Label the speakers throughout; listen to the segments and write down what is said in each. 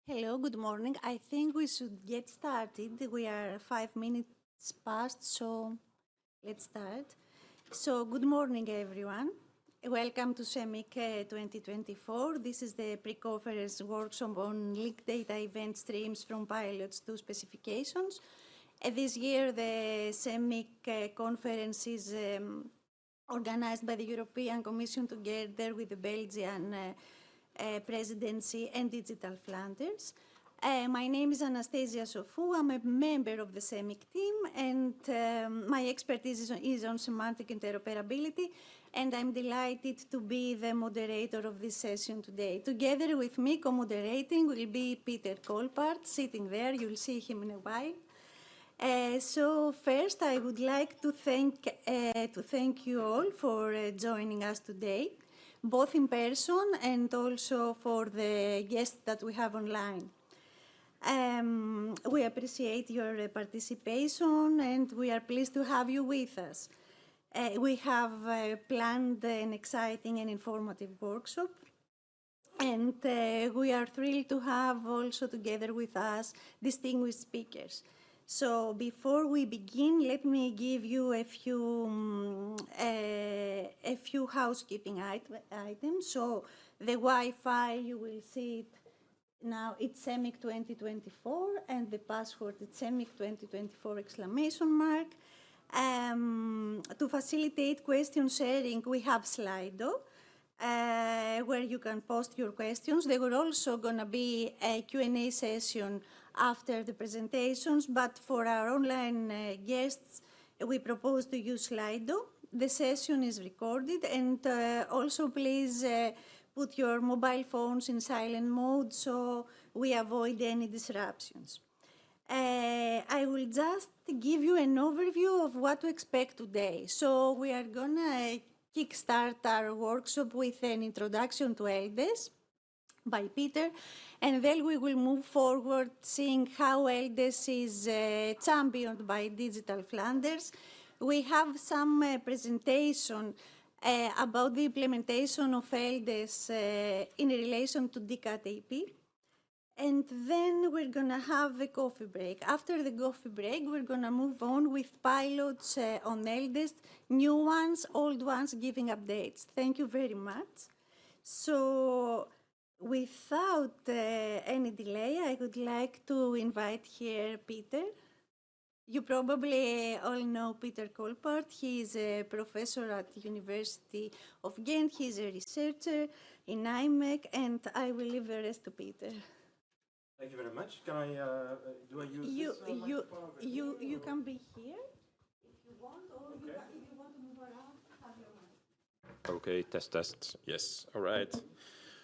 Speaker 1: Hello, good morning. I think we should get started. We are 5 minutes past, so let's start. So, good morning, everyone. Welcome to SEMIC 2024. This is the pre-conference workshop on linked data event streams from pilots to specifications. This year, the SEMIC conference is organized by the European Commission together with the Belgian Presidency and Digital Flanders. My name is Anastasia Sofou. I'm a member of the SEMIC team, and my expertise is on semantic interoperability, and I'm delighted to be the moderator of this session today. Together with me, co-moderating will be Peter Kolpart, sitting there. You'll see him in a while. So first, I would like to thank you all for joining us today, both in person and also for the guests that we have online. We appreciate your participation and we are pleased to have you with us. We have planned an exciting and informative workshop, and we are thrilled to have also together with us distinguished speakers. So before we begin, let me give you a few housekeeping items. So the Wi-Fi, you will see it now, it's SEMIC 2024, and the password is SEMIC 2024 exclamation mark. To facilitate question sharing, we have Slido, where you can post your questions. There were also going to be a Q&A session after the presentations, but for our online guests, we propose to use Slido. The session is recorded, and also please put your mobile phones in silent mode so we avoid any disruptions. I will just give you an overview of what to expect today. So we are going to kickstart our workshop with an introduction to LDES by Peter, and then we will move forward seeing how LDES is championed by Digital Flanders. We have some presentation about the implementation of LDES in relation to DCAT-AP. And then we're going to have a coffee break. After the coffee break, we're going to move on with pilots on LDES, new ones, old ones, giving updates. Thank you very much. So without any delay, I would like to invite here Peter. You probably all know Peter Kolpart. He is a professor at the University of Ghent. He's a researcher in IMEC, and I will leave the rest to Peter.
Speaker 2: Thank you very much. Can I, do I use this microphone?
Speaker 1: You can be here if you want, or okay. If you want to move around, have your mic.
Speaker 2: Okay, test. Yes, all right.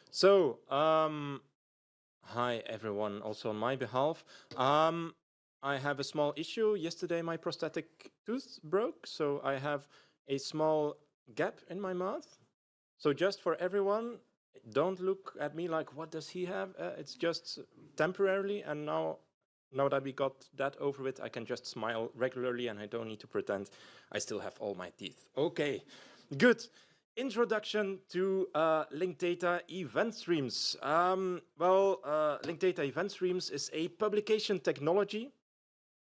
Speaker 2: So, hi everyone, also on my behalf. I have a small issue. Yesterday my prosthetic tooth broke, so I have a small gap in my mouth. So just for everyone, don't look at me like, what does he have? It's just temporarily, and now that we got that over with, I can just smile regularly and I don't need to pretend I still have all my teeth. Okay, good. Introduction to linked data event streams. Linked data event streams is a publication technology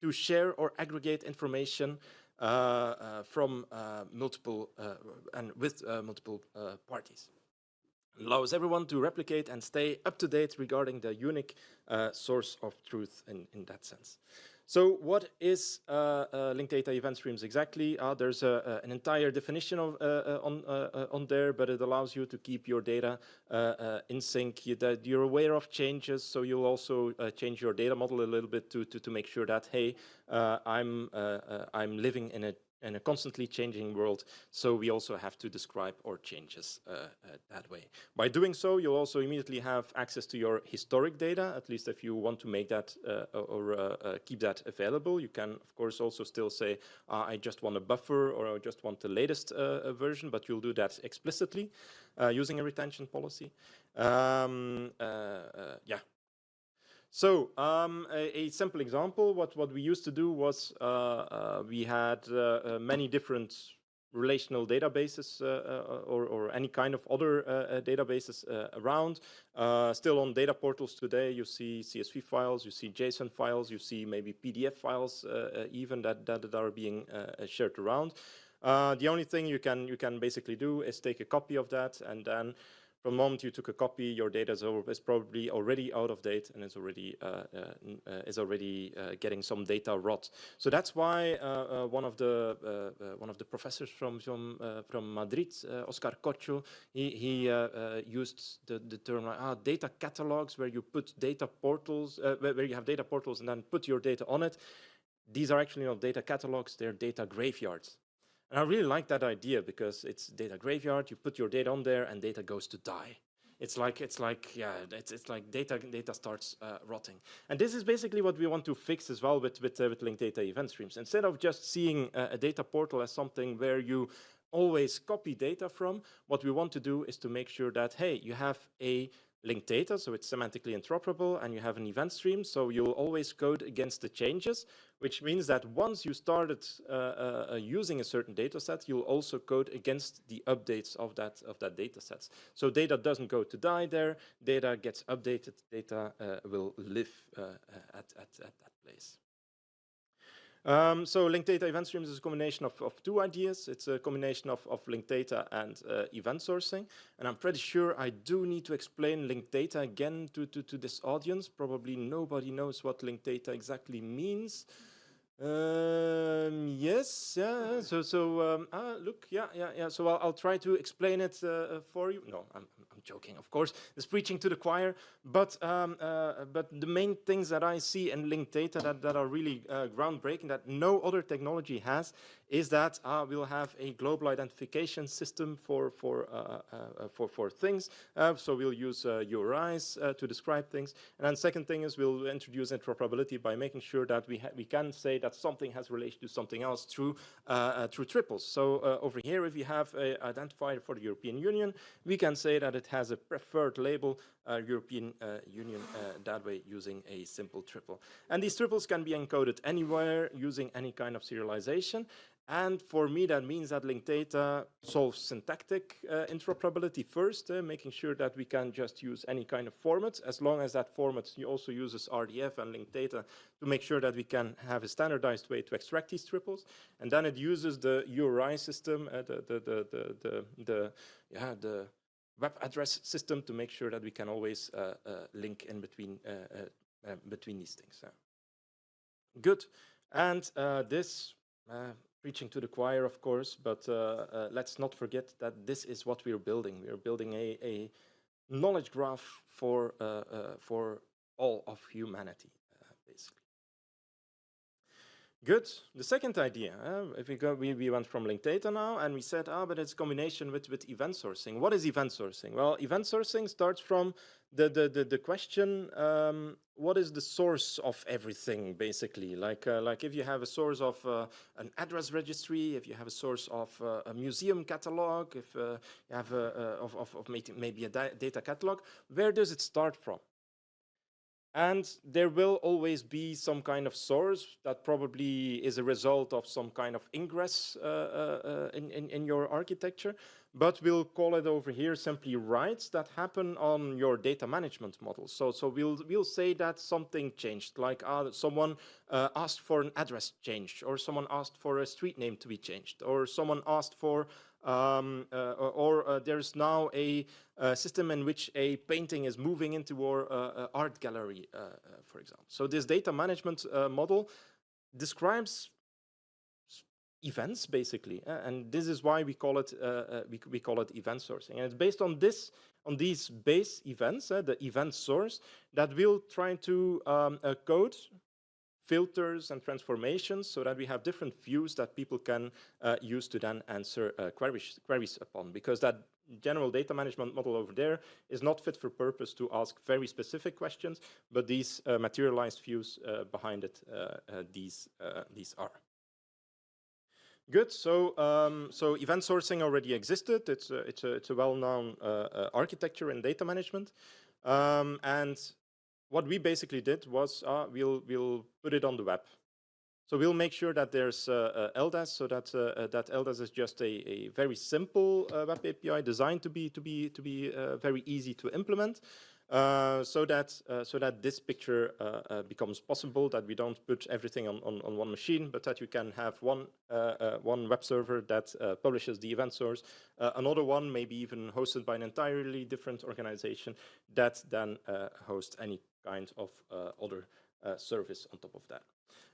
Speaker 2: to share or aggregate information from multiple parties. Allows everyone to replicate and stay up to date regarding the unique source of truth in that sense. So what is linked data event streams exactly? There's an entire definition of, on there, but it allows you to keep your data in sync, that you're aware of changes, so you'll also change your data model a little bit to make sure that, hey, I'm living in a constantly changing world, so we also have to describe our changes that way. By doing so, you'll also immediately have access to your historic data, at least if you want to make that or keep that available. You can, of course, also still say, I just want a buffer or I just want the latest version, but you'll do that explicitly using a retention policy. Yeah. So a simple example, what we used to do was we had many different relational databases or any kind of other databases around. Still on data portals today, you see CSV files, you see JSON files, you see maybe PDF files even that are being shared around. The only thing you can basically do is take a copy of that, and then from the moment you took a copy, your data is probably already out of date and is already getting some data rot. So that's why one of the professors from Madrid, Oscar Cocho, he used the term data catalogs, where you put data portals, where you have data portals and then put your data on it. These are actually not data catalogs; they're data graveyards. And I really like that idea, because it's data graveyard. You put your data on there, and data goes to die. It's like data starts rotting. And this is basically what we want to fix as well with linked data event streams. Instead of just seeing a data portal as something where you always copy data from, what we want to do is to make sure that, hey, you have a linked data, so it's semantically interoperable, and you have an event stream, so you'll always code against the changes, which means that once you started using a certain data set, you'll also code against the updates of that data sets. So data doesn't go to die there, data gets updated, data will live at that place. So linked data event streams is a combination of two ideas. It's a combination of linked data and event sourcing. And I'm pretty sure I do need to explain linked data again to this audience. Probably nobody knows what linked data exactly means. Yes, yeah. So look, yeah. So I'll try to explain it for you. No, I'm joking, of course. It's preaching to the choir. But the main things that I see in linked data that are really groundbreaking, that no other technology has, is that we'll have a global identification system for things. So we'll use URIs to describe things. And then second thing is we'll introduce interoperability by making sure that we can say that something has relation to something else through triples. So over here, if you have an identifier for the European Union, we can say that it has a preferred label, European Union, that way using a simple triple. And these triples can be encoded anywhere using any kind of serialization. And for me, that means that linked data solves syntactic interoperability first, making sure that we can just use any kind of format, as long as that format also uses RDF and linked data to make sure that we can have a standardized way to extract these triples. And then it uses the URI system, the web address system, to make sure that we can always link in between these things. Good. And this. Preaching to the choir, of course, but let's not forget that this is what we're building. We're building a knowledge graph for all of humanity, basically. Good. The second idea, if we went from linked data now, and we said, but it's a combination with event sourcing. What is event sourcing? Well, event sourcing starts from the question, what is the source of everything, basically? Like if you have a source of an address registry, if you have a source of a museum catalog, if you have maybe a data catalog, where does it start from? And there will always be some kind of source that probably is a result of some kind of ingress in your architecture. But we'll call it over here simply writes that happen on your data management model. So we'll say that something changed, like someone asked for an address change, or someone asked for a street name to be changed, or someone asked for there's now a system in which a painting is moving into our art gallery, for example. So this data management model describes events, basically, and this is why we call it event sourcing. And it's based on these base events, the event source, that we'll try to code filters and transformations so that we have different views that people can use to then answer queries upon, because that general data management model over there is not fit for purpose to ask very specific questions, but these materialized views behind it, these are. Good. So event sourcing already existed. It's a well-known architecture in data management, and what we basically did was we'll put it on the web. So we'll make sure that there's LDES, so that that LDES is just a very simple web API designed to be very easy to implement. So that this picture becomes possible, that we don't put everything on one machine, but that you can have one web server that publishes the event source, another one maybe even hosted by an entirely different organization that then hosts any kind of other service on top of that.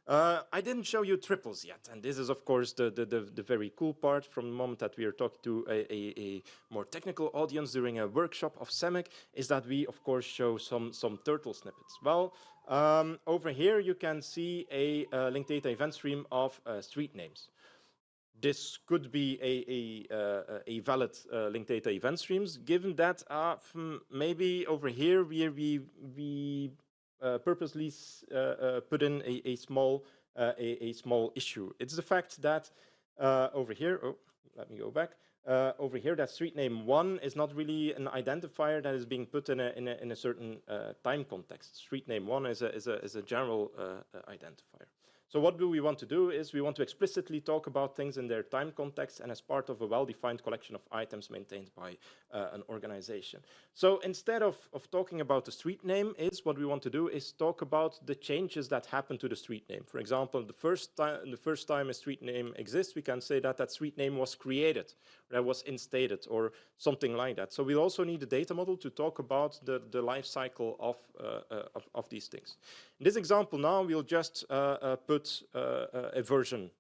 Speaker 2: I didn't show you triples yet, and this is of course the very cool part. From the moment that we are talking to a more technical audience during a workshop of SEMIC, is that we of course show some turtle snippets. Well, over here you can see a linked data event stream of street names. This could be a valid linked data event streams, given that maybe over here we purposely put in a small issue. It's the fact that over here, oh, let me go back. Over here, that street name 1 is not really an identifier that is being put in a certain time context. Street name 1 is a general identifier. So what do we want to do is we want to explicitly talk about things in their time context and as part of a well-defined collection of items maintained by an organization. So instead of talking about the street name, what we want to do is talk about the changes that happen to the street name. For example, the first time a street name exists, we can say that that street name was created, that was instated, or something like that. So we also need a data model to talk about the life cycle of these things. In this example now, we'll just put a version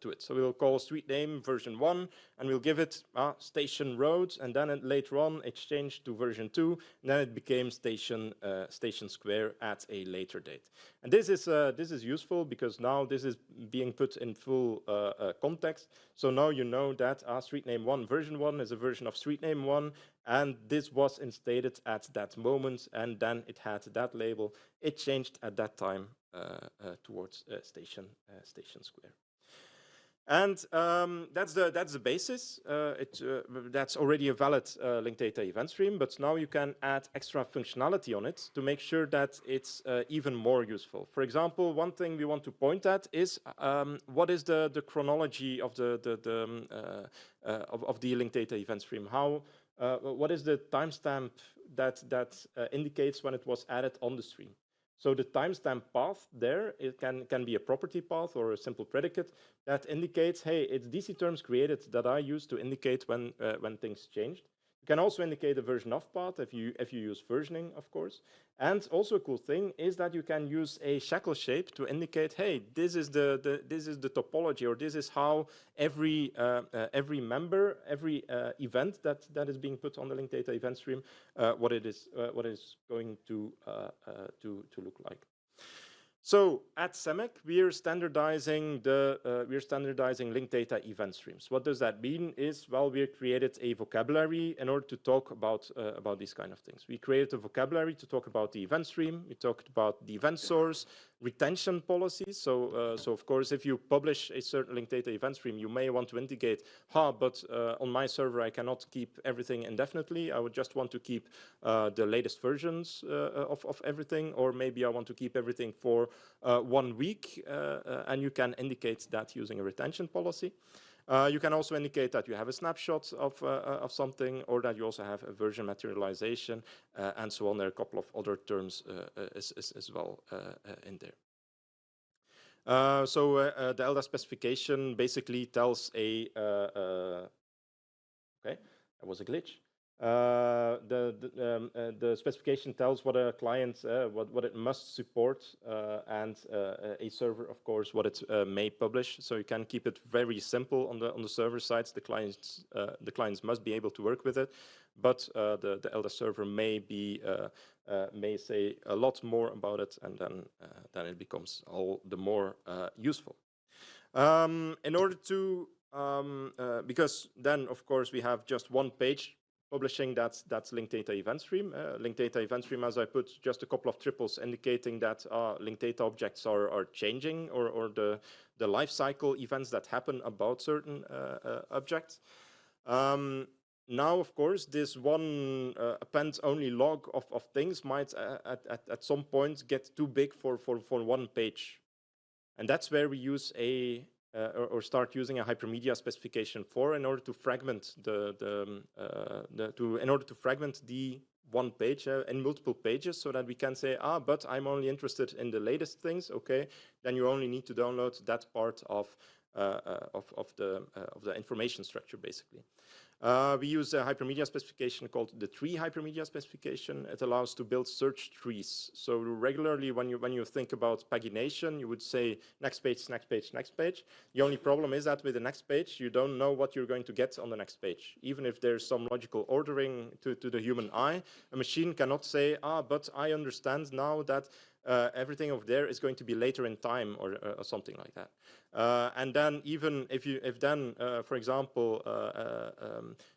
Speaker 2: to it. So we'll call street name version 1, and we'll give it Station Road, and then later on it's changed to version 2, and then it became Station Square at a later date. And this is useful because now this is being put in full context. So now you know that street name 1 version 1 is a version of street name 1, and this was instated at that moment, and then it had that label. It changed at that time towards Station Square. And that's the basis. That's already a valid linked data event stream, but now you can add extra functionality on it to make sure that it's even more useful. For example, one thing we want to point at is what is the chronology of the linked data event stream? What is the timestamp that indicates when it was added on the stream? So the timestamp path there, it can be a property path or a simple predicate that indicates, hey, it's DC terms created that I use to indicate when things changed. You can also indicate a version of path if you use versioning, of course. And also a cool thing is that you can use a shackle shape to indicate, hey, this is the topology, or this is how every member, every event that is being put on the linked data event stream, what it is going to look like. So at SEMIC, we're standardizing linked data event streams. What does that mean? Is, well, we created a vocabulary in order to talk about these kind of things. We created a vocabulary to talk about the event stream. We talked about the event source, retention policies. So of course, if you publish a certain linked data event stream, you may want to indicate, but on my server I cannot keep everything indefinitely. I would just want to keep the latest versions of everything, or maybe I want to keep everything for 1 week, and you can indicate that using a retention policy. You can also indicate that you have a snapshot of something, or that you also have a version materialization, and so on. There are a couple of other terms as well in there. So the LDES specification basically tells okay, that was a glitch. The specification tells what a client, what it must support, and a server, of course, what it may publish. So you can keep it very simple on the server sides. The clients must be able to work with it, but the LDES server may say a lot more about it, and then it becomes all the more useful. In order to because then, of course, we have just one page publishing that's linked data event stream. Linked data event stream, as I put just a couple of triples indicating that linked data objects are changing, or the life cycle events that happen about certain objects. Now, of course, this one append-only log of things might at some point get too big for one page. And that's where we use or start using a hypermedia specification in order to fragment in order to fragment the one page in multiple pages, so that we can say, but I'm only interested in the latest things. Okay, then you only need to download that part of the information structure, basically. We use a hypermedia specification called the tree hypermedia specification. It allows to build search trees. So regularly, when you think about pagination, you would say next page, next page, next page. The only problem is that with the next page, you don't know what you're going to get on the next page. Even if there's some logical ordering to the human eye, a machine cannot say, but I understand now that everything over there is going to be later in time, or something like that. And then even if then, for example,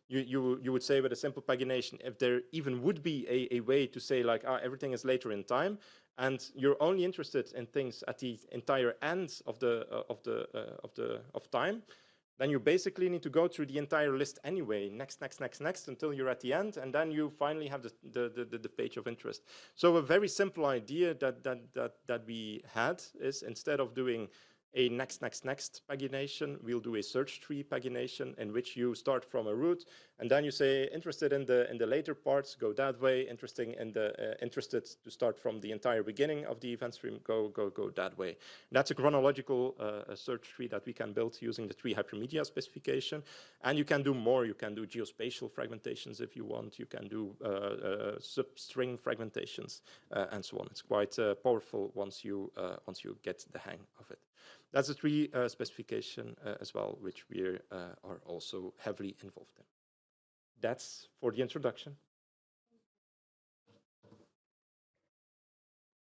Speaker 2: you would say with a simple pagination, if there even would be a way to say like, everything is later in time, and you're only interested in things at the entire end of time, then you basically need to go through the entire list anyway, next, next, next, next, until you're at the end, and then you finally have the page of interest. So a very simple idea that we had is, instead of doing a next, next, next pagination, we'll do a search tree pagination, in which you start from a root, and then you say, interested in the later parts, go that way. Interested to start from the entire beginning of the event stream, go that way. That's a chronological search tree that we can build using the tree hypermedia specification. And you can do more. You can do geospatial fragmentations if you want. You can do substring fragmentations and so on. It's quite powerful once you get the hang of it. That's a tree specification as well, which we are also heavily involved in. That's for the introduction.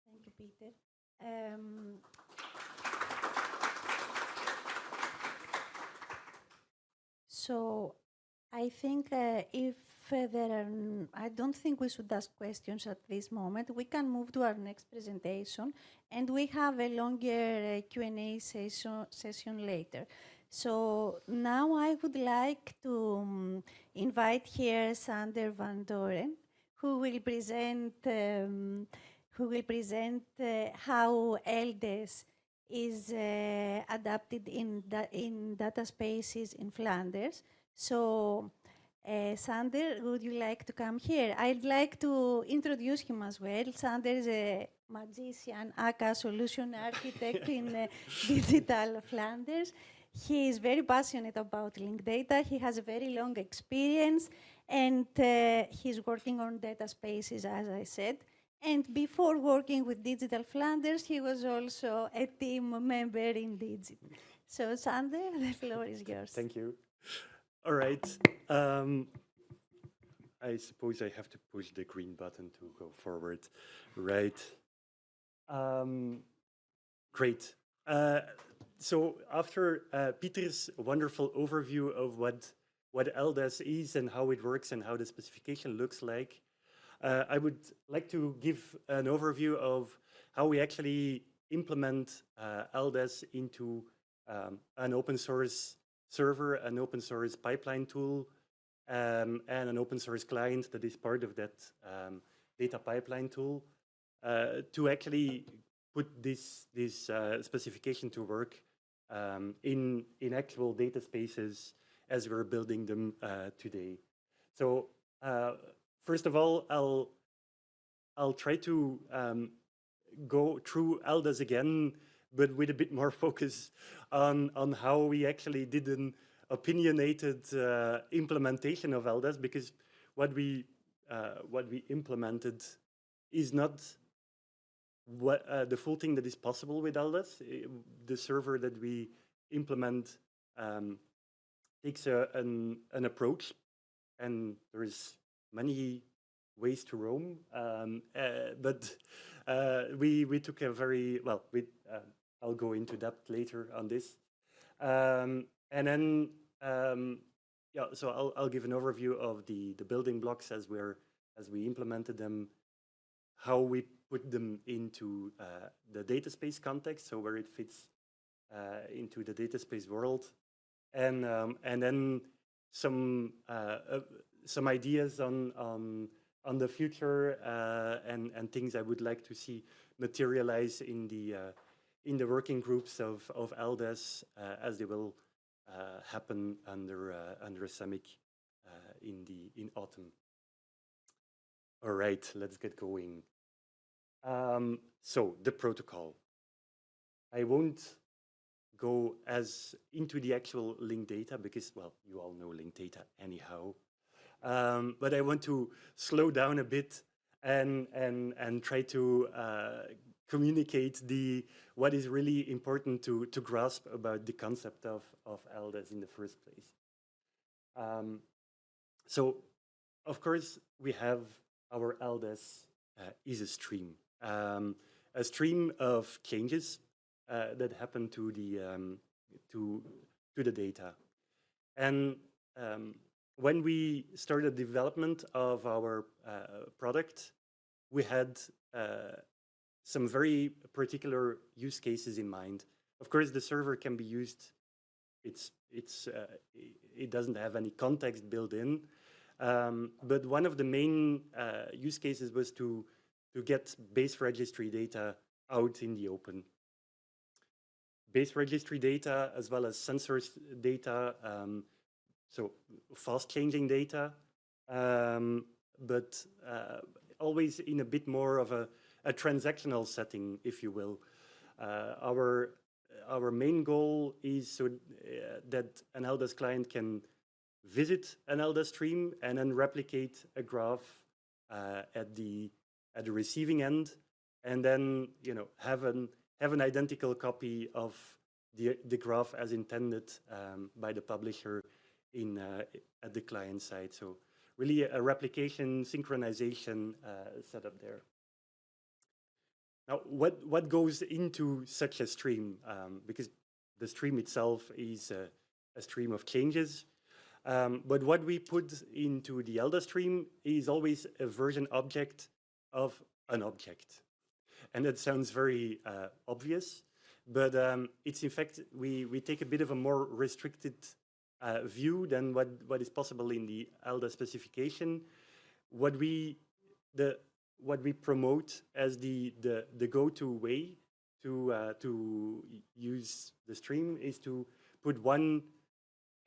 Speaker 1: Thank you, Peter. So I think if there are, I don't think we should ask questions at this moment. We can move to our next presentation, and we have a longer Q&A session later. So now I would like to invite here Sander van Doren, who will present how LDES is adapted in data spaces in Flanders. So Sander, would you like to come here? I'd like to introduce him as well. Sander is a magician, aka solution architect in digital Flanders. He is very passionate about linked data. He has a very long experience, and he's working on data spaces, as I said. And before working with Digital Flanders, he was also a team member in Digit. So Sander, the floor is yours.
Speaker 3: Thank you. All right. I suppose I have to push the green button to go forward. Right. Great. So after Peter's wonderful overview of what LDES is and how it works and how the specification looks like, I would like to give an overview of how we actually implement LDES into an open source server, an open source pipeline tool, and an open source client that is part of that data pipeline tool to actually put this specification to work in actual data spaces as we're building them today. So first of all, I'll try to go through LDES again, but with a bit more focus on how we actually did an opinionated implementation of LDES, because what we implemented is not the full thing that is possible with LDES. The server that we implement takes an approach, and there is many ways to roam, but we took a very, well, I'll go into depth later on this. And then, yeah, so I'll give an overview of the building blocks as we implemented them, how we put them into the data space context, so where it fits into the data space world, and then some ideas on the future and things I would like to see materialize in in the working groups of LDES as they will happen under SEMIC in autumn. All right, let's get going. So the protocol. I won't go as into the actual linked data because, well, you all know linked data anyhow. But I want to slow down a bit and try to communicate what is really important to grasp about the concept of LDES in the first place. So, of course, we have our LDES is a stream of changes that happen to the data. And when we started development of our product, we had some very particular use cases in mind. Of course, the server can be used. It doesn't have any context built in. But one of the main use cases was to get base registry data out in the open. Base registry data as well as sensors data, so fast changing data, but always in a bit more of a transactional setting, if you will. Our main goal is so that an LDES client can visit an LDES stream and then replicate a graph at the receiving end, and then have an identical copy of the graph as intended by the publisher at the client side. So really a replication synchronization setup there. Now, what goes into such a stream? Because the stream itself is a stream of changes. But what we put into the LDES stream is always a version object of an object. And that sounds very obvious, but it's in fact, we take a bit of a more restricted view than what is possible in the LDES specification. What we promote as the go-to way to use the stream is to put one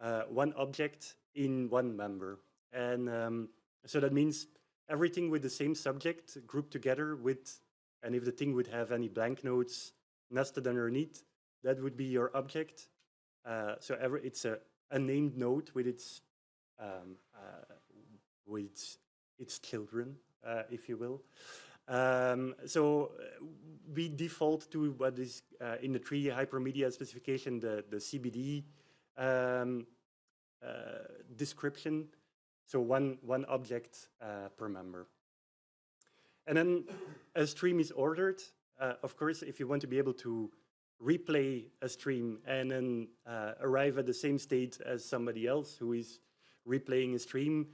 Speaker 3: object in one member, and so that means everything with the same subject grouped together with, and if the thing would have any blank nodes nested underneath, that would be your object. So it's a named node with its children, if you will. So we default to what is in the 3 hypermedia specification, the CBD description. So one object per member. And then a stream is ordered. Of course, if you want to be able to replay a stream and then arrive at the same state as somebody else who is replaying a stream,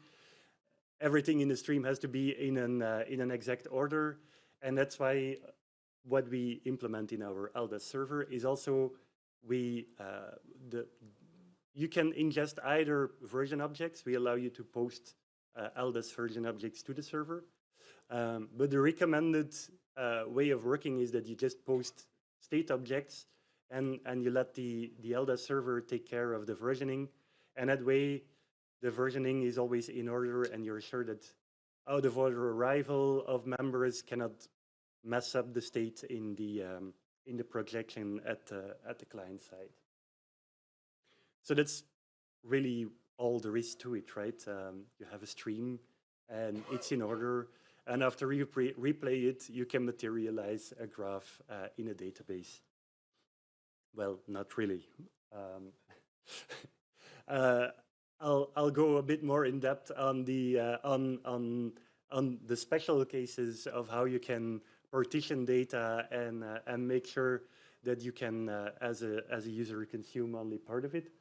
Speaker 3: everything in the stream has to be in an exact order. And that's why what we implement in our LDES server is also you can ingest either version objects. We allow you to post LDES version objects to the server. But the recommended way of working is that you just post state objects and you let the LDES server take care of the versioning. And that way, the versioning is always in order, and you're sure that out of order arrival of members cannot mess up the state in the projection at the client side. So that's really all there is to it, right? You have a stream, and it's in order. And after you replay it, you can materialize a graph in a database. Well, not really. I'll go a bit more in depth on the special cases of how you can partition data and make sure that you can, as a user, consume only part of it.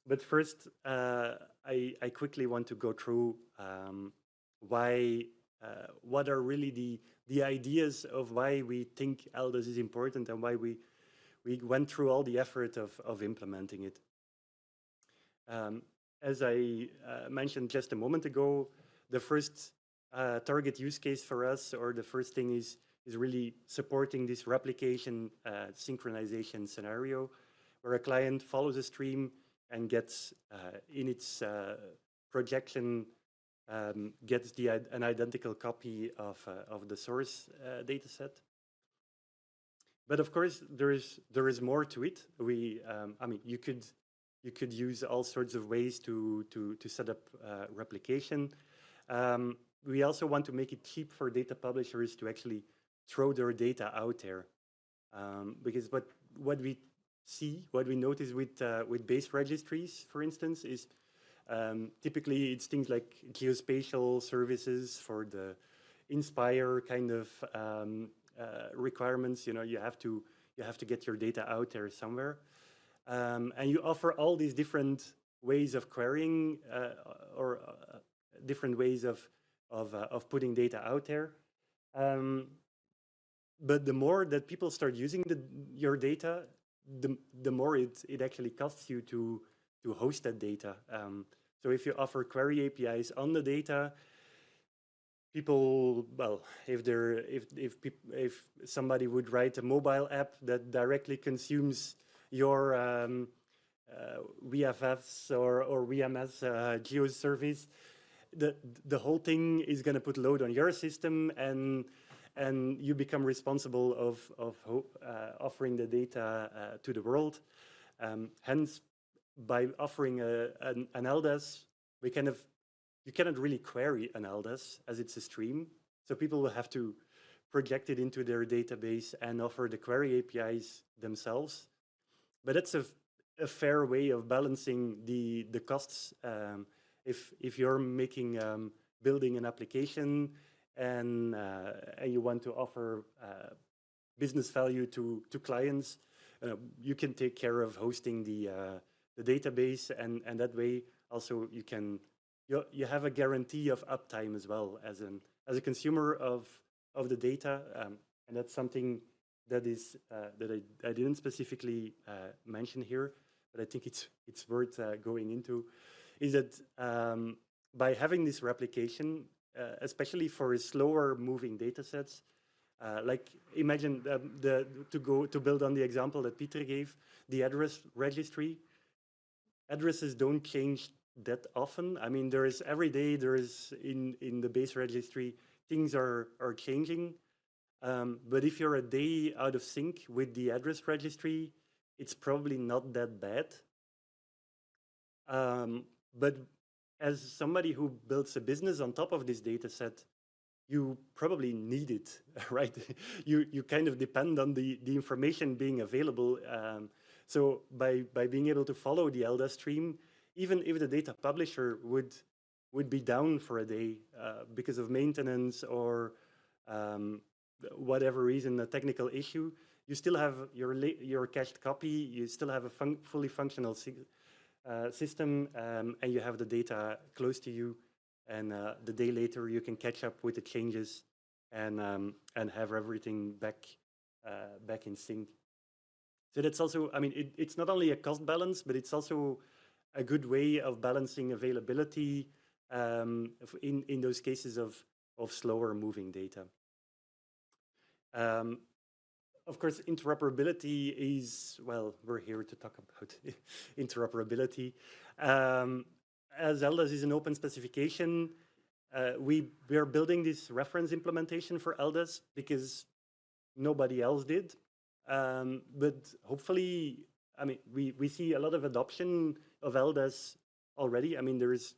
Speaker 3: But first, I quickly want to go through what are really the ideas of why we think LDES is important and why we went through all the effort of implementing it. As I mentioned just a moment ago, the first target use case for us, or the first thing, is is really supporting this replication synchronization scenario, where a client follows a stream and gets in its projection gets an identical copy of the source data set. But of course, there is more to it. I mean, you could use all sorts of ways to set up replication. We also want to make it cheap for data publishers to actually throw their data out there, because what we notice with base registries, for instance, is typically it's things like geospatial services for the Inspire kind of requirements. You know, you have to get your data out there somewhere, and you offer all these different ways of querying or different ways of putting data out there. But the more that people start using your data, the more it actually costs you to host that data. So if you offer query APIs on the data, people, well, if somebody would write a mobile app that directly consumes your VFS or VMS geo service, the whole thing is going to put load on your system, and you become responsible of offering the data to the world. Hence, by offering an LDES, you cannot really query an LDES as it's a stream. So people will have to project it into their database and offer the query APIs themselves. But that's a fair way of balancing the costs. If you're building an application and you want to offer business value to clients, you can take care of hosting the database, and that way also you have a guarantee of uptime as well as a consumer of the data, and that's something that is that I didn't specifically mention here, but I think it's worth going into, is that by having this replication, especially for slower moving data sets, like imagine to build on the example that Peter gave, the address registry. Addresses don't change that often. I mean, every day there is in the base registry, things are changing. But if you're a day out of sync with the address registry, it's probably not that bad. But as somebody who builds a business on top of this data set, you probably need it, right? You kind of depend on the information being available. So by being able to follow the LDES stream, even if the data publisher would be down for a day because of maintenance or whatever reason, a technical issue, you still have your cached copy, you still have a fully functional system, and you have the data close to you, and the day later you can catch up with the changes and have everything back in sync. So that's also, I mean, it's not only a cost balance, but it's also a good way of balancing availability in those cases of slower moving data. Of course, interoperability is, well, we're here to talk about interoperability. As LDES is an open specification, we are building this reference implementation for LDES because nobody else did. But hopefully, I mean, we see a lot of adoption of LDES already. I mean, there is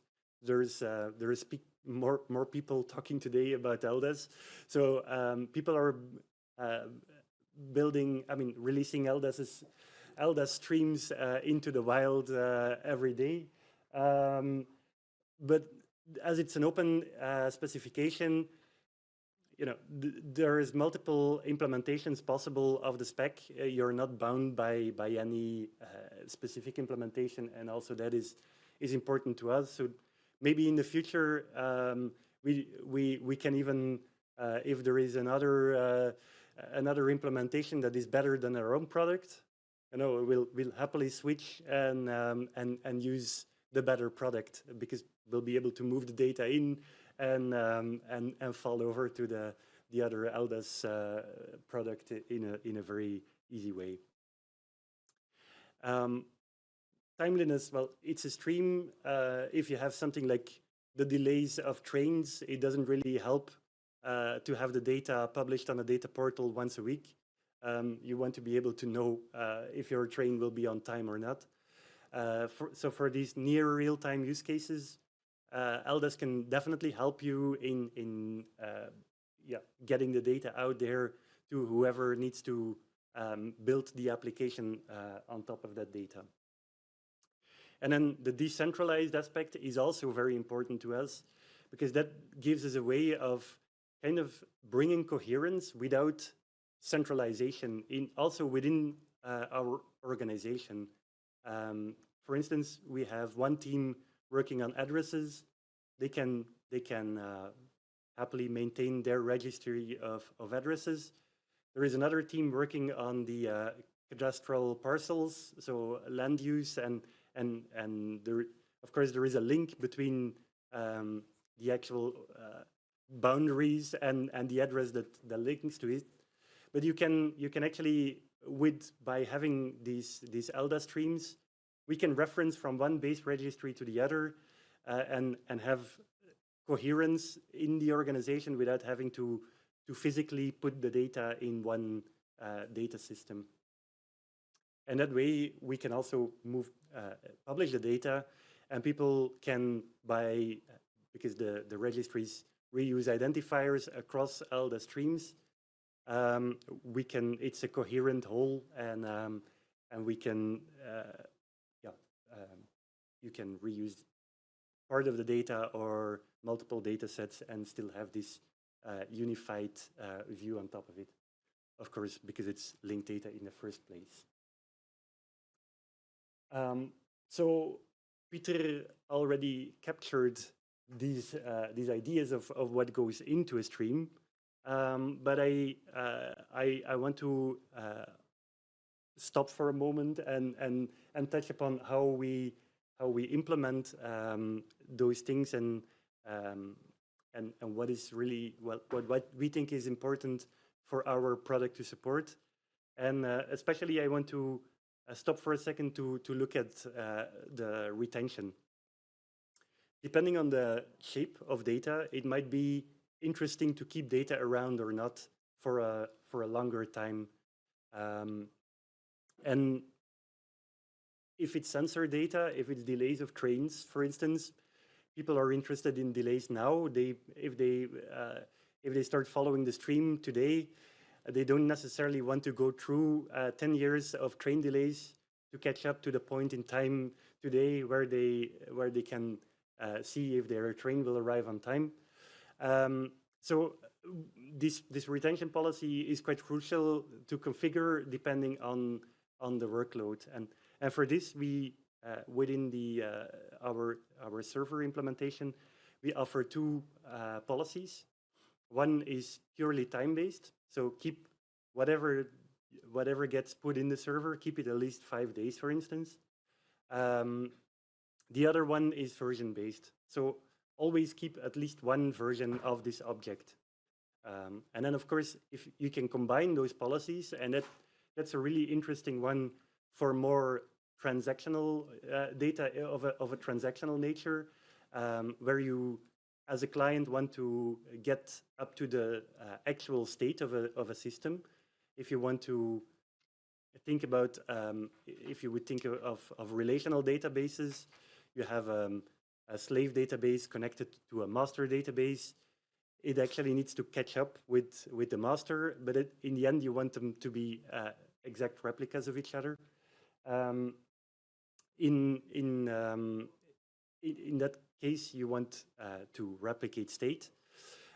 Speaker 3: more people talking today about LDES. So people are releasing LDES streams into the wild every day. But as it's an open specification, you know, there is multiple implementations possible of the spec. You're not bound by any specific implementation, and also that is important to us. So maybe in the future, we can even, if there is another implementation that is better than our own product, you know, we'll happily switch and use the better product, because we'll be able to move the data in and fall over to the other LDES product in a very easy way. Timeliness, well, it's a stream. If you have something like the delays of trains, it doesn't really help to have the data published on a data portal once a week. You want to be able to know if your train will be on time or not. So for these near real-time use cases, LDES can definitely help you in getting the data out there to whoever needs to build the application on top of that data. And then the decentralized aspect is also very important to us, because that gives us a way of kind of bringing coherence without centralization also within our organization. For instance, we have one team working on addresses. They can happily maintain their registry of addresses. There is another team working on the cadastral parcels, so land use, and there, of course, there is a link between the actual boundaries and the address that links to it. But you can actually, by having these LDES streams, we can reference from one base registry to the other and have coherence in the organization without having to physically put the data in one data system. And that way, we can also publish the data, and people can, because the registries reuse identifiers across all the streams, it's a coherent whole, and we can, you can reuse part of the data or multiple data sets and still have this unified view on top of it, of course, because it's linked data in the first place. So Peter already captured these ideas of what goes into a stream, but I want to stop for a moment and touch upon how we implement those things and what is really what we think is important for our product to support. And especially I want to stop for a second to look at the retention. Depending on the shape of data, it might be interesting to keep data around or not for a longer time. And if it's sensor data, if it's delays of trains, for instance, people are interested in delays now. If they start following the stream today, they don't necessarily want to go through 10 years of train delays to catch up to the point in time today where they can see if their train will arrive on time. So this retention policy is quite crucial to configure depending on the workload. And for this, we within our server implementation, we offer two policies. One is purely time-based, so keep whatever gets put in the server, keep it at least 5 days, for instance. The other one is version-based, so always keep at least one version of this object. And then, of course, if you can combine those policies, and that's a really interesting one for more transactional data of a transactional nature, where you, as a client, want to get up to the actual state of a system. If you want to think about, if you would think of relational databases, you have a slave database connected to a master database. It actually needs to catch up with the master, but in the end, you want them to be exact replicas of each other. In that case, you want to replicate state.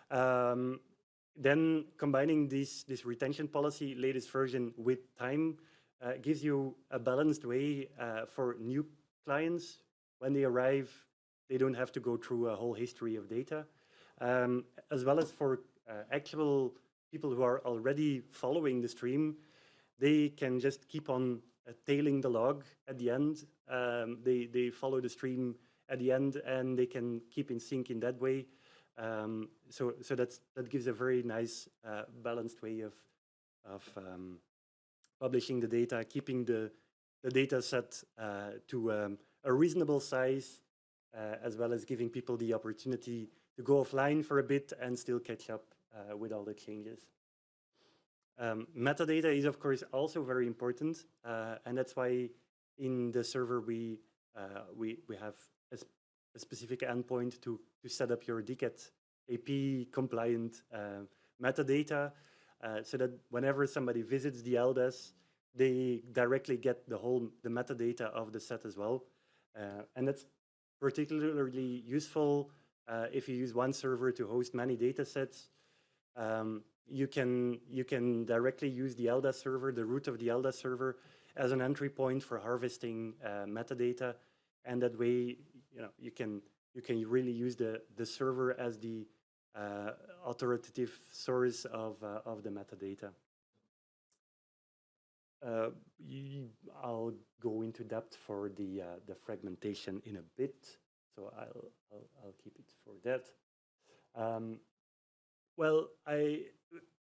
Speaker 3: Then combining this retention policy, latest version, with time gives you a balanced way for new clients. When they arrive, they don't have to go through a whole history of data, as well as for actual people who are already following the stream. They can just keep on tailing the log at the end. They follow the stream at the end, and they can keep in sync in that way. So that gives a very nice balanced way of publishing the data, keeping the data set to a reasonable size, as well as giving people the opportunity to go offline for a bit and still catch up with all the changes. Metadata is, of course, also very important, and that's why in the server we have a specific endpoint to set up your DCAT AP compliant metadata, so that whenever somebody visits the LDES, they directly get the metadata of the set as well, and that's particularly useful if you use one server to host many data sets. You can directly use the LDES server, the root of the LDES server, as an entry point for harvesting metadata, and that way, you can really use the server as the authoritative source of the metadata. I'll go into depth for the fragmentation in a bit, so I'll keep it for that. Well,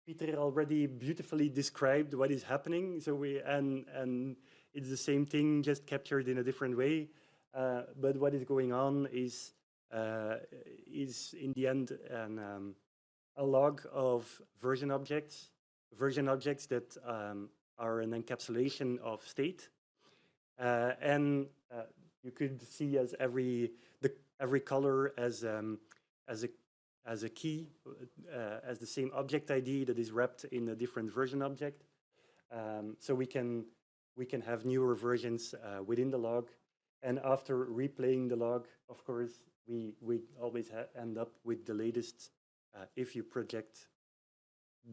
Speaker 3: Peter already beautifully described what is happening. So and it's the same thing, just captured in a different way. But what is going on is in the end a log of version objects that are an encapsulation of state, and you could see as every color as a key, as the same object ID that is wrapped in a different version object. So we can have newer versions within the log, and after replaying the log, of course, we always end up with the latest. If you project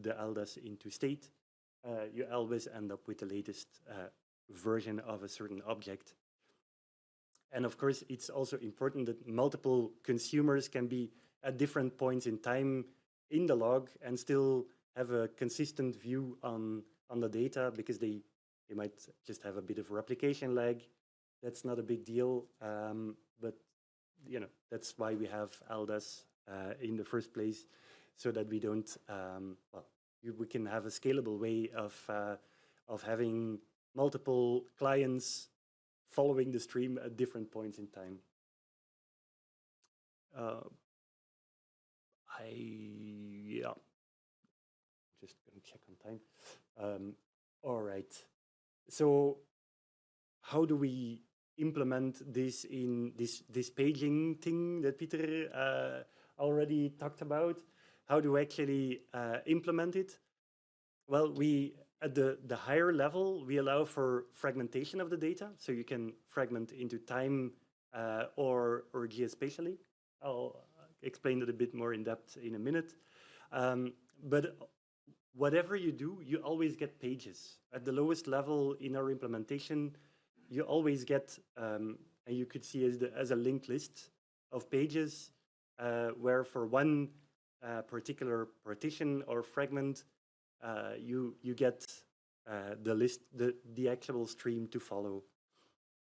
Speaker 3: the LDES into state, you always end up with the latest version of a certain object. And of course, it's also important that multiple consumers can be at different points in time in the log and still have a consistent view on the data, because they might just have a bit of replication lag. That's not a big deal, but that's why we have LDES in the first place, so that we don't we can have a scalable way of having multiple clients following the stream at different points in time. Just gonna check on time. All right. So how do we implement this in this paging thing that Peter already talked about? How do we actually implement it? Well, we at the higher level, we allow for fragmentation of the data, so you can fragment into time or geospatially. I'll explain it a bit more in depth in a minute. But whatever you do, you always get pages. At the lowest level in our implementation, you always get, and you could see as a linked list of pages, where for one particular partition or fragment, you get the list, the actual stream to follow.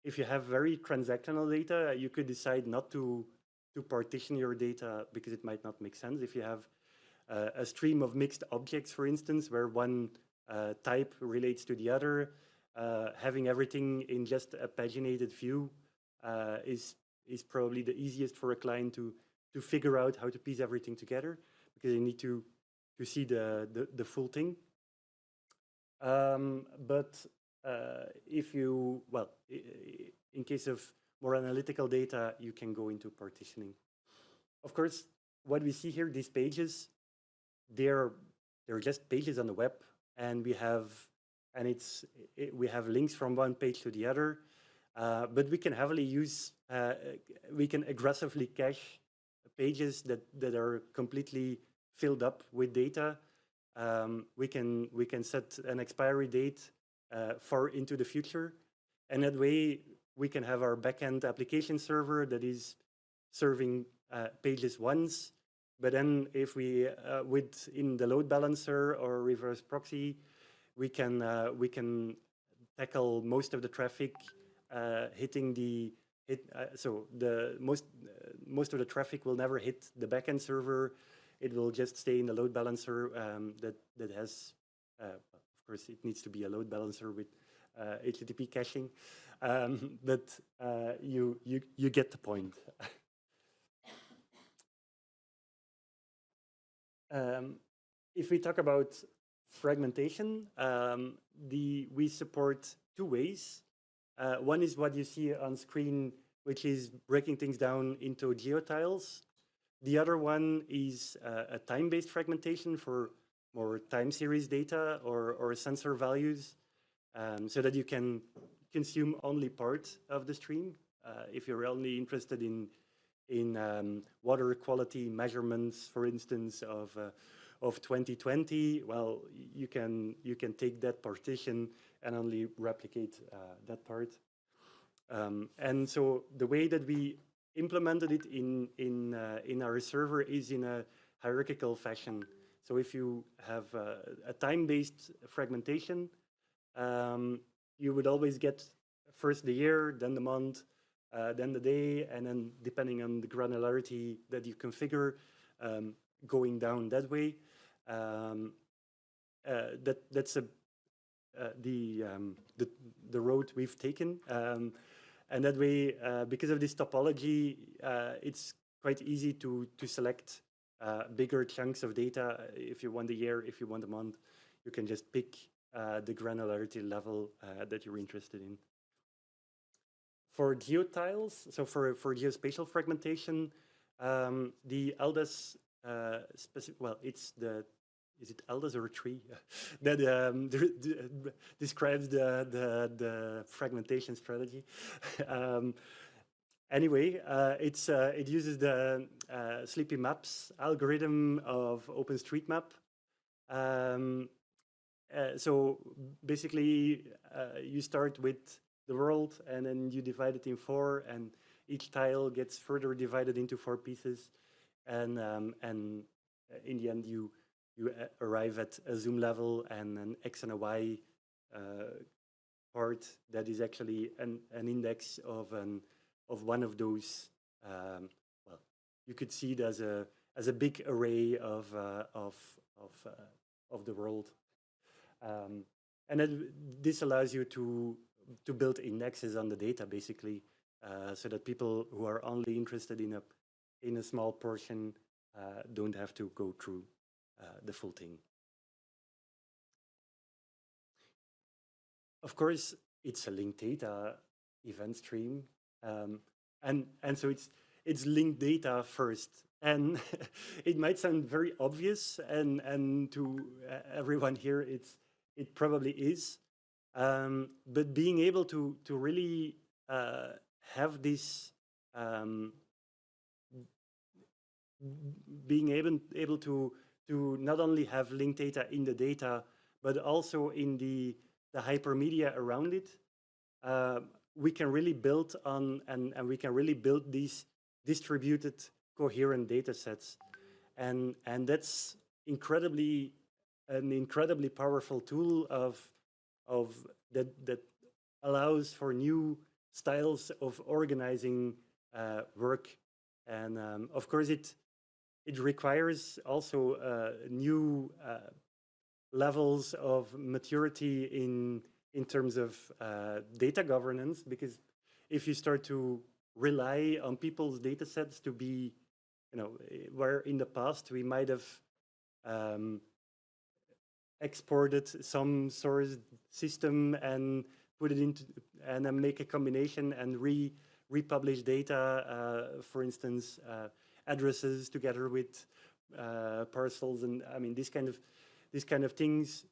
Speaker 3: If you have very transactional data, you could decide not to partition your data because it might not make sense. If you have a stream of mixed objects, for instance, where one type relates to the other, having everything in just a paginated view is probably the easiest for a client to figure out how to piece everything together, because they need to see the full thing. But if you, in case of more analytical data, you can go into partitioning. Of course, what we see here, these pages, they're just pages on the web, and we have links from one page to the other, but we can heavily use, we can aggressively cache pages that are completely filled up with data. We can set an expiry date far into the future, and that way we can have our backend application server that is serving pages once. But then if we in the load balancer or reverse proxy, we can tackle most of the traffic hitting the hit. So the most of the traffic will never hit the backend server. It will just stay in the load balancer that has. Of course, it needs to be a load balancer with HTTP caching, but you get the point. If we talk about fragmentation, we support two ways. One is what you see on screen, which is breaking things down into geotiles. The other one is a time-based fragmentation for more time series data or sensor values, so that you can consume only part of the stream. If you're only interested in water quality measurements, for instance, of 2020, well, you can take that partition and only replicate that part. And so the way that we implemented it in our server is in a hierarchical fashion. So if you have a time-based fragmentation, you would always get first the year, then the month, then the day, and then depending on the granularity that you configure, going down that way. That's the road we've taken, and that way, because of this topology, it's quite easy to select bigger chunks of data. If you want the year, if you want the month, you can just pick the granularity level that you're interested in. For geotiles, so for geospatial fragmentation, the LDES well, it's the, is it LDES or a tree that describes the fragmentation strategy. Anyway, it uses the Sleepy Maps algorithm of OpenStreetMap. So basically, you start with the world, and then you divide it in 4, and each tile gets further divided into 4 pieces, and in the end, you arrive at a zoom level and an X and a Y part that is actually an index of one of those. Well, you could see it as a big array of the world, and this allows you to build indexes on the data, basically, so that people who are only interested in a small portion don't have to go through the full thing. Of course, it's a linked data event stream, and so it's linked data first, and it might sound very obvious, and to everyone here, it probably is, but being able to really have this. Being able to not only have linked data in the data, but also in the hypermedia around it, we can really build on, and we can really build these distributed coherent data sets. And that's an incredibly powerful tool that allows for new styles of organizing work. And of course, it requires also new levels of maturity in terms of data governance, because if you start to rely on people's data sets to be, where in the past we might have exported some source system and put it into, and then make a combination and republish data, for instance, addresses together with parcels, and I mean these kind of things.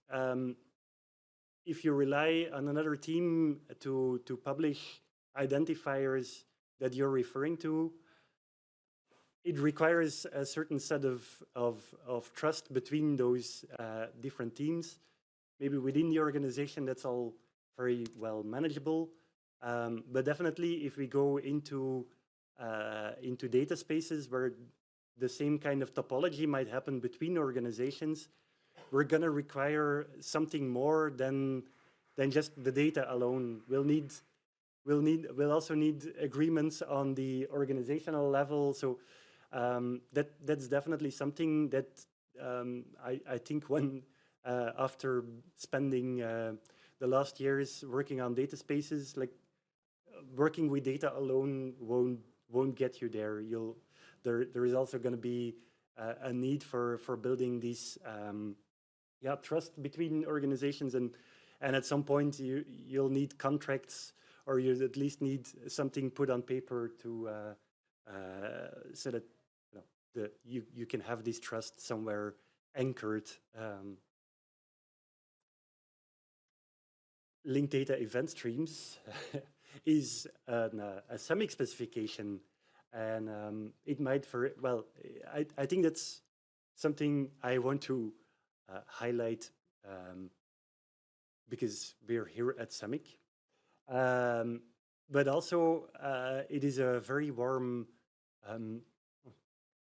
Speaker 3: If you rely on another team to publish identifiers that you're referring to, it requires a certain set of trust between those different teams. Maybe within the organization, that's all very well manageable. But definitely, if we go into data spaces where the same kind of topology might happen between organizations, we're going to require something more than just the data alone. We'll need we'll also need agreements on the organizational level. So that's definitely something that I think when after spending the last years working on data spaces, like working with data alone won't get you there. There is also going to be a need for building these trust between organizations, and at some point you'll need contracts, or you at least need something put on paper to so that you can have this trust somewhere anchored. Linked data event streams is a SEMIC specification, and it might I think that's something I want to highlight because we're here at SEMIC. But also it is a very warm,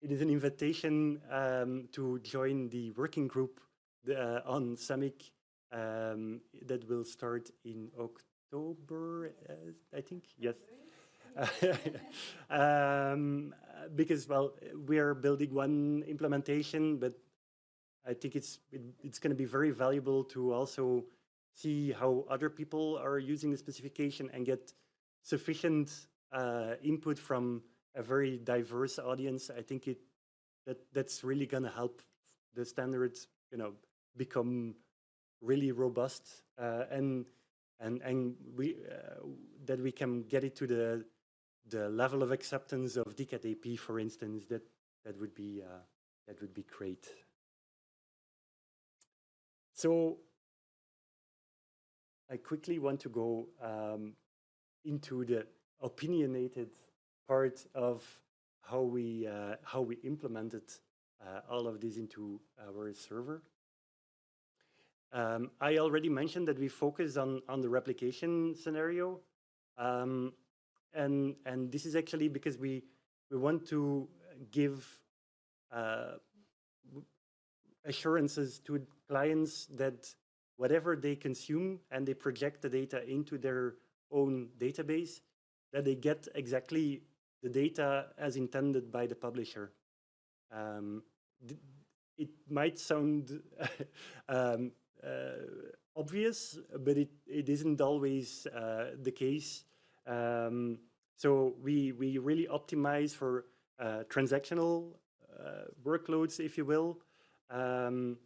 Speaker 3: it is an invitation to join the working group on SEMIC that will start in October, I think, yes. Because, well, we are building one implementation, but I think it's going to be very valuable to also see how other people are using the specification and get sufficient input from a very diverse audience. I think that's really going to help the standards, become really robust, and we that we can get it to the level of acceptance of DCAT AP, for instance. That would be great. So I quickly want to go into the opinionated part of how we implemented all of this into our server. I already mentioned that we focused on the replication scenario, and this is actually because we want to give assurances to clients that whatever they consume and they project the data into their own database, that they get exactly the data as intended by the publisher. It might sound obvious, but it isn't always the case. So we really optimize for transactional workloads, if you will. I'll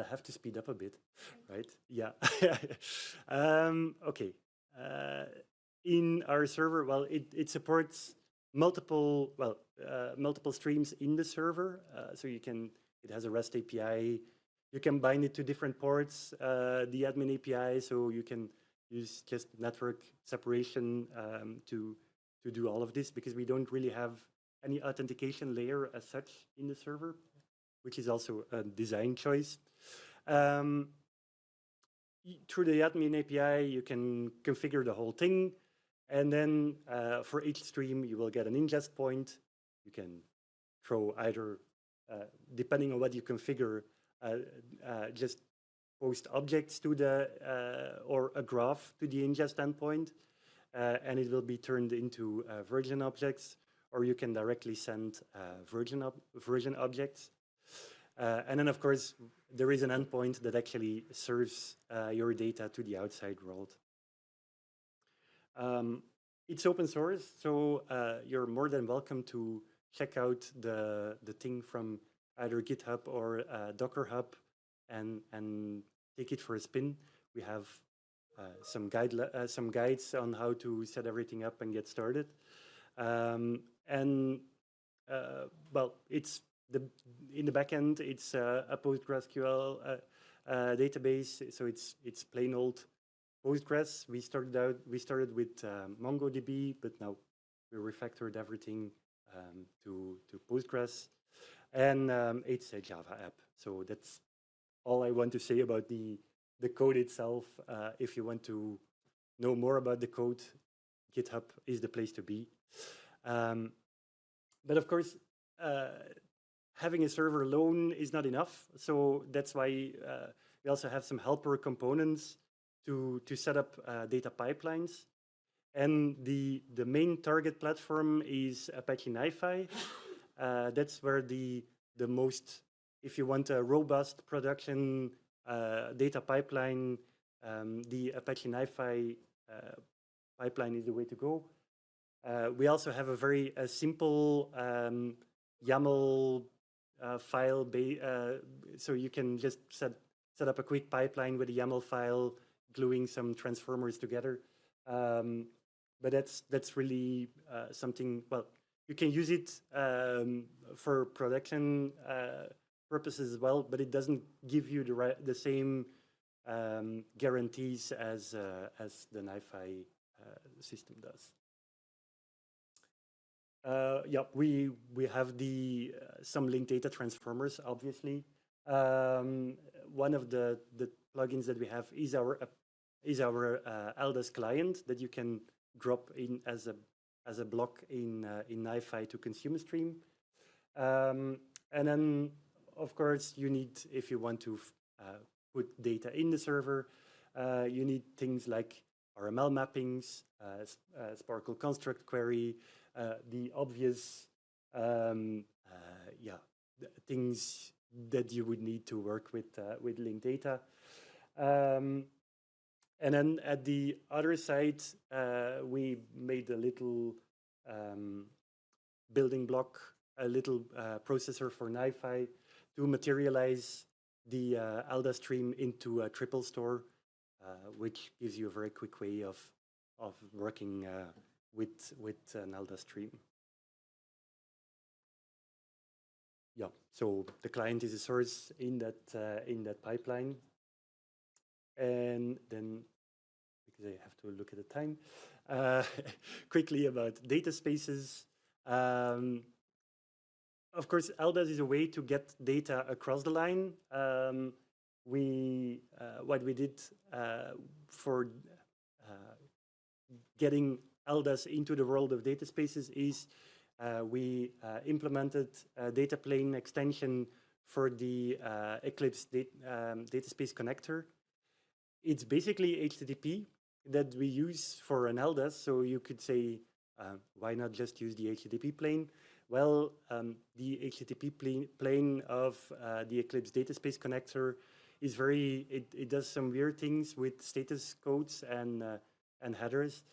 Speaker 3: have to speed up a bit, right? Yeah. Okay. In our server, well, it supports multiple streams in the server. So it has a REST API. You can bind it to different ports, the admin API, so you can use just network separation to do all of this, because we don't really have any authentication layer as such in the server, which is also a design choice. Through the admin API, you can configure the whole thing. And then for each stream, you will get an ingest point. You can throw either, depending on what you configure, just post objects to or a graph to the ingest endpoint, and it will be turned into version objects, or you can directly send version objects. And then, of course, there is an endpoint that actually serves your data to the outside world. It's open source, so you're more than welcome to check out the thing from either GitHub or Docker Hub and take it for a spin. We have some guides on how to set everything up and get started. Well, it's in the back end, it's a PostgreSQL database, so it's plain old Postgres. We started with MongoDB, but now we refactored everything to Postgres, and it's a Java app. So that's all I want to say about the code itself. If you want to know more about the code, GitHub is the place to be. But of course, having a server alone is not enough. So that's why we also have some helper components to set up data pipelines. And the main target platform is Apache NiFi. That's where the most, if you want a robust production data pipeline, the Apache NiFi pipeline is the way to go. We also have a very simple YAML file, so you can just set up a quick pipeline with a YAML file, gluing some transformers together. But that's really something, well, you can use it for production purposes as well, but it doesn't give you the same guarantees as the NiFi system does. Yeah, we have some linked data transformers, obviously. One of the plugins that we have is our LDES client that you can drop in as a block in NiFi to consume a stream. And then, of course, you need, if you want to put data in the server, you need things like RML mappings, Sparkle construct query, the obvious things that you would need to work with linked data. And then at the other side, we made a little building block, a little processor for NiFi to materialize the LDES stream into a triple store, which gives you a very quick way of working with an LDES stream. Yeah, so the client is a source in that pipeline. And then, because I have to look at the time, quickly about data spaces. Of course, LDES is a way to get data across the line. What we did for getting LDES into the world of data spaces is we implemented a data plane extension for the Eclipse data space connector. It's basically HTTP that we use for an LDES. So you could say, why not just use the HTTP plane? Well, the HTTP plane of the Eclipse data space connector is it does some weird things with status codes and headers.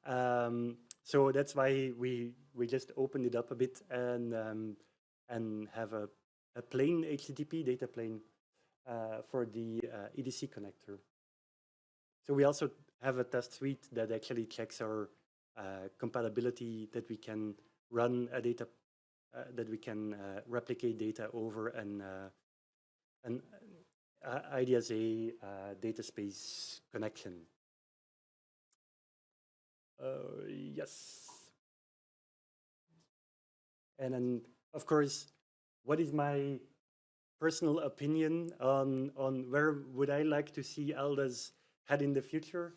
Speaker 3: So that's why we just opened it up a bit and have a plain HTTP data plane for the EDC connector. So we also have a test suite that actually checks our compatibility, that we can run a data, that we can replicate data over an IDSA data space connection. Yes. And then, of course, what is my personal opinion on where would I like to see LDES head in the future?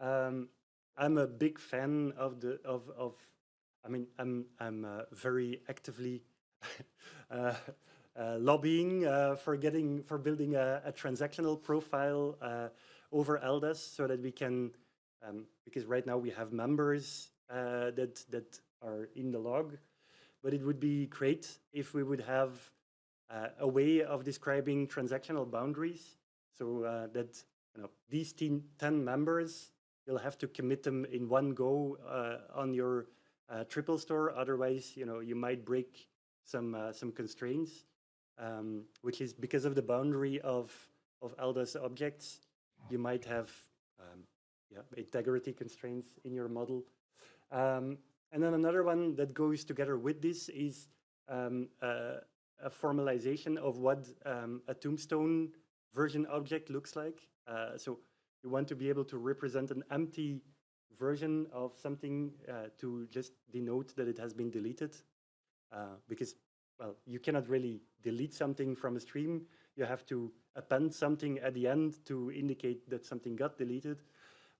Speaker 3: I'm a big fan of I'm very actively lobbying for building a transactional profile over LDES, so that we can, because right now we have members that are in the log, but it would be great if we would have a way of describing transactional boundaries, so that these 10 members, you'll have to commit them in one go on your triple store. Otherwise, you might break some constraints, which is because of the boundary of LDES objects. You might have integrity constraints in your model. And then another one that goes together with this is a formalization of what a tombstone version object looks like. So you want to be able to represent an empty version of something to just denote that it has been deleted. Because, well, you cannot really delete something from a stream. You have to append something at the end to indicate that something got deleted.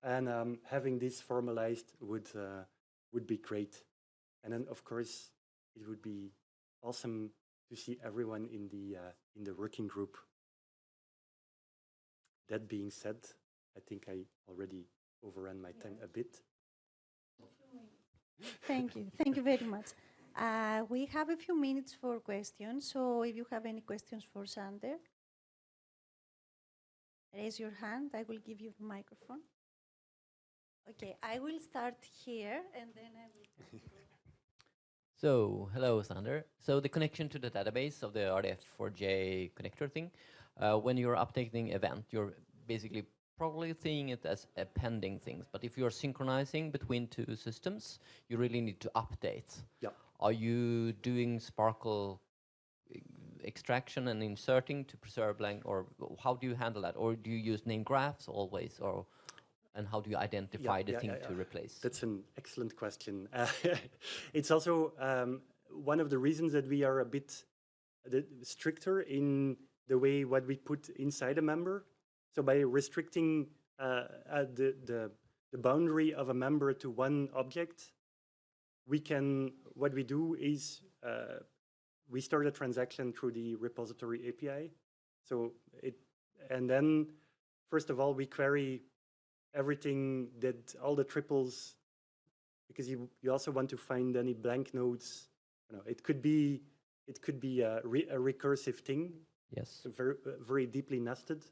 Speaker 3: And having this formalized would be great. And then, of course, it would be awesome to see everyone in the working group. That being said, I think I already overran my time a bit.
Speaker 1: Thank you. Thank you very much. We have a few minutes for questions, so if you have any questions for Sander, raise your hand. I will give you the microphone. Okay, I will start here, and then I will...
Speaker 4: So, hello, Sander. So the connection to the database of the RDF4J connector thing, when you're updating event, you're basically probably seeing it as appending things. But if you're synchronizing between two systems, you really need to update.
Speaker 3: Yep.
Speaker 4: Are you doing Sparkle extraction and inserting to preserve blank, or how do you handle that? Or do you use name graphs always, or and how do you identify the thing to replace?
Speaker 3: That's an excellent question. It's also one of the reasons that we are a bit stricter in the way what we put inside a member. So by restricting the boundary of a member to one object, what we do is we start a transaction through the repository API. So and then first of all, we query everything that all the triples, because you also want to find any blank nodes. It could be a recursive thing.
Speaker 4: Yes.
Speaker 3: So very deeply nested.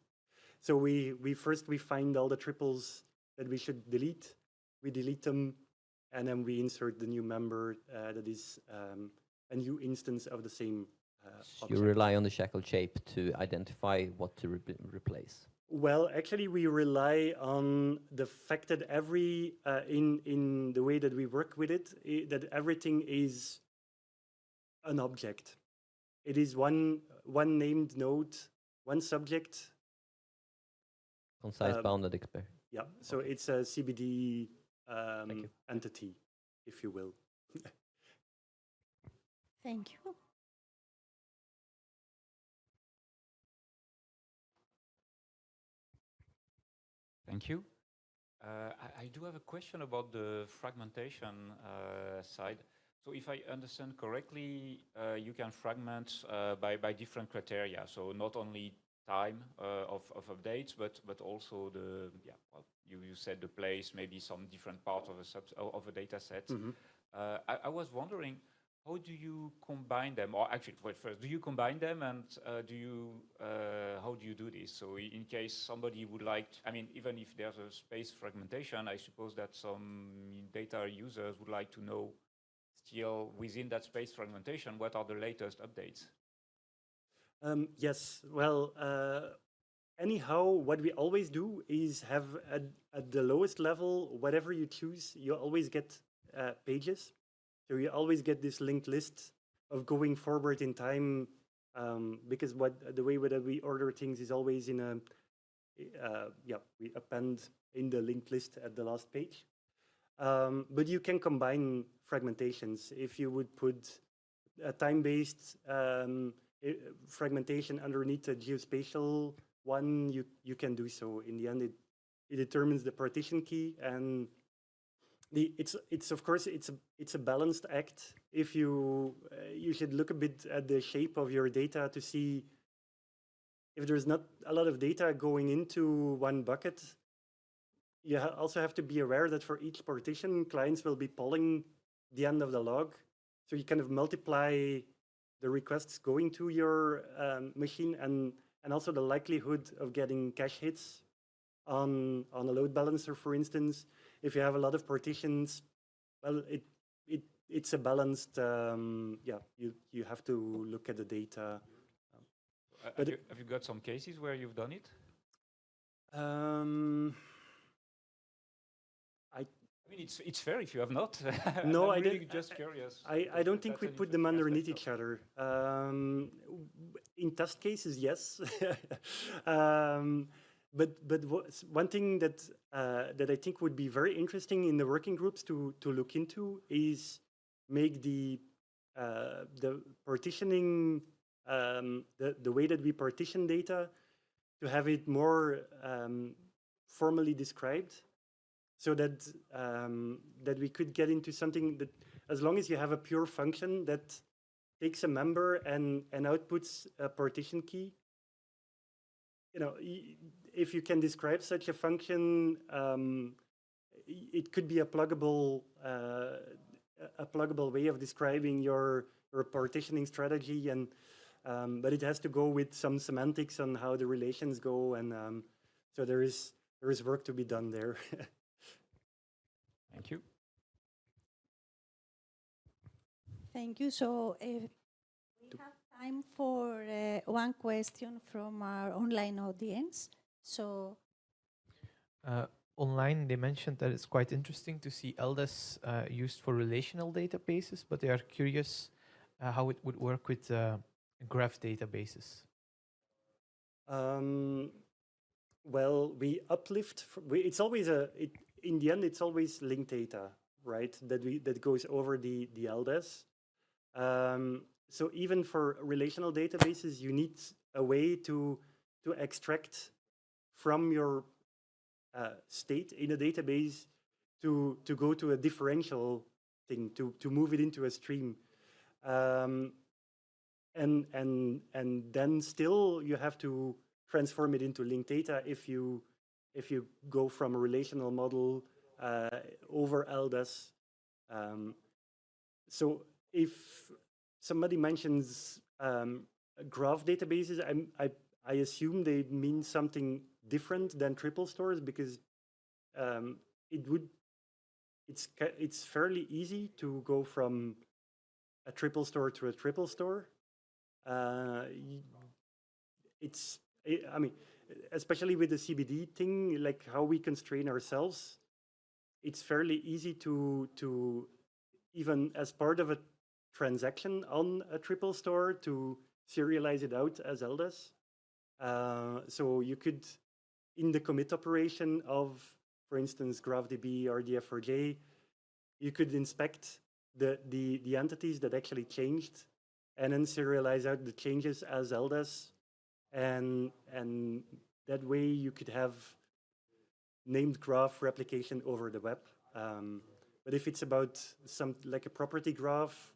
Speaker 3: So we find all the triples that we should delete. We delete them, and then we insert the new member that is a new instance of the same object.
Speaker 4: You rely on the shackled shape to identify what to replace.
Speaker 3: Well, actually, we rely on the fact that in the way that we work with it, that everything is an object. It is one named node, one subject.
Speaker 4: Concise bounded expert.
Speaker 3: Yeah, so it's a CBD entity, if you will.
Speaker 1: Thank you.
Speaker 5: Thank you. I do have a question about the fragmentation side. So if I understand correctly, you can fragment by different criteria. So not only time of updates, but also you said the place, maybe some different part of a data set.
Speaker 3: Mm-hmm.
Speaker 5: I was wondering, how do you combine them? Or actually, wait, first, do you combine them, and how do you do this? So in case somebody would like, even if there's a space fragmentation, I suppose that some data users would like to know still within that space fragmentation, what are the latest updates?
Speaker 3: Yes, well, anyhow, what we always do is have at the lowest level, whatever you choose, you always get pages. So you always get this linked list of going forward in time, because the way that we order things is always in we append in the linked list at the last page. But you can combine fragmentations. If you would put a time-based fragmentation underneath a geospatial one, you can do so. In the end, it determines the partition key, and it's of course it's a balanced act. If you should look a bit at the shape of your data to see if there's not a lot of data going into one bucket. You also have to be aware that for each partition, clients will be polling the end of the log. So you kind of multiply the requests going to your machine and also the likelihood of getting cache hits on a load balancer, for instance. If you have a lot of partitions, well, it's a balanced, you have to look at the data.
Speaker 5: Have you got some cases where you've done it? It's fair if you have not.
Speaker 3: No,
Speaker 5: I'm really just curious.
Speaker 3: I don't think we put them underneath each other. In test cases, yes. But one thing that I think would be very interesting in the working groups to look into is make the partitioning, the way that we partition data, to have it more formally described, so that that we could get into something that, as long as you have a pure function that takes a member and outputs a partition key, if you can describe such a function, it could be a pluggable way of describing your partitioning strategy, and but it has to go with some semantics on how the relations go, and so there is work to be done there.
Speaker 5: Thank you.
Speaker 1: Thank you. So we have time for one question from our online audience. So
Speaker 6: online, they mentioned that it's quite interesting to see LDES used for relational databases, but they are curious how it would work with graph databases.
Speaker 3: Well, we uplift. It's always in the end, it's always linked data, right? That goes over the LDES. So even for relational databases, you need a way to extract from your state in a database to go to a differential thing, to move it into a stream, and then still you have to transform it into linked data if you go from a relational model over LDES. So if somebody mentions graph databases, I assume they mean something different than triple stores, because it's fairly easy to go from a triple store to a triple store. I mean, especially with the CBD thing, like how we constrain ourselves, it's fairly easy to even as part of a transaction on a triple store to serialize it out as LDES. So you could, in the commit operation of, for instance, GraphDB or DF4J, you could inspect the entities that actually changed and then serialize out the changes as LDES. And that way you could have named graph replication over the web. But if it's about like a property graph,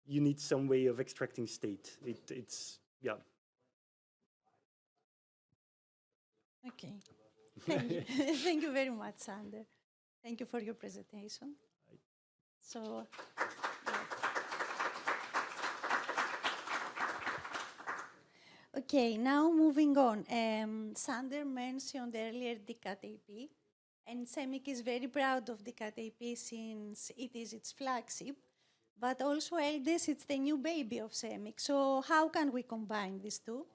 Speaker 3: you need some way of extracting state. Yeah.
Speaker 1: okay, thank you. Thank you very much, Sander. Thank you for your presentation. So. Okay, now moving on. Sander mentioned earlier DCAT-AP, and SEMIC is very proud of DCAT-AP since it is its flagship, but also LDES, it's the new baby of SEMIC. So how can we combine these two?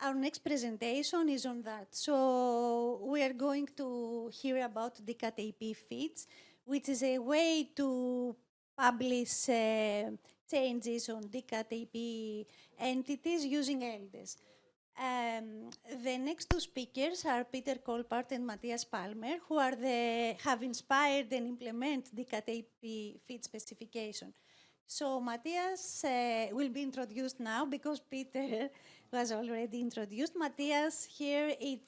Speaker 1: Our next presentation is on that. So we are going to hear about DCAT-AP feeds, which is a way to publish changes on DCAT-AP entities using LDES. The next two speakers are Peter Kolpart and Matthias Palmer, who have inspired and implement DCAT-AP feed specification. So Matthias will be introduced now because Peter was already introduced. Matthias here is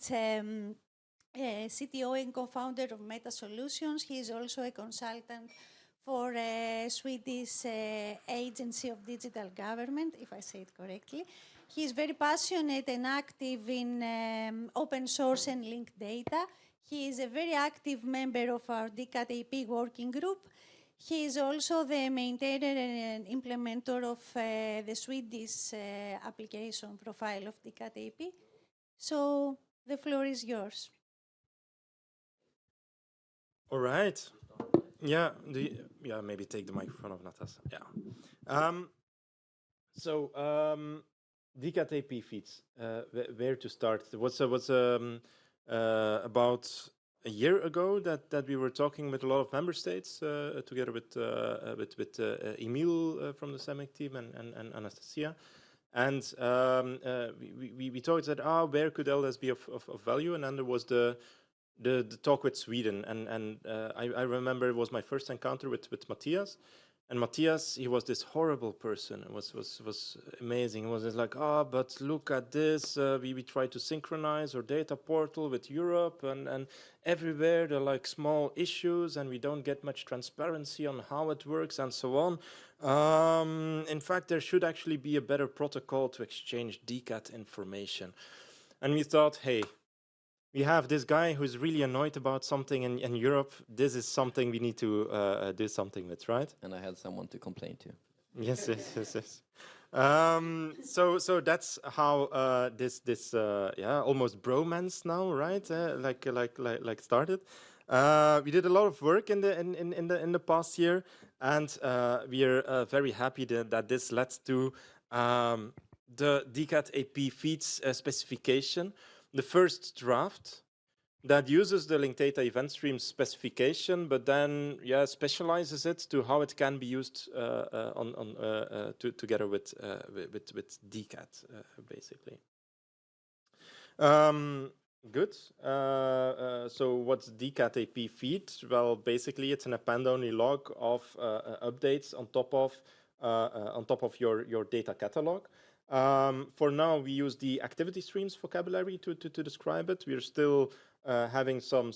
Speaker 1: CTO and co-founder of Meta Solutions. He is also a consultant for a Swedish Agency of Digital Government, if I say it correctly. He is very passionate and active in open source and linked data. He is a very active member of our DCAT-AP working group. He is also the maintainer and implementer of the Swedish application profile of DCAT-AP. So the floor is yours.
Speaker 2: All right. Yeah, maybe take the microphone of Natas. Yeah. So DCAT-AP feeds, where to start? It was about a year ago that we were talking with a lot of member states, together with Emil from the SEMIC team and Anastasia. And we talked that, where could LDES be of value? And then there was the talk with Sweden, and I remember it was my first encounter with Matthias. And Matthias, he was this horrible person. It was amazing. It was just like, but look at this. We try to synchronize our data portal with Europe, and everywhere there are like small issues, and we don't get much transparency on how it works and so on. In fact, there should actually be a better protocol to exchange DCAT information. and we thought, hey, we have this guy who's really annoyed about something in Europe. This is something we need to do something with, right?
Speaker 4: And I had someone to complain to.
Speaker 2: Yes, yes, yes, yes. So that's how this yeah, almost bromance now, right? Like started. We did a lot of work in the past year, and we are very happy that this led to the DCAT AP feeds specification, the first draft that uses the linked data event stream specification, but then specializes it to how it can be used together with DCAT, basically. Good. So what's DCAT AP feed? Well, basically it's an append-only log of updates on top of your data catalog. For now, we use the activity streams vocabulary to describe it. We are still having some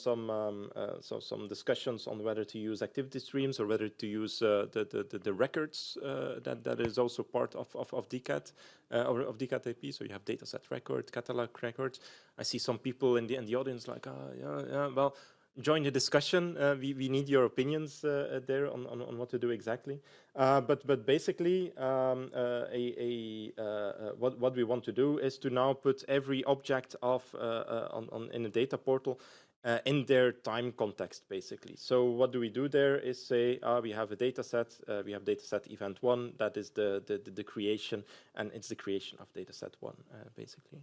Speaker 2: discussions on whether to use activity streams or whether to use the records that is also part of DCAT or of DCAT AP. So you have dataset record, catalog records. I see some people in the audience like, yeah. Well, join the discussion. We need your opinions there on what to do exactly. But basically, what we want to do is to now put every object of in a data portal in their time context, basically. So what do we do there is say we have a data set. We have data set event 1. That is the creation, and it's the creation of data set 1, basically.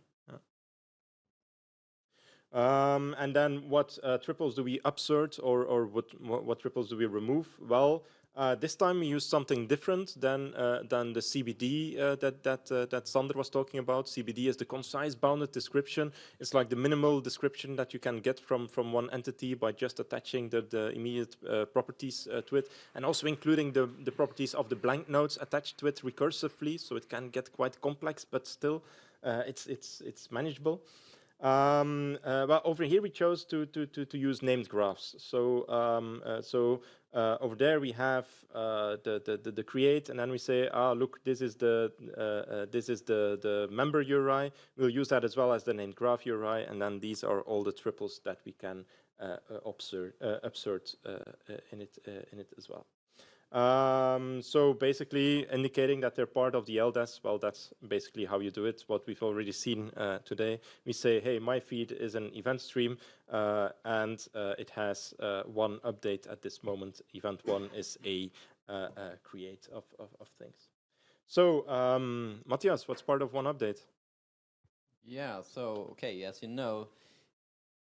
Speaker 2: And then what triples do we upsert, or what triples do we remove? Well, this time we use something different than the CBD that Sander was talking about. CBD is the concise bounded description. It's like the minimal description that you can get from one entity by just attaching the immediate properties to it, and also including the properties of the blank nodes attached to it recursively. So it can get quite complex, but still it's manageable. Well, over here we chose to use named graphs. So over there we have the create, and then we say, look, this is the member URI. We'll use that as well as the named graph URI, and then these are all the triples that we can upsert in it as well. So basically indicating that they're part of the LDES. Well, that's basically how you do it, what we've already seen today. We say, hey, my feed is an event stream, and it has one update at this moment. Event 1 is a create of things. So, Matthias, what's part of one update?
Speaker 4: Yeah, so, okay, as you know,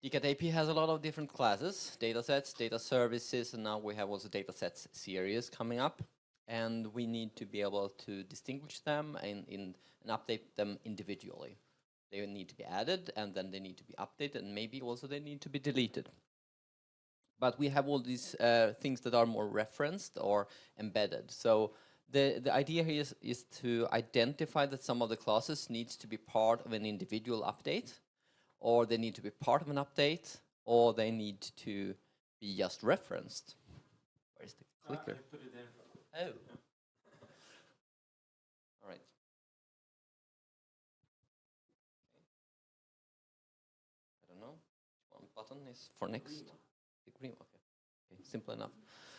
Speaker 4: DCAT AP has a lot of different classes, datasets, data services, and now we have also datasets series coming up. And we need to be able to distinguish them and update them individually. They need to be added, and then they need to be updated, and maybe also they need to be deleted. But we have all these things that are more referenced or embedded. So the idea here is to identify that some of the classes needs to be part of an individual update, or they need to be part of an update, or they need to be just referenced. Where's the clicker?
Speaker 2: I put it there.
Speaker 4: Oh. All right. I don't know. One button is for next. The green. Okay. Simple enough.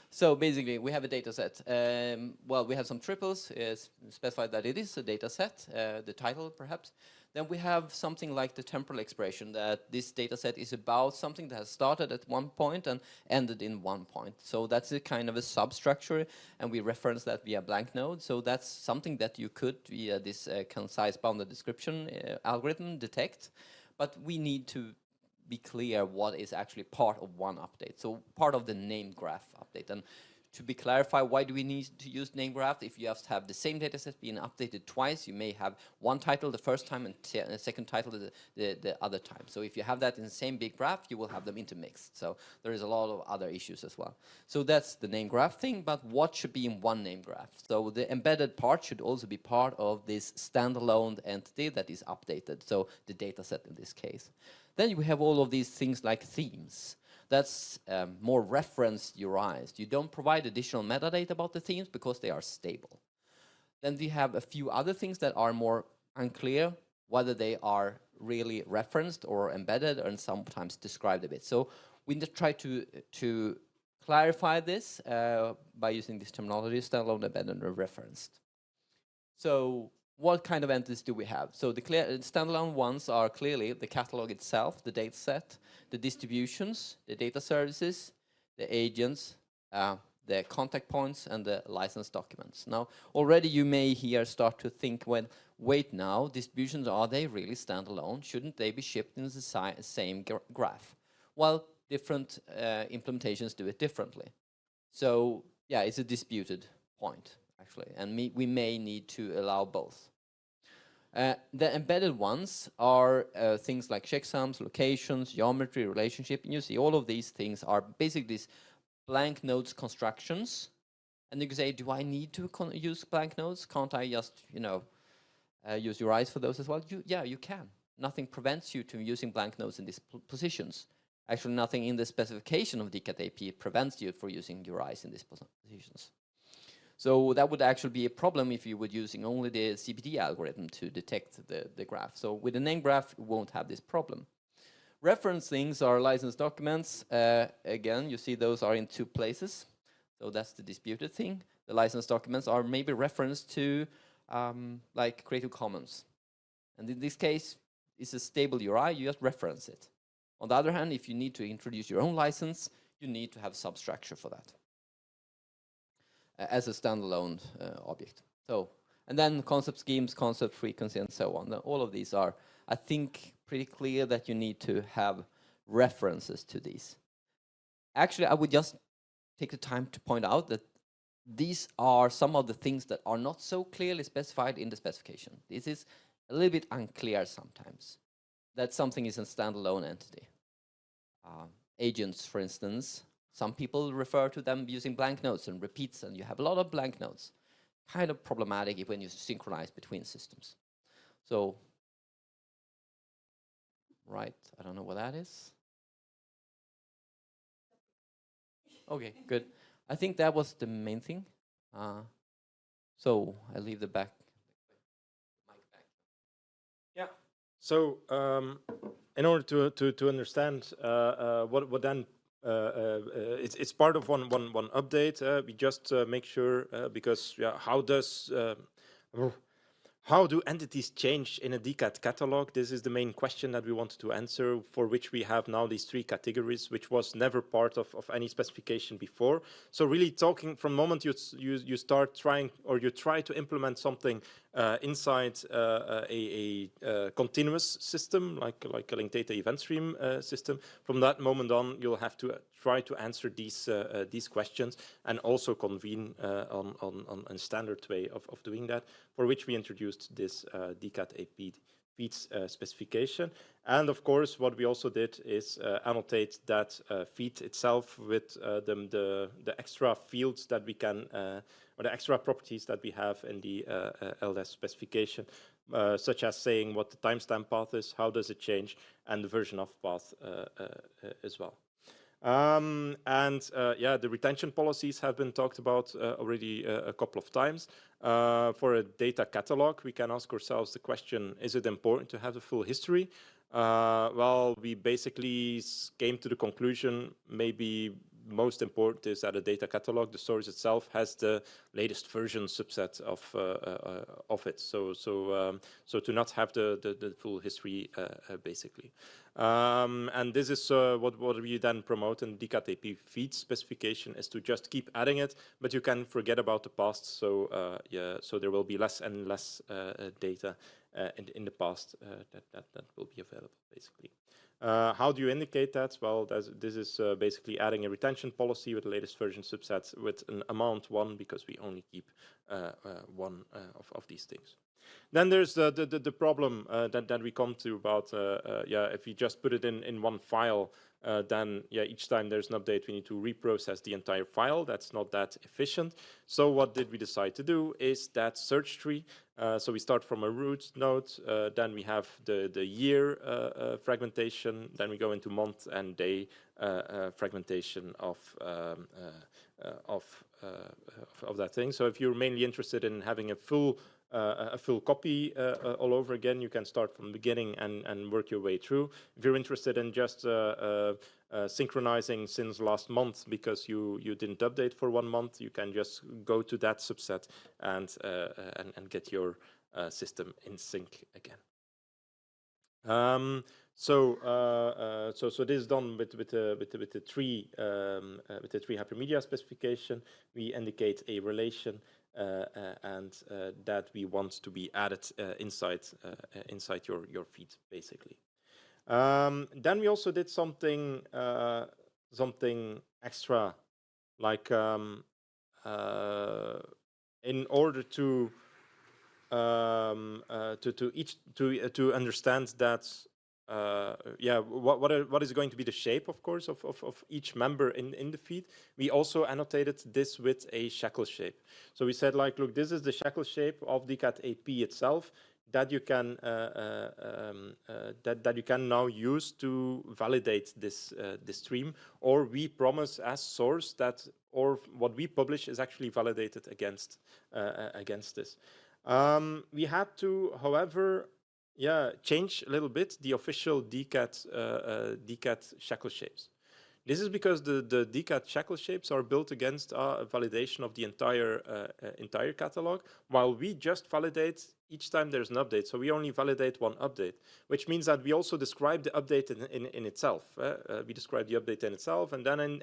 Speaker 4: So basically, we have a data set. Well, we have some triples. Specify that it is a data set, the title perhaps. Then we have something like the temporal expression, that this data set is about something that has started at one point and ended in one point. So that's a kind of a substructure, and we reference that via blank node. So that's something that you could, via this concise bounded description algorithm, detect. But we need to be clear what is actually part of one update. So part of the named graph update. And to be clarified, why do we need to use named graph? If you just have the same data set being updated twice, you may have one title the first time and a second title the other time. So if you have that in the same big graph, you will have them intermixed. So there is a lot of other issues as well. So that's the named graph thing, but what should be in one named graph? So the embedded part should also be part of this standalone entity that is updated, so the data set in this case. Then you have all of these things like themes. That's more referenced URIs. You don't provide additional metadata about the themes because they are stable. Then we have a few other things that are more unclear, whether they are really referenced or embedded and sometimes described a bit. So we try to clarify this by using this terminology, standalone, embedded, or referenced. So what kind of entities do we have? So the standalone ones are clearly the catalog itself, the data set, the distributions, the data services, the agents, the contact points, and the license documents. Now, already you may here start to think, well, wait now, distributions, are they really standalone? Shouldn't they be shipped in the same graph? Well, different implementations do it differently. So, yeah, it's a disputed point, actually, and we may need to allow both. The embedded ones are things like checksums, locations, geometry, relationship. And you see all of these things are basically these blank nodes constructions. And you can say, do I need to use blank nodes? Can't I just, use your eyes for those as well? Yeah, you can. Nothing prevents you from using blank nodes in these positions. Actually, nothing in the specification of DCAT AP prevents you from using your eyes in these positions. So that would actually be a problem if you were using only the CPD algorithm to detect the graph. So with a named graph, you won't have this problem. Reference things are license documents. Again, you see those are in two places. So that's the disputed thing. The license documents are maybe referenced to like Creative Commons. And in this case, it's a stable URI, you just reference it. On the other hand, if you need to introduce your own license, you need to have substructure for that as a standalone object. So, and then concept schemes, concept frequency, and so on. All of these are, I think, pretty clear that you need to have references to these. Actually, I would just take the time to point out that these are some of the things that are not so clearly specified in the specification. This is a little bit unclear sometimes, that something is a standalone entity. Agents, for instance, some people refer to them using blank nodes and repeats, and you have a lot of blank nodes. Kind of problematic when you synchronize between systems. So, right, I don't know what that is. Okay, good. I think that was the main thing. So I leave the mic back.
Speaker 2: Yeah. So in order to understand what then it's part of one update. We just make sure because how do entities change in a DCAT catalog? This is the main question that we wanted to answer, for which we have now these three categories, which was never part of any specification before. So really talking from the moment you start trying, or you try to implement something inside a continuous system, like a linked data event stream system, from that moment on, you'll have to try to answer these questions and also convene on a standard way of doing that, for which we introduced this DCAT AP feeds specification. And of course, what we also did is annotate that feed itself with the extra fields that we can, or the extra properties that we have in the LDES specification, such as saying what the timestamp path is, how does it change, and the version of path as well. The retention policies have been talked about already a couple of times. For a data catalog, we can ask ourselves the question, is it important to have the full history? Well, we basically came to the conclusion, maybe most important is that a data catalog, the source itself, has the latest version subset of it. So to not have the full history, basically. And this is what we then promote in DCAT AP feed specification, is to just keep adding it, but you can forget about the past. So so there will be less and less data in the past that will be available, basically. How do you indicate that? Well, this is basically adding a retention policy with the latest version subset with an amount 1, because we only keep one of these things. Then there's the problem that we come to about, if we just put it in one file, then each time there's an update, we need to reprocess the entire file. That's not that efficient. So what did we decide to do is that search tree. So we start from a root node, then we have the year fragmentation, then we go into month and day fragmentation of that thing. So if you're mainly interested in having a full a full copy all over again. You can start from the beginning and work your way through. If you're interested in just synchronizing since last month because you didn't update for 1 month, you can just go to that subset and get your system in sync again. So this is done with the three hypermedia specification. We indicate a relation and that we want to be added inside your feed, basically. Then we also did something extra, like in order to understand that what is going to be the shape, of course, of each member in the feed. We also annotated this with a shackle shape. So we said, like, look, this is the shackle shape of DCAT AP itself that you can that you can now use to validate this stream, or we promise as source that, or what we publish is actually validated against this. We had to, however, change a little bit the official DCAT shackle shapes. This is because the DCAT shackle shapes are built against validation of the entire catalog, while we just validate each time there's an update. So we only validate one update, which means that we also describe the update in itself. We describe the update in itself and then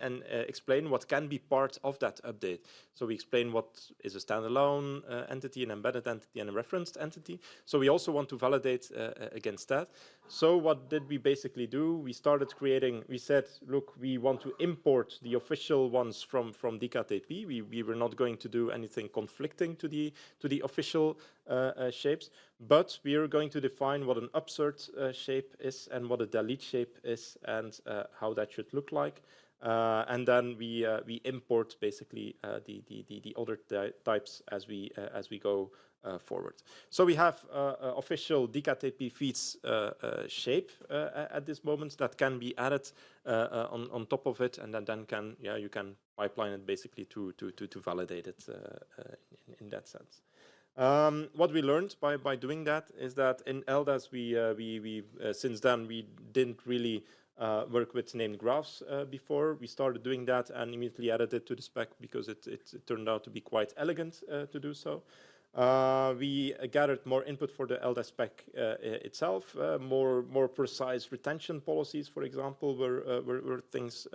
Speaker 2: explain what can be part of that update. So we explain what is a standalone entity, an embedded entity, and a referenced entity. So we also want to validate against that. So what did we basically do? We started creating, we said, look, we want to import the official ones from DCAT AP. We were not going to do anything conflicting to the official shapes, but we are going to define what an upsert shape is and what a delete shape is and how that should look like. And then we import basically the other types as we go forward. So we have official DCAT AP feeds shape at this moment that can be added on top of it, and then you can pipeline it basically to validate it in that sense. What we learned by doing that is that in LDES we since then we didn't really work with named graphs before. We started doing that and immediately added it to the spec because it turned out to be quite elegant to do so. We gathered more input for the LDES spec itself. More precise retention policies, for example, were things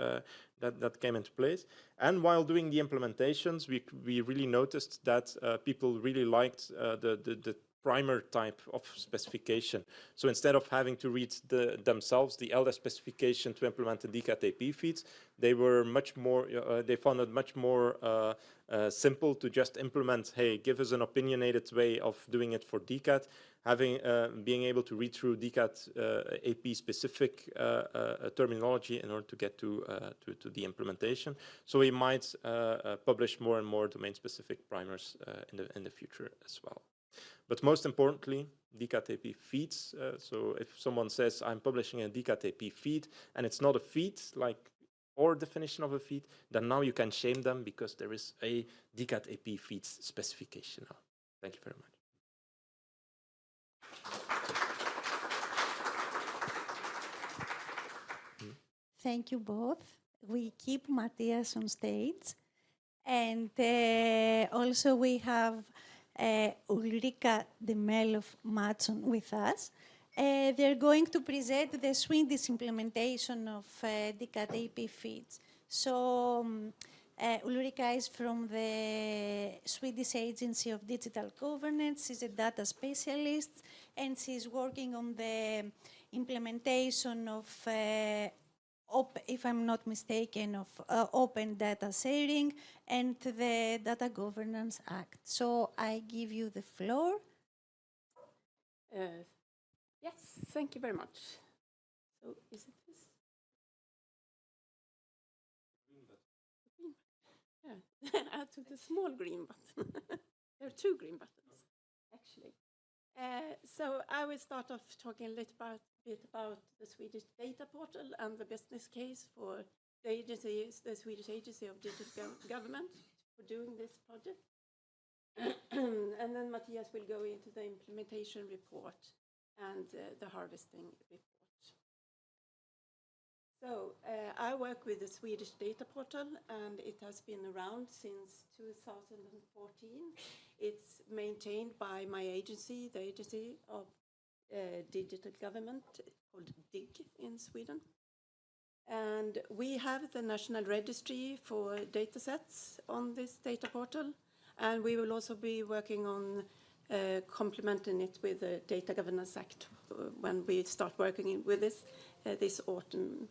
Speaker 2: that came into place. And while doing the implementations, we really noticed that people really liked the primer type of specification. So instead of having to read themselves the LDES specification to implement the DCAT AP feeds, they were much more. They found it much more simple to just implement. Hey, give us an opinionated way of doing it for DCAT. Being able to read through DCAT AP specific terminology in order to get to the implementation. So we might publish more and more domain specific primers in the future as well. But most importantly, DCAT AP feeds. So if someone says, I'm publishing a DCAT AP feed, and it's not a feed, like our definition of a feed, then now you can shame them because there is a DCAT AP feeds specification now. Thank you very much.
Speaker 1: Thank you both. We keep Matthias on stage. And also we have Ulrika Demelov Mattsson with us. They're going to present the Swedish implementation of DCAT AP feeds. So Ulrika is from the Swedish Agency of Digital Governance. She's a data specialist, and she's working on the implementation of if I'm not mistaken, of open data sharing and the Data Governance Act. So I give you the floor.
Speaker 7: Yes, thank you very much. So is it this? Green button. Yeah, I took the small green button. There are two green buttons, actually. So I will start off talking a bit about the Swedish data portal and the business case for the agency, the Swedish Agency of Digital Government, for doing this project. And then Matthias will go into the implementation report and the harvesting report. So I work with the Swedish data portal, and it has been around since 2014. It's maintained by my agency, the Agency of Digital Government, called DIG in Sweden. And we have the national registry for datasets on this data portal, and we will also be working on complementing it with the Data Governance Act when we start working with this this autumn.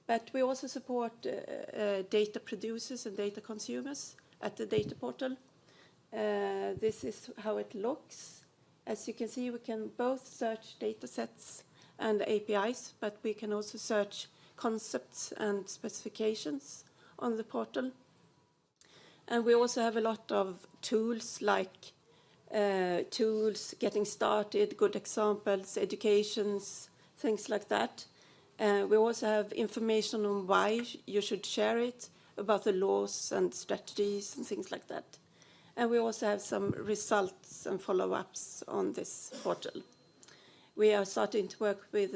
Speaker 7: But we also support data producers and data consumers at the data portal. This is how it looks. As you can see, we can both search data sets and APIs, but we can also search concepts and specifications on the portal. And we also have a lot of tools like tools, getting started, good examples, educations, things like that. We also have information on why you should share it, about the laws and strategies and things like that. And we also have some results and follow-ups on this portal. We are starting to work with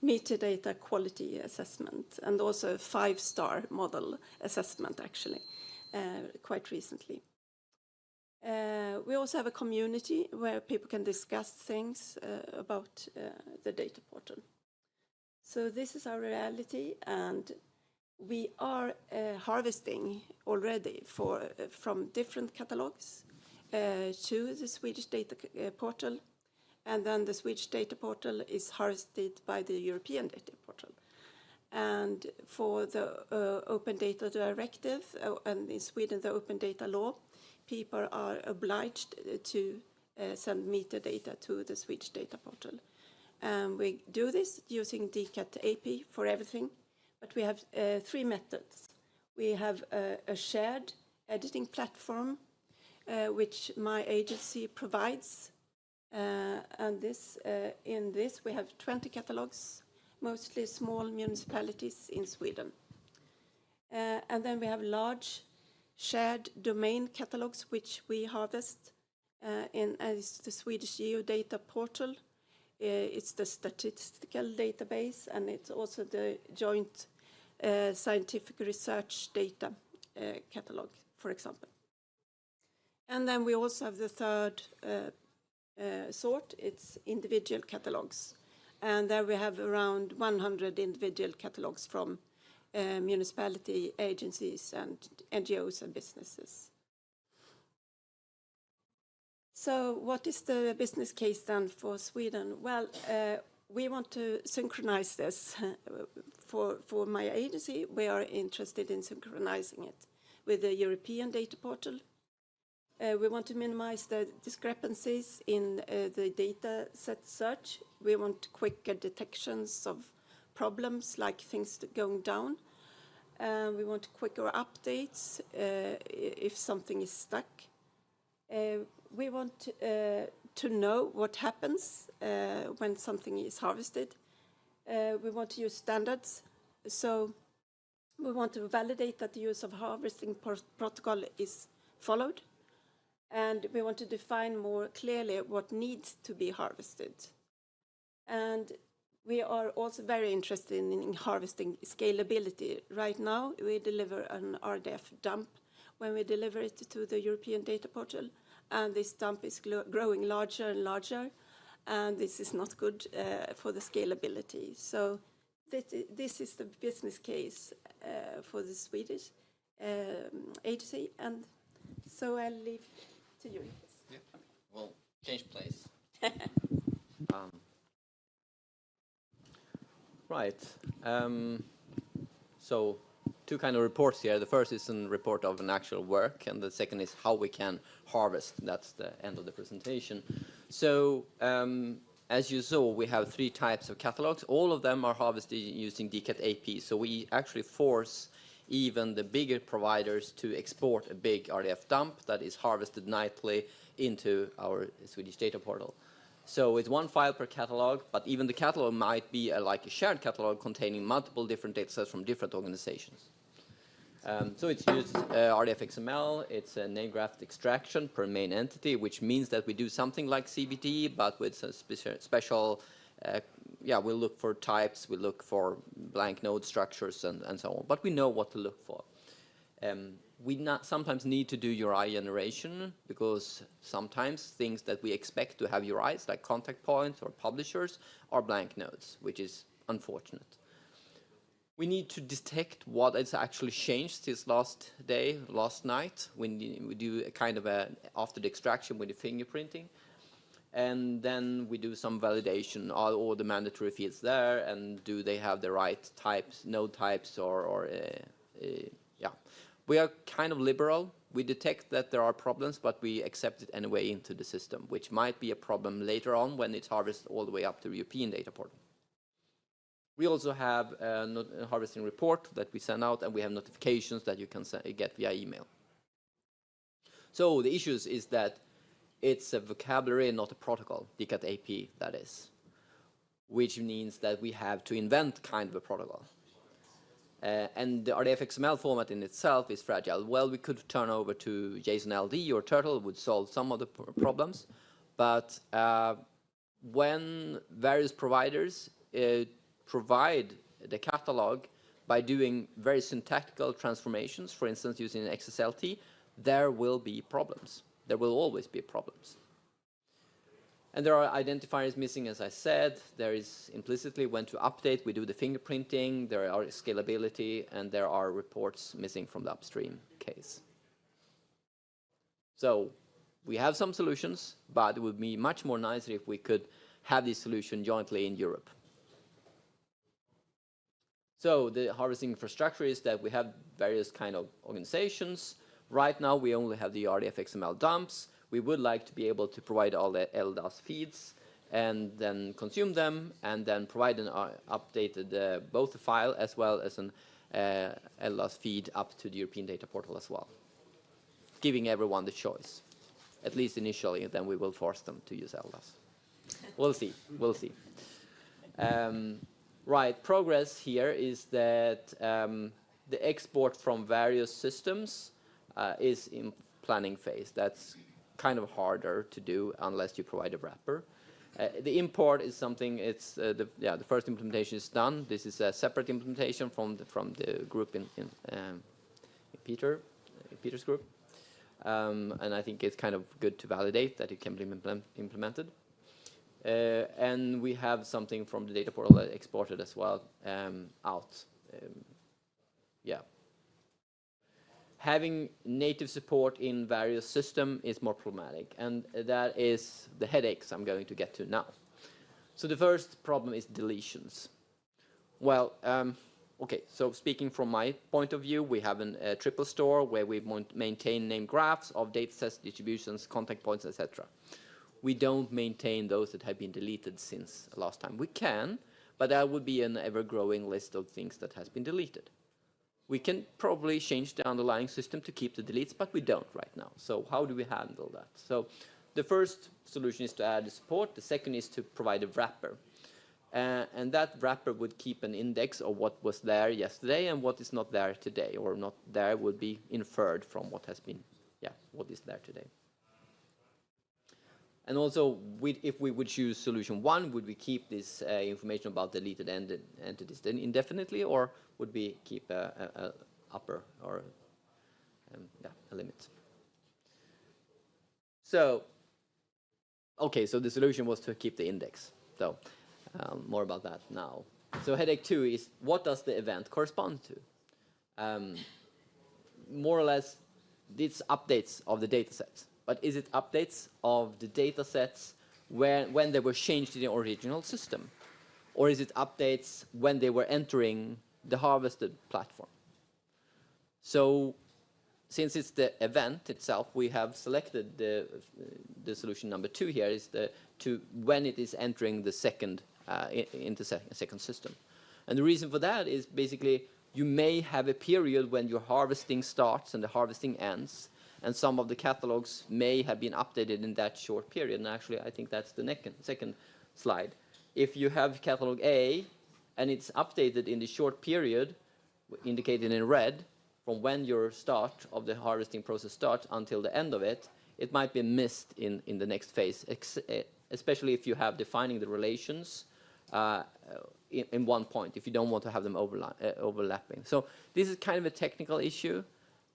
Speaker 7: metadata quality assessment and also a 5-star model assessment, actually, quite recently. We also have a community where people can discuss things about the data portal. So this is our reality, and we are harvesting already from different catalogs to the Swedish data portal, and then the Swedish data portal is harvested by the European data portal. And for the Open Data Directive, and in Sweden the Open Data Law, people are obliged to send metadata to the Swedish data portal. We do this using DCAT AP for everything, but we have 3 methods. We have a shared editing platform, which my agency provides, and in this we have 20 catalogs, mostly small municipalities in Sweden. And then we have large shared domain catalogs, which we harvest as the Swedish Geodata portal. It's the statistical database, and it's also the joint scientific research data catalog, for example. And then we also have the third sort, it's individual catalogs. And there we have around 100 individual catalogs from municipality agencies and NGOs and businesses. So what is the business case then for Sweden? Well, we want to synchronize this. For my agency, we are interested in synchronizing it with the European data portal. We want to minimize the discrepancies in the data set search. We want quicker detections of problems like things going down. We want quicker updates if something is stuck. We want to know what happens when something is harvested. We want to use standards. So we want to validate that the use of harvesting protocol is followed. And we want to define more clearly what needs to be harvested. And we are also very interested in harvesting scalability. Right now, we deliver an RDF dump when we deliver it to the European data portal. And this dump is growing larger and larger, and this is not good for the scalability. So this is the business case for the Swedish agency, and so I'll leave to you.
Speaker 4: Yeah. Well, change place. Right. So 2 kind of reports here. The first is a report of an actual work, and the second is how we can harvest. That's the end of the presentation. So as you saw, we have 3 types of catalogs. All of them are harvested using DCAT AP. So we actually force even the bigger providers to export a big RDF dump that is harvested nightly into our Swedish data portal. So it's 1 file per catalog, but even the catalog might be like a shared catalog containing multiple different datasets from different organizations. So it's used RDF-XML. It's a name graph extraction per main entity, which means that we do something like CVT, but with some special, we look for types, we look for blank node structures, and so on. But we know what to look for. We sometimes need to do URI generation, because sometimes things that we expect to have URIs, like contact points or publishers, are blank nodes, which is unfortunate. We need to detect what has actually changed since last night. We do a kind of after the extraction with the fingerprinting. And then we do some validation. Are all the mandatory fields there? And do they have the right types, node types, yeah. We are kind of liberal. We detect that there are problems, but we accept it anyway into the system, which might be a problem later on when it's harvested all the way up to the European data portal. We also have a harvesting report that we send out, and we have notifications that you can get via email. So the issues is that it's a vocabulary and not a protocol, DCAT AP that is, which means that we have to invent kind of a protocol. And the RDF-XML format in itself is fragile. Well, we could turn over to JSON LD or Turtle would solve some of the problems, but when various providers provide the catalog by doing very syntactical transformations, for instance, using an XSLT, there will be problems. There will always be problems. And there are identifiers missing, as I said. There is implicitly when to update. We do the fingerprinting. There are scalability, and there are reports missing from the upstream case. So we have some solutions, but it would be much more nicer if we could have this solution jointly in Europe. So the harvesting infrastructure is that we have various kind of organizations. Right now, we only have the RDF-XML dumps. We would like to be able to provide all the LDES feeds and then consume them and then provide an updated both the file as well as an LDES feed up to the European data portal as well, giving everyone the choice, at least initially, and then we will force them to use LDES. We'll see. We'll see. Right, progress here is that the export from various systems is in planning phase. That's kind of harder to do unless you provide a wrapper. The import is something. It's the first implementation is done. This is a separate implementation from the group in Peter's group, and I think it's kind of good to validate that it can be implemented. And we have something from the data portal that exported as well out. Having native support in various systems is more problematic, and that is the headaches I'm going to get to now. So the first problem is deletions. Well, okay, so speaking from my point of view, we have a triple store where we maintain name graphs of datasets, distributions, contact points, etc. We don't maintain those that have been deleted since last time. We can, but that would be an ever-growing list of things that has been deleted. We can probably change the underlying system to keep the deletes, but we don't right now. So how do we handle that? So the first solution is to add the support. The second is to provide a wrapper. And that wrapper would keep an index of what was there yesterday and what is not there today, or not there would be inferred from what has been, what is there today. And also, if we would choose solution one, would we keep this information about deleted entities indefinitely, or would we keep a upper or a limit? So, okay, so the solution was to keep the index. So, more about that now. So headache 2 is, what does the event correspond to? More or less, it's updates of the data sets. But is it updates of the data sets when they were changed in the original system? Or is it updates when they were entering the harvested platform? So since it's the event itself, we have selected the solution number 2 here is when it is entering the second second system. And the reason for that is basically you may have a period when your harvesting starts and the harvesting ends, and some of the catalogs may have been updated in that short period. And actually, I think that's the second slide. If you have catalog A and it's updated in the short period, indicated in red, from when your start of the harvesting process starts until the end of it, it might be missed in the next phase, especially if you have defining the relations in one point, if you don't want to have them overlapping. So this is kind of a technical issue,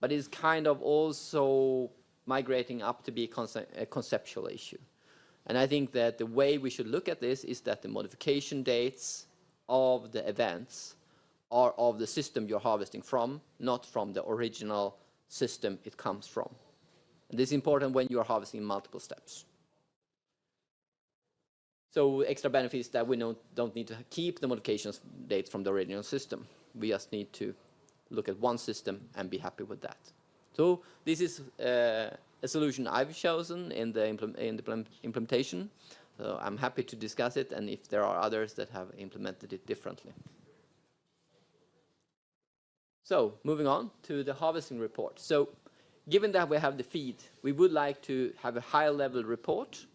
Speaker 4: but it's kind of also migrating up to be a conceptual issue. And I think that the way we should look at this is that the modification dates of the events are of the system you're harvesting from, not from the original system it comes from. And this is important when you are harvesting multiple steps. So extra benefit is that we don't need to keep the modifications dates from the original system. We just need to look at one system and be happy with that. So this is a solution I've chosen in the implementation. So I'm happy to discuss it, and if there are others that have implemented it differently. So moving on to the harvesting report. So given that we have the feed, we would like to have a high-level report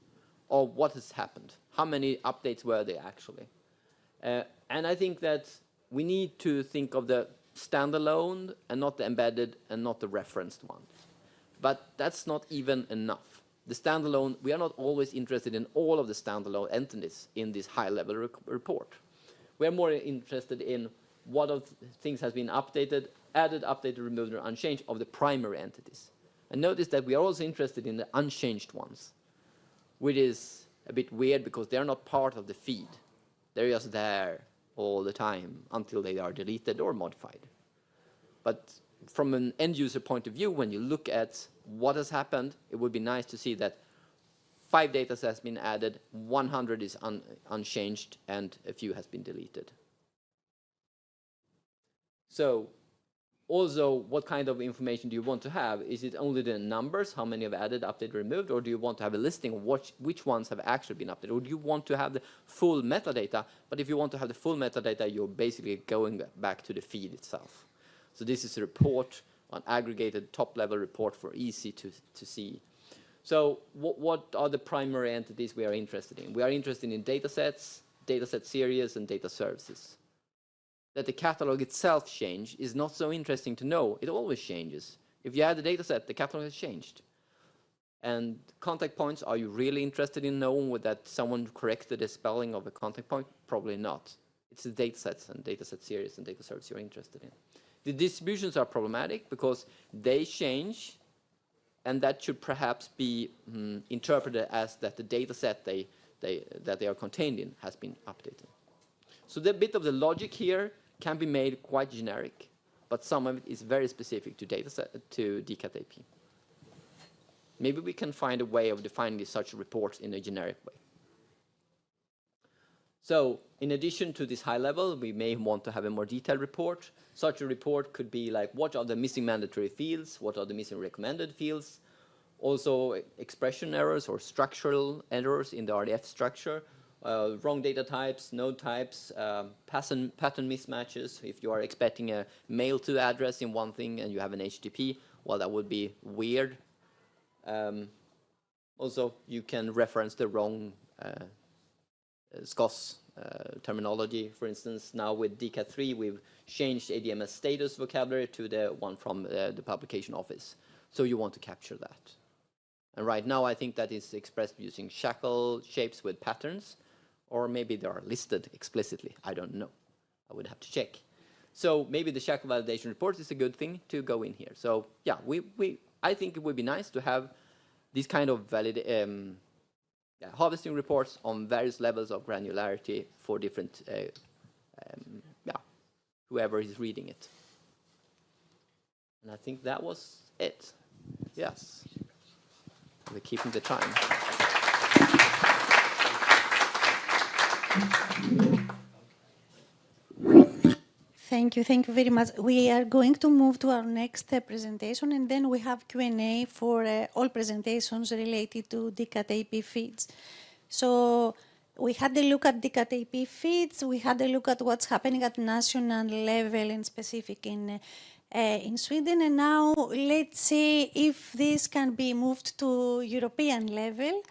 Speaker 4: of what has happened. How many updates were there actually? And I think that we need to think of the standalone and not the embedded and not the referenced ones. But that's not even enough. The standalone, we are not always interested in all of the standalone entities in this high-level report. We're more interested in what of things has been updated, added, updated, removed, or unchanged of the primary entities. And notice that we are also interested in the unchanged ones, which is a bit weird because they're not part of the feed. They're just there all the time until they are deleted or modified. But from an end user point of view, when you look at what has happened, it would be nice to see that 5 data has been added, 100 is unchanged, and a few has been deleted. So also, what kind of information do you want to have? Is it only the numbers, how many have added, updated, removed, or do you want to have a listing of which ones have actually been updated? Or do you want to have the full metadata? But if you want to have the full metadata, you're basically going back to the feed itself. So this is a report, an aggregated top-level report for easy to see. So what are the primary entities we are interested in? We are interested in datasets, dataset series, and data services. That the catalog itself changed is not so interesting to know. It always changes. If you add a dataset, the catalog has changed. And contact points, are you really interested in knowing that someone corrected the spelling of a contact point? Probably not. It's the datasets and dataset series and data service you're interested in. The distributions are problematic because they change, and that should perhaps be interpreted as that the dataset that they are contained in has been updated. So the bit of the logic here can be made quite generic, but some of it is very specific to DCAT AP. Maybe we can find a way of defining such reports in a generic way. So in addition to this high level, we may want to have a more detailed report. Such a report could be like, what are the missing mandatory fields? What are the missing recommended fields? Also expression errors or structural errors in the RDF structure. Wrong data types, node types, pattern mismatches. If you are expecting a mail to address in one thing and you have an HTTP, well, that would be weird. Also, you can reference the wrong SCOS terminology. For instance, now with DCAT 3, we've changed ADMS status vocabulary to the one from the publication office. So you want to capture that. And right now, I think that is expressed using shackle shapes with patterns. Or maybe they are listed explicitly. I don't know. I would have to check. So maybe the shackle validation report is a good thing to go in here. So yeah, I think it would be nice to have these kind of harvesting reports on various levels of granularity for different, whoever is reading it. And I think that was it. Yes. We're keeping the time.
Speaker 1: Thank you very much. We are going to move to our next presentation, and then we have Q&A for all presentations related to DCAT AP feeds. So we had a look at DCAT AP feeds, we had a look at what's happening at national level and specific in Sweden, and now let's see if this can be moved to European level.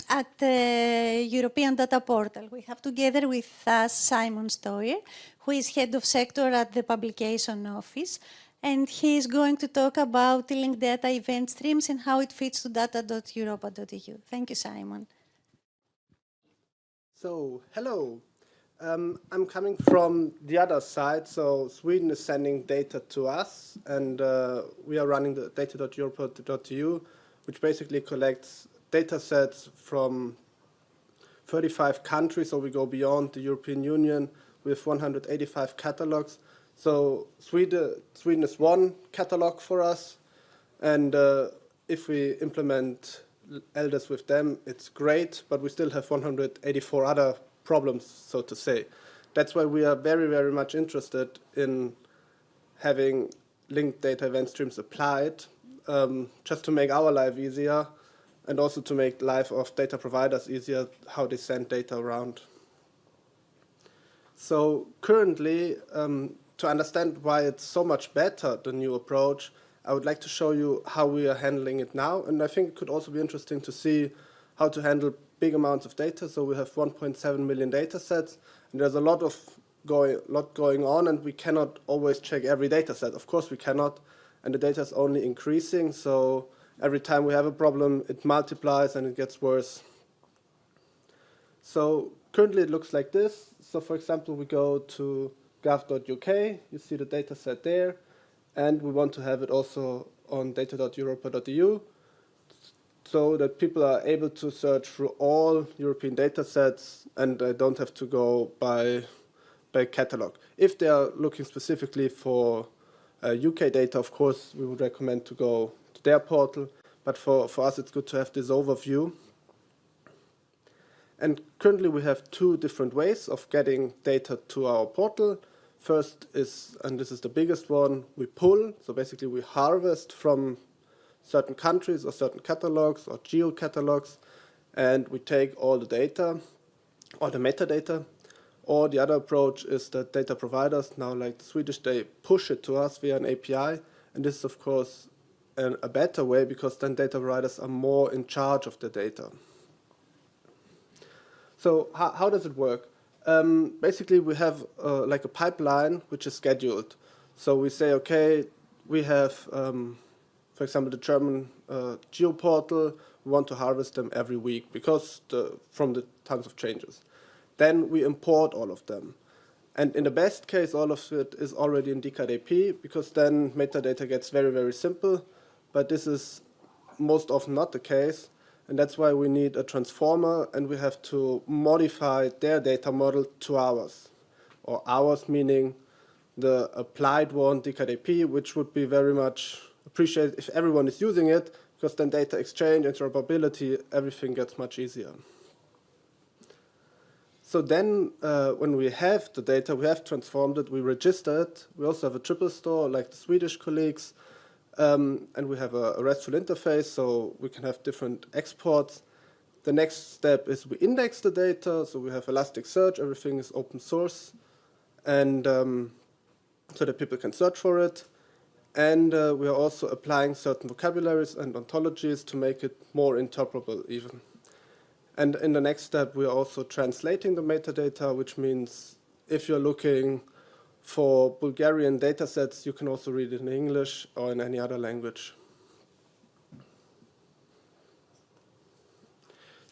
Speaker 1: at the European Data Portal. We have together with us Simon Stoyer, who is head of sector at the Publication Office, and he is going to talk about linked data event streams and how it fits to data.europa.eu. Thank you, Simon.
Speaker 8: So, hello. I'm coming from the other side. So Sweden is sending data to us, and we are running the data.europa.eu, which basically collects data sets from 35 countries. So we go beyond the European Union with 185 catalogs. So Sweden is one catalog for us, and if we implement LDES with them, it's great, but we still have 184 other problems, so to say. That's why we are very, very much interested in having linked data event streams applied, just to make our life easier, and also to make the life of data providers easier, how they send data around. So currently, to understand why it's so much better, the new approach, I would like to show you how we are handling it now. And I think it could also be interesting to see how to handle big amounts of data. So we have 1.7 million data sets, and there's a lot going on, and we cannot always check every data set. Of course we cannot, and the data is only increasing. So every time we have a problem, it multiplies and it gets worse. So currently it looks like this. So for example, we go to gov.uk, you see the data set there, and we want to have it also on data.europa.eu so that people are able to search through all European data sets and they don't have to go by catalog. If they are looking specifically for UK data, of course, we would recommend to go to their portal, but for us it's good to have this overview. And currently we have two different ways of getting data to our portal. First is, and this is the biggest one, we pull. So basically we harvest from certain countries or certain catalogs or geo-catalogs, and we take all the data, or the metadata. Or the other approach is that data providers, now like the Swedish, they push it to us via an API. And this is, of course, a better way, because then data providers are more in charge of the data. So how does it work? Basically, we have like a pipeline which is scheduled. So we say, okay, we have, for example, the German geoportal. We want to harvest them every week because from the tons of changes. Then we import all of them. And in the best case, all of it is already in DKDP, because then metadata gets very, very simple. But this is most often not the case. And that's why we need a transformer, and we have to modify their data model to ours. Or ours meaning the applied one, DKDP, which would be very much appreciated if everyone is using it, because then data exchange, interoperability, everything gets much easier. So then when we have the data, we have transformed it, we register it. We also have a triple store like the Swedish colleagues. And we have a RESTful interface, so we can have different exports. The next step is we index the data, so we have Elasticsearch, everything is open source, and so that people can search for it. And we are also applying certain vocabularies and ontologies to make it more interpretable even. And in the next step, we are also translating the metadata, which means if you're looking for Bulgarian data sets, you can also read it in English or in any other language.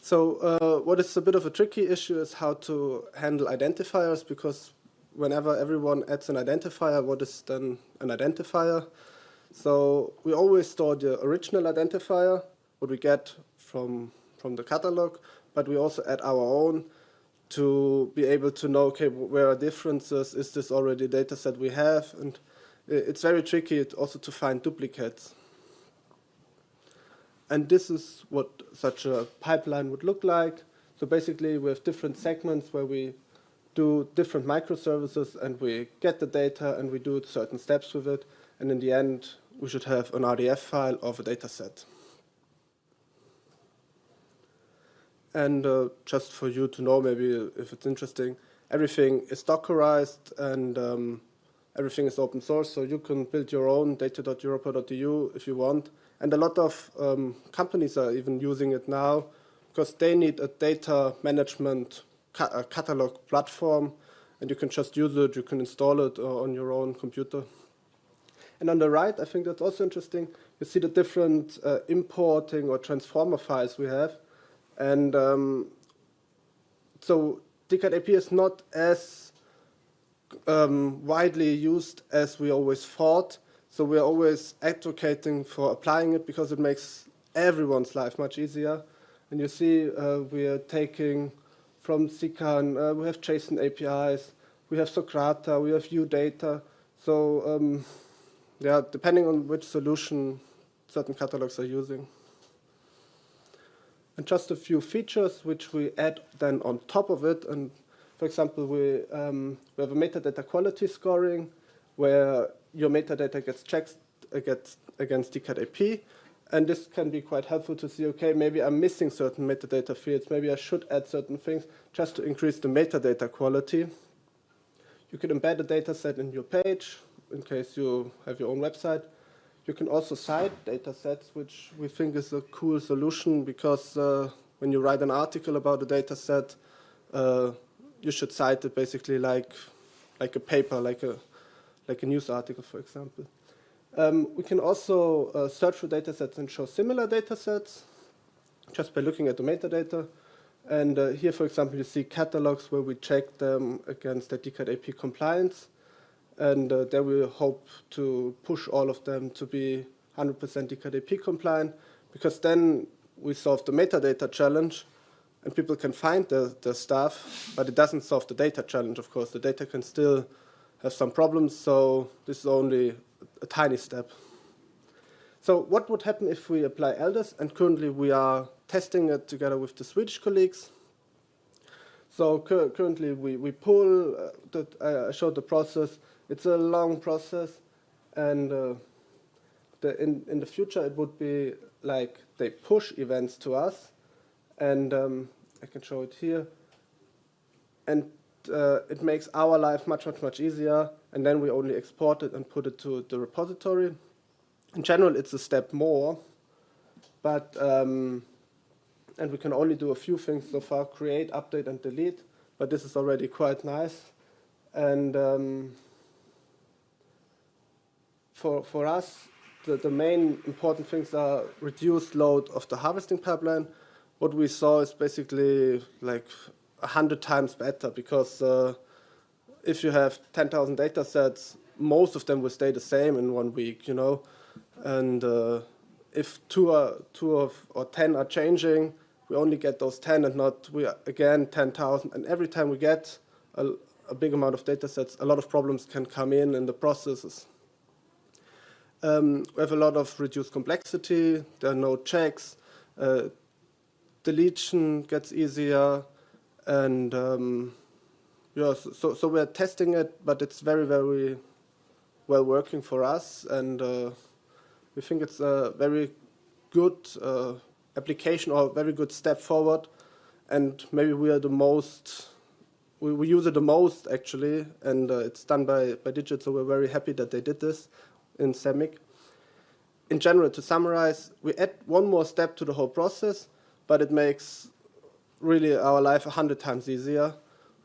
Speaker 8: So what is a bit of a tricky issue is how to handle identifiers, because whenever everyone adds an identifier, what is then an identifier? So we always store the original identifier, what we get from the catalog, but we also add our own to be able to know, okay, where are differences? Is this already a data set we have? And it's very tricky also to find duplicates. And this is what such a pipeline would look like. So basically, we have different segments where we do different microservices, and we get the data, and we do certain steps with it. And in the end, we should have an RDF file of a data set. And just for you to know, maybe if it's interesting, everything is Dockerized, and everything is open source. So you can build your own data.europa.eu if you want. And a lot of companies are even using it now because they need a data management catalog platform, and you can just use it, you can install it on your own computer. And on the right, I think that's also interesting, you see the different importing or transformer files we have. And so DCAD-AP is not as widely used as we always thought. So we're always advocating for applying it because it makes everyone's life much easier. And you see we are taking from CCAN, we have JSON APIs, we have Socrata, we have UData. So yeah, depending on which solution certain catalogs are using. And just a few features which we add then on top of it. And for example, we have a metadata quality scoring where your metadata gets checked against DCAD-AP. And this can be quite helpful to see, okay, maybe I'm missing certain metadata fields. Maybe I should add certain things just to increase the metadata quality. You can embed a data set in your page in case you have your own website. You can also cite data sets, which we think is a cool solution because when you write an article about a data set, you should cite it basically like a paper, like a news article, for example. We can also search for data sets and show similar data sets just by looking at the metadata. And here, for example, you see catalogs where we check them against the DCAD-AP compliance. And there we hope to push all of them to be 100% DCAD-AP compliant, because then we solve the metadata challenge and people can find the stuff, but it doesn't solve the data challenge, of course. The data can still have some problems, so this is only a tiny step. So what would happen if we apply LDES? And currently we are testing it together with the Swedish colleagues. So currently we pull, I showed the process. It's a long process, and in the future it would be like they push events to us, and I can show it here, and it makes our life much easier, and then we only export it and put it to the repository. In general, it's a step more, but and we can only do a few things so far: create, update, and delete. But this is already quite nice, and for us, the main important things are reduced load of the harvesting pipeline. What we saw is basically like 100 times better, because if you have 10,000 data sets, most of them will stay the same in 1 week, you know. And if two or 10 are changing, we only get those 10 and not, again, 10,000. And every time we get a big amount of data sets, a lot of problems can come in the processes. We have a lot of reduced complexity. There are no checks. Deletion gets easier. And yeah, so we're testing it, but it's very well working for us. And we think it's a very good application, or a very good step forward. And maybe we are the most, we use it the most actually. And it's done by Digit, so we're very happy that they did this in SEMIC. In general, to summarize, we add one more step to the whole process, but it makes really our life 100 times easier.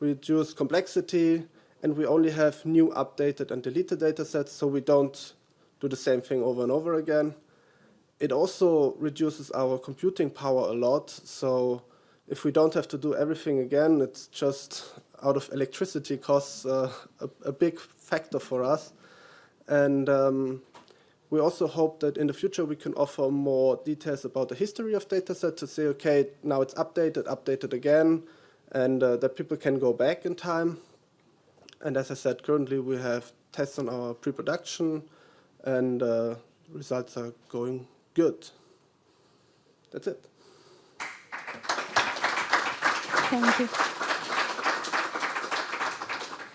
Speaker 8: We reduce complexity, and we only have new updated and deleted data sets, so we don't do the same thing over and over again. It also reduces our computing power a lot, so if we don't have to do everything again, it's just out of electricity costs a big factor for us. And we also hope that in the future we can offer more details about the history of dataset to say, okay, now it's updated again, and that people can go back in time. And as I said, currently we have tests on our pre-production, and results are going good. That's it.
Speaker 1: Thank you.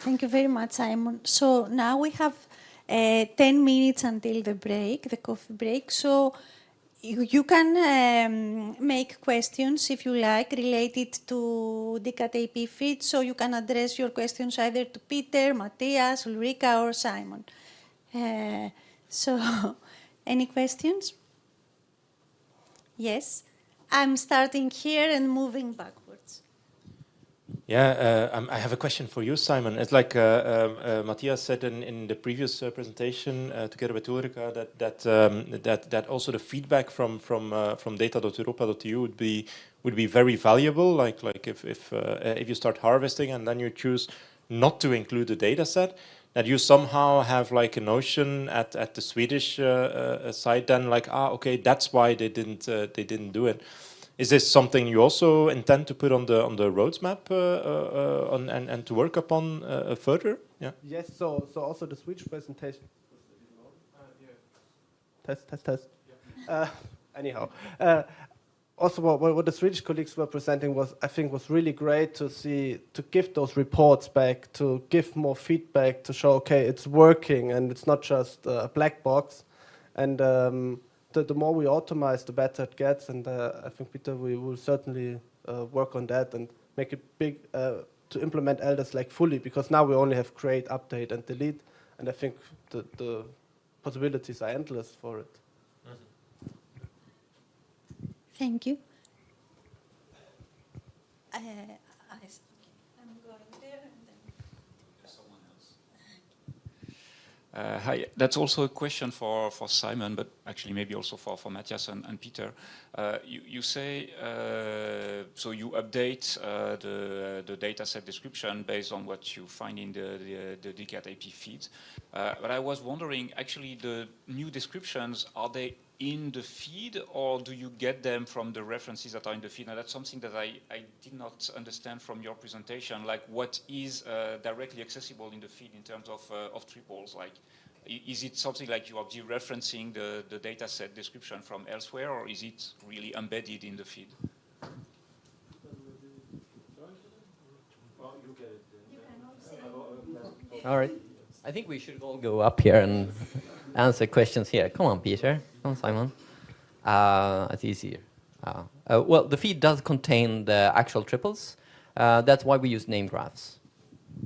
Speaker 1: Thank you very much, Simon. So now we have 10 minutes until the break, the coffee break. So you can make questions, if you like, related to DCAD-AP feed. So you can address your questions either to Peter, Matthias, Ulrika, or Simon. So any questions? Yes, I'm starting here and moving backwards.
Speaker 2: Yeah, I have a question for you, Simon. It's like Matthias said in the previous presentation, together with Ulrika, that also the feedback from data.europa.eu would be very valuable. Like if you start harvesting and then you choose not to include the data set, that you somehow have like a notion at the Swedish side, then like okay, that's why they didn't do it. Is this something you also intend to put on the roadmap and to work upon further? Yeah.
Speaker 8: Yes, so also the Swedish presentation. Test. Anyhow, also what the Swedish colleagues were presenting I think was really great to see, to give those reports back, to give more feedback, to show, okay, it's working and it's not just a black box. And the more we automate, the better it gets. And I think, Peter, we will certainly work on that and make it big to implement LDES like fully, because now we only have create, update, and delete. And I think the possibilities are endless for it.
Speaker 1: Thank you. I'm going there and then.
Speaker 5: Hi, that's also a question for Simon, but actually maybe also for Matthias and Peter. You say, so you update the data set description based on what you find in the DCAT AP feed. But I was wondering, actually, the new descriptions, are they in the feed, or do you get them from the references that are in the feed? Now, that's something that I did not understand from your presentation, like what is directly accessible in the feed in terms of triples. Like, is it something like you are dereferencing the data set description from elsewhere, or is it really embedded in the feed?
Speaker 4: All right. I think we should all go up here and answer questions here. Come on, Peter. Come on, Simon. It's easier. Well, the feed does contain the actual triples. That's why we use name graphs.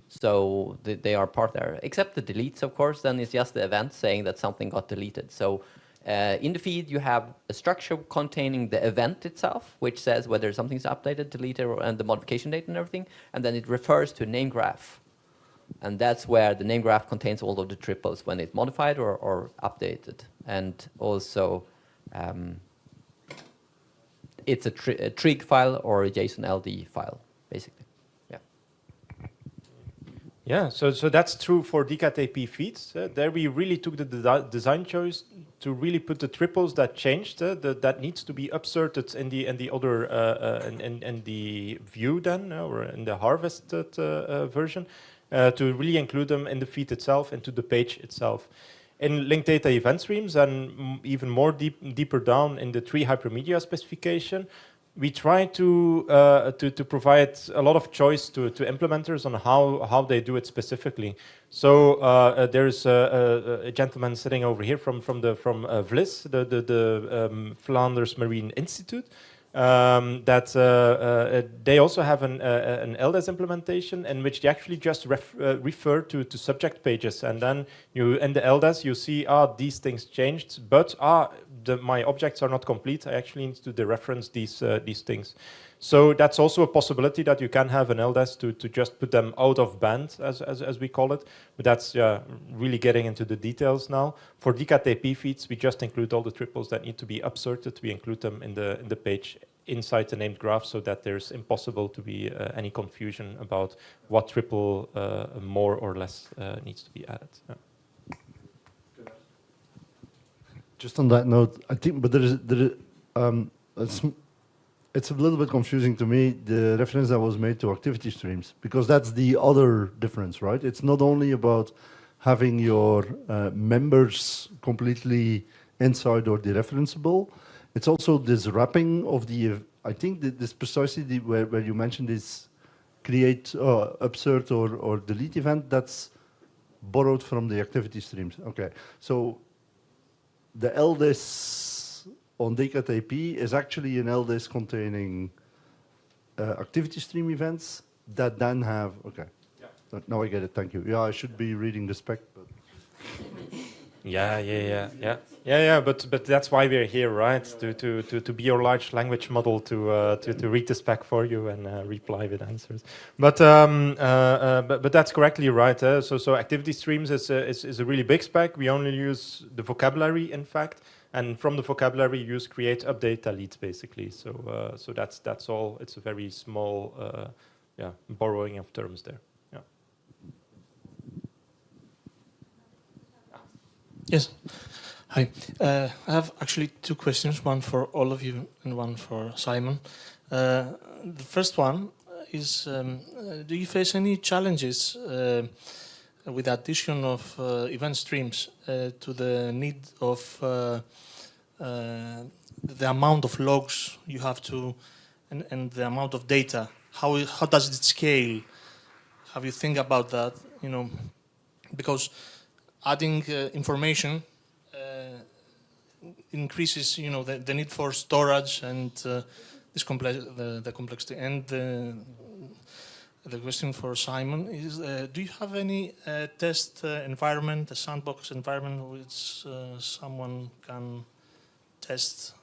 Speaker 4: So they are part there. Except the deletes, of course, then it's just the event saying that something got deleted. So in the feed, you have a structure containing the event itself, which says whether something's updated, deleted, and the modification date and everything. And then it refers to a name graph. And that's where the name graph contains all of the triples when it's modified or updated. And also, it's a trig file or a JSON LD file, basically. Yeah.
Speaker 2: Yeah, so that's true for DCAT AP feeds. There we really took the design choice to really put the triples that changed, that needs to be upserted in the other in the view then, or in the harvested version. To really include them in the feed itself, into the page itself. In linked data event streams and even more deeper down in the tree hypermedia specification, we try to provide a lot of choice to implementers on how they do it specifically. So there's a gentleman sitting over here from VLIS, the Flanders Marine Institute. They also have an LDES implementation in which they actually just refer to subject pages, and then you in the LDES you see these things changed, but my objects are not complete. I actually need to dereference these things. So that's also a possibility that you can have an LDES to just put them out of band, as we call it. But that's really getting into the details now. For DCAT AP feeds, we just include all the triples that need to be upserted. We include them in the page inside the named graph, so that there's impossible to be any confusion about what triple more or less needs to be added. Yeah.
Speaker 9: Just on that note, I think, but it's a little bit confusing to me, the reference that was made to activity streams, because that's the other difference, right? It's not only about having your members completely inside or dereferenceable, it's also this wrapping of the, I think this precisely where you mentioned this create, upsert or delete event, that's borrowed from the activity streams. Okay, so the LDES on DCAT AP is actually an LDES containing activity stream events that then have, okay. Yeah. Now I get it, thank you. Yeah, I should be reading the spec, but.
Speaker 2: Yeah. But that's why we're here, right? To be your large language model to read the spec for you and reply with answers. But that's correctly right. So activity streams is a really big spec. We only use the vocabulary, in fact, and from the vocabulary, you use create, update, delete, basically. So that's all. It's a very small, borrowing of terms there.
Speaker 10: Yes. Hi. I have actually two questions, one for all of you and one for Simon. The first one is, do you face any challenges with the addition of event streams to the need of the amount of logs you have to, and the amount of data? How does it scale? Have you think about that? You know, because adding information increases, you know, the need for storage and this the complexity. And the question for Simon is: do you have any test environment, a sandbox environment, which someone can test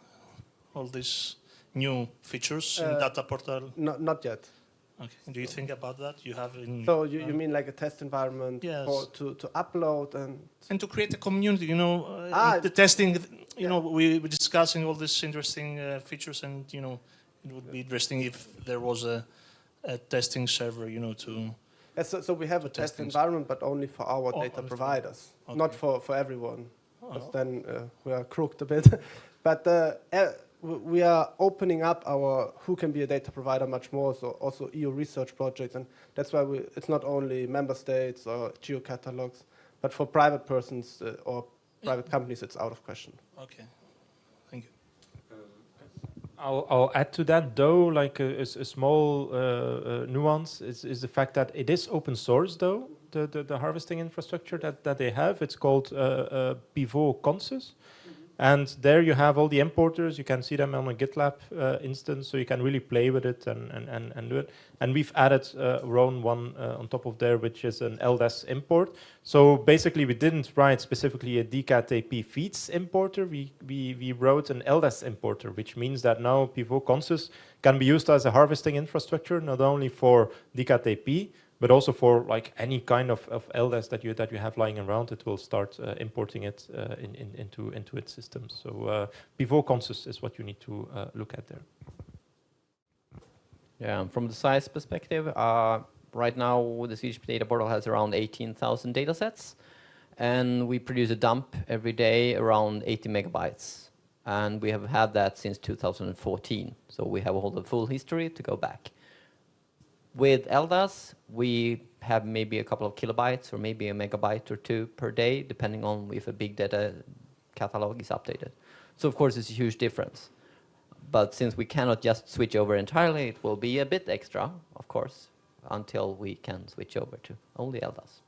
Speaker 10: all these new features in data portal?
Speaker 8: Not yet.
Speaker 10: Okay. Do you think about that? You have in.
Speaker 8: So you mean like a test environment to upload
Speaker 10: and to create a community? You know, the testing. You know, we're discussing all these interesting features, and you know, it would be interesting if there was a testing server. You know, to.
Speaker 8: So we have a test environment, but only for our data providers, not for everyone. Because then we are crooked a bit. But we are opening up our who can be a data provider much more, so also EU research projects, and that's why it's not only member states or geocatalogs, but for private persons or private companies, it's out of question.
Speaker 10: Okay, thank you.
Speaker 2: I'll add to that, though, like a small nuance is the fact that it is open source, though, the harvesting infrastructure that they have. It's called Pivot Consus. And there you have all the importers. You can see them on a GitLab instance, so you can really play with it and do it. And we've added our own one on top of there, which is an LDES import. So basically, we didn't write specifically a DCAT-AP feeds importer. We wrote an LDES importer, which means that now Pivot Consus can be used as a harvesting infrastructure, not only for DCAT-AP, but also for like any kind of LDES that you have lying around. It will start importing it into its systems. So Pivot Consus is what you need to look at there.
Speaker 4: Yeah, from the size perspective, right now the Swedish data portal has around 18,000 data sets, and we produce a dump every day around 80 megabytes. And we have had that since 2014. So we have all the full history to go back. With LDAS, we have maybe a couple of kilobytes or maybe a megabyte or two per day, depending on if a big data catalog is updated. So of course, it's a huge difference. But since we cannot just switch over entirely, it will be a bit extra, of course, until we can switch over to only LDAS.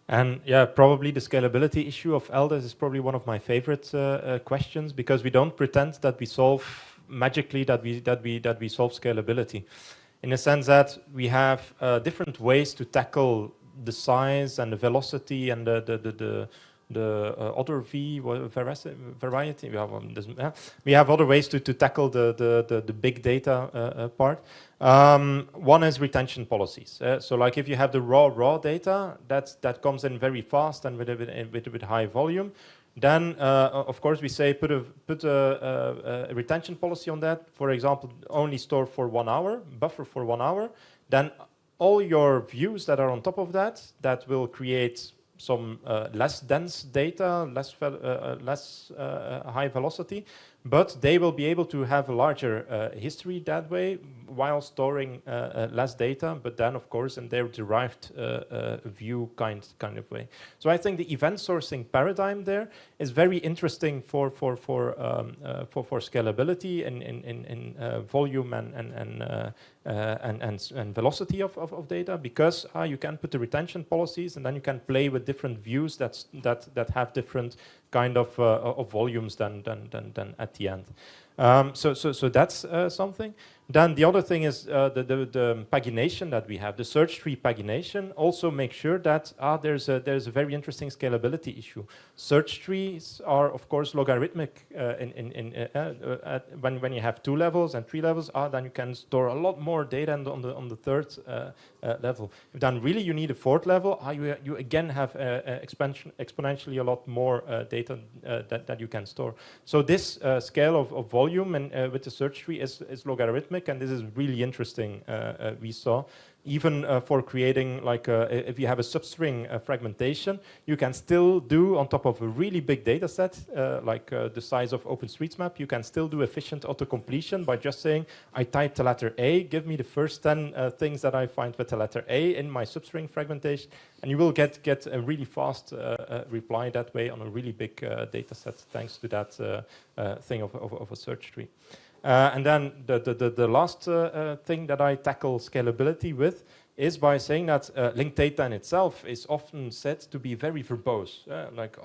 Speaker 2: And yeah, probably the scalability issue of LDAS is probably one of my favorite questions, because we don't pretend that we solve magically that we solve scalability, in the sense that we have different ways to tackle the size and the velocity and the other variety. We have other ways to tackle the big data part. One is retention policies. So like if you have the raw data that comes in very fast and with a high volume, then, of course, we say put a retention policy on that. For example, only store for 1 hour, buffer for 1 hour. Then all your views that are on top of that will create some less dense data, less high velocity, but they will be able to have a larger history that way while storing less data, but then, of course, in their derived view kind of way. So I think the event sourcing paradigm there is very interesting for scalability in volume and velocity of data, because you can put the retention policies and then you can play with different views that have different kind of volumes than at the end. So that's something. Then the other thing is the pagination that we have, the search tree pagination. Also make sure that there's a very interesting scalability issue. Search trees are of course logarithmic when you have 2 levels and 3 levels. Then you can store a lot more data on the third level. If then really you need a 4th level, you again have exponentially a lot more data that you can store. So this scale of volume and with the search tree is logarithmic. And this is really interesting, we saw. Even for creating, like, if you have a substring fragmentation, you can still do, on top of a really big data set, like the size of OpenStreetMap, you can still do efficient autocompletion by just saying, I type the letter A, give me the first 10 things that I find with the letter A in my substring fragmentation, and you will get a really fast reply that way on a really big data set, thanks to that thing of a search tree. And then the last thing that I tackle scalability with is by saying that linked data in itself is often said to be very verbose. Like,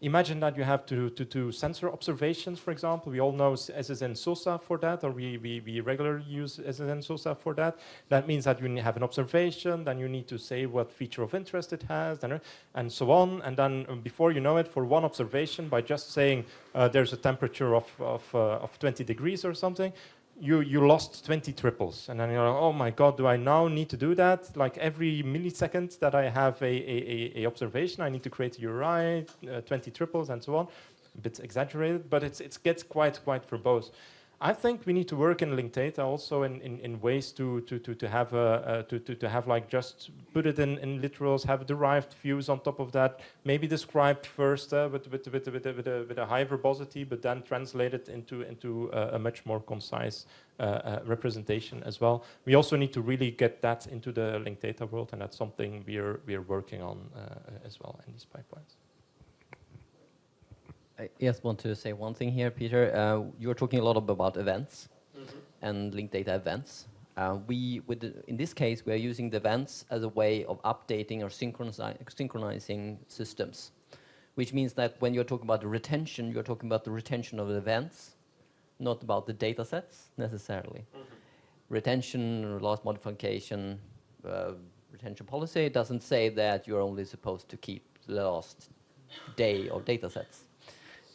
Speaker 2: imagine that you have to do sensor observations, for example. We all know SSN SOSA for that, or we regularly use SSN SOSA for that. That means that you have an observation, then you need to say what feature of interest it has, and so on. And then before you know it, for one observation, by just saying there's a temperature of 20 degrees or something, you lost 20 triples, and then you're like, oh my god, do I now need to do that? Like every millisecond that I have a observation, I need to create a URI, 20 triples, and so on. A bit exaggerated, but it gets quite verbose. I think we need to work in linked data also in ways to have like just put it in literals, have derived views on top of that, maybe described first with a high verbosity, but then translate it into a much more concise representation as well. We also need to really get that into the linked data world, and that's something we are working on as well in these pipelines.
Speaker 4: I just want to say one thing here, Peter. You were talking a lot about events and linked data events. In this case, we are using the events as a way of updating or synchronizing systems, which means that when you're talking about the retention, you're talking about the retention of the events, not about the data sets necessarily. Retention, last modification, retention policy doesn't say that you're only supposed to keep the last day of data sets.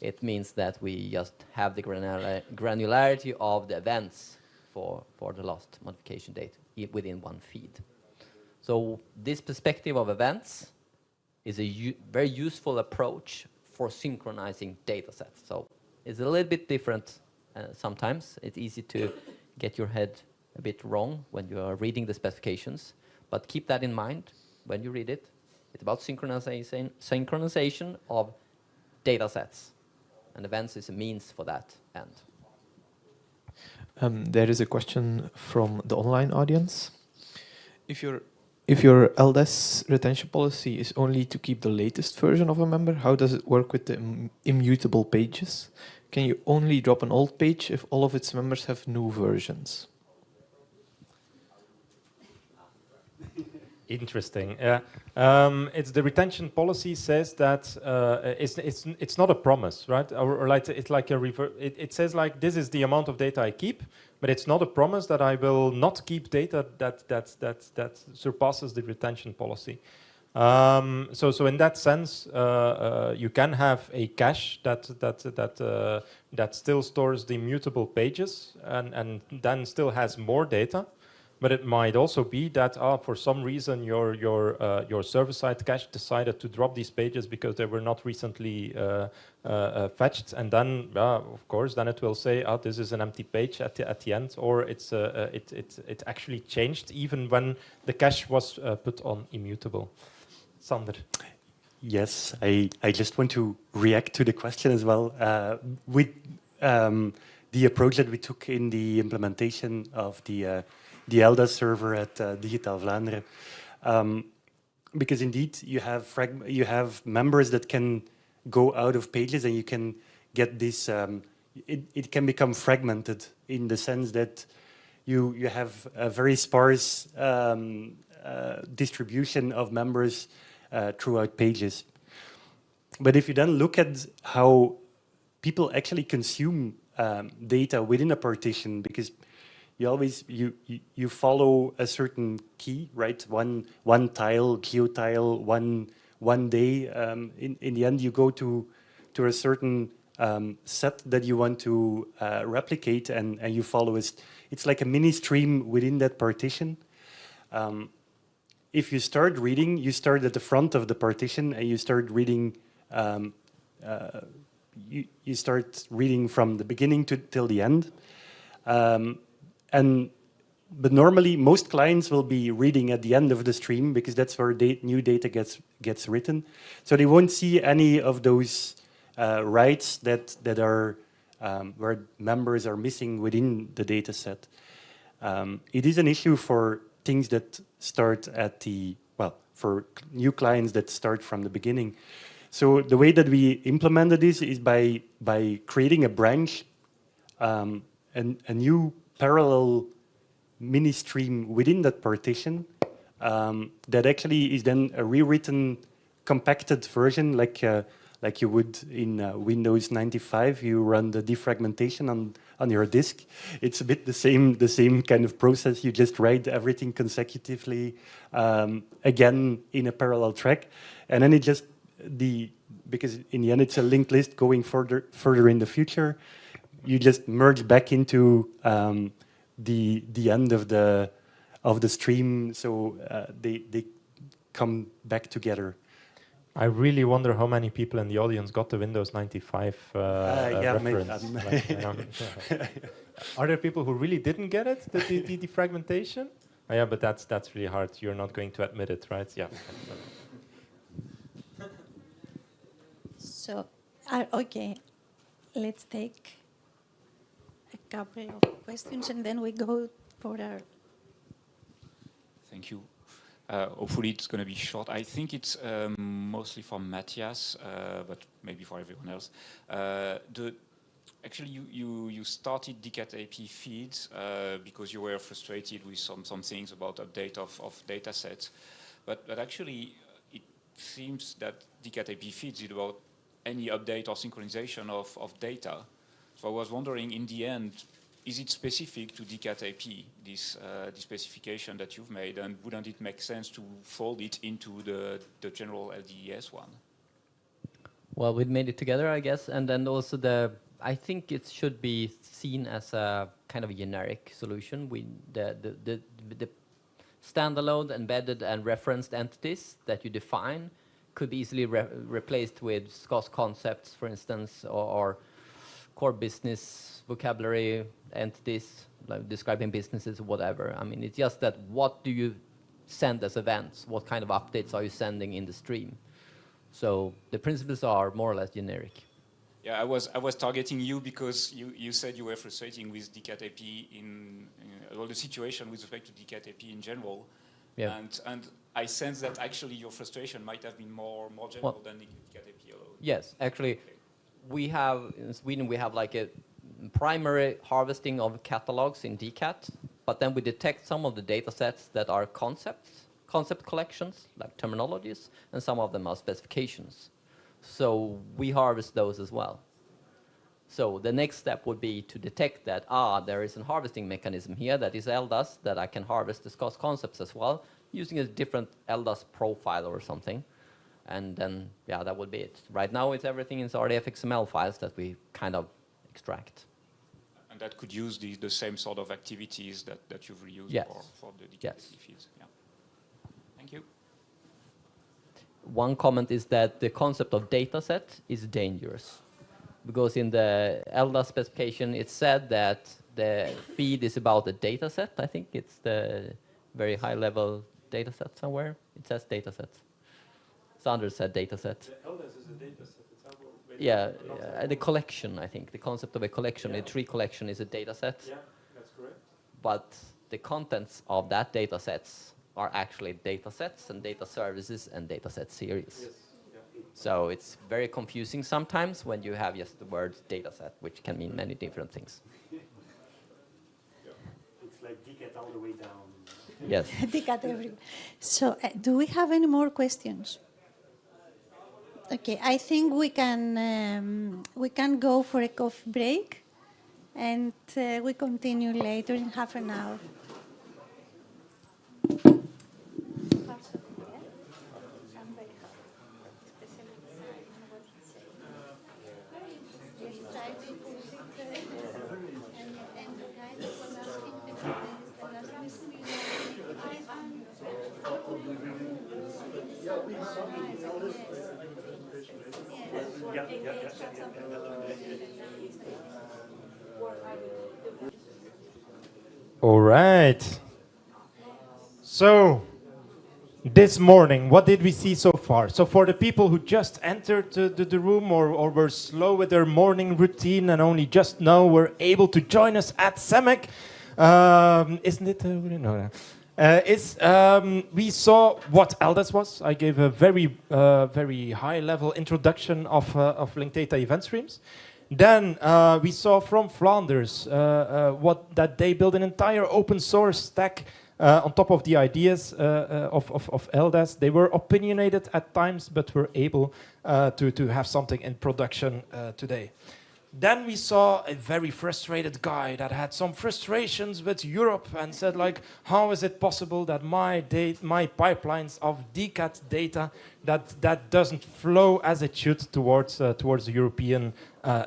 Speaker 4: It means that we just have the granularity of the events for the last modification date within one feed. So this perspective of events is a very useful approach for synchronizing data sets. So it's a little bit different sometimes. It's easy to get your head a bit wrong when you are reading the specifications, but keep that in mind when you read it. It's about synchronization of data sets. And events is a means for that end.
Speaker 6: There is a question from the online audience. If your LDES retention policy is only to keep the latest version of a member, how does it work with the immutable pages? Can you only drop an old page if all of its members have new versions?
Speaker 2: Interesting. It's the retention policy says that it's not a promise, right? Or like it's like a it says like this is the amount of data I keep, but it's not a promise that I will not keep data that surpasses the retention policy. So in that sense, you can have a cache that still stores the immutable pages and then still has more data. But it might also be that for some reason your server-side cache decided to drop these pages because they were not recently fetched, and then of course then it will say this is an empty page at the end, or it actually changed even when the cache was put on immutable. Sander.
Speaker 11: Yes, I just want to react to the question as well with the approach that we took in the implementation of the LDES server at Digitaal Vlaanderen, because indeed you have members that can go out of pages, and you can get this. It can become fragmented in the sense that you have a very sparse distribution of members throughout pages. But if you then look at how people actually consume data within a partition, because you always you follow a certain key, right? One tile, geotile, one day. In the end, you go to a certain set that you want to replicate, and you follow it. It's like a mini stream within that partition. If you start reading, you start at the front of the partition, and you start reading. You start reading from the beginning till the end. But normally, most clients will be reading at the end of the stream, because that's where new data gets written. So they won't see any of those writes that are where members are missing within the data set. It is an issue for things that start at for new clients that start from the beginning. So the way that we implemented this is by creating a branch, and a new parallel mini stream within that partition, that actually is then a rewritten, compacted version, like you would in Windows 95. You run the defragmentation on your disk. It's a bit the same kind of process. You just write everything consecutively, again in a parallel track, and then it just because in the end it's a linked list going further in the future. You just merge back into the end of the stream, so they come back together.
Speaker 2: I really wonder how many people in the audience got the Windows 95
Speaker 11: yeah,
Speaker 2: reference. Are there people who really didn't get it, the defragmentation? Oh, yeah, but that's really hard. You're not going to admit it, right? Yeah.
Speaker 1: So, okay, let's take a couple of questions and then we go for our...
Speaker 5: Thank you. Hopefully it's going to be short. I think it's mostly for Matthias, but maybe for everyone else. Actually, you started DCAT AP feeds because you were frustrated with some things about update of data sets. But actually, it seems that DCAT AP feeds is about any update or synchronization of data. So I was wondering, in the end, is it specific to DCAT AP, this specification that you've made, and wouldn't it make sense to fold it into the general LDES one?
Speaker 4: Well, we made it together, I guess, and then also I think it should be seen as a kind of a generic solution. The standalone, embedded, and referenced entities that you define could be easily replaced with SCOS concepts, for instance, or core business vocabulary entities, like describing businesses or whatever. I mean, it's just that what do you send as events? What kind of updates are you sending in the stream? So the principles are more or less generic.
Speaker 5: Yeah, I was targeting you because you said you were frustrating with DCAT AP in the situation with respect to DCAT AP in general.
Speaker 4: Yeah.
Speaker 5: And I sense that actually your frustration might have been more general than DCAT AP alone.
Speaker 4: Yes, actually, we have in Sweden like a primary harvesting of catalogs in DCAT, but then we detect some of the data sets that are concept collections, like terminologies, and some of them are specifications. So we harvest those as well. So the next step would be to detect that, there is a harvesting mechanism here that is LDES, that I can harvest the SCOS concepts as well, using a different LDES profile or something. And then, yeah, that would be it. Right now, it's everything in RDF XML files that we kind of extract.
Speaker 5: And that could use the same sort of activities that you've reused for the DCAT feeds. Yeah. Thank you.
Speaker 4: One comment is that the concept of data set is dangerous, because in the LDES specification, it said that the feed is about a data set. I think it's the very high level data set somewhere. It says data set. Sanders said data set.
Speaker 2: The LDES is a data set.
Speaker 4: The collection, I think. The concept of a collection, a tree collection, is a data set.
Speaker 2: Yeah, that's correct.
Speaker 4: But the contents of that data sets are actually data sets and data services and data set series. Yes. Yeah. So it's very confusing sometimes when you have just the word data set, which can mean many different things.
Speaker 11: It's like DCAT all the way down.
Speaker 4: Yes.
Speaker 1: DCAT everywhere. So do we have any more questions? Okay, I think we can go for a coffee break, and we continue later in half an hour.
Speaker 2: All right. So, this morning, what did we see so far? So for the people who just entered the room or were slow with their morning routine and only just now were able to join us at SEMIC, isn't it? We saw what LDES was. I gave a very high-level introduction of linked data event streams. Then we saw from Flanders that they built an entire open source stack on top of the ideas of LDES. They were opinionated at times, but were able to have something in production today. Then we saw a very frustrated guy that had some frustrations with Europe and said, like, how is it possible that my pipelines of DCAT data that doesn't flow as it should towards the European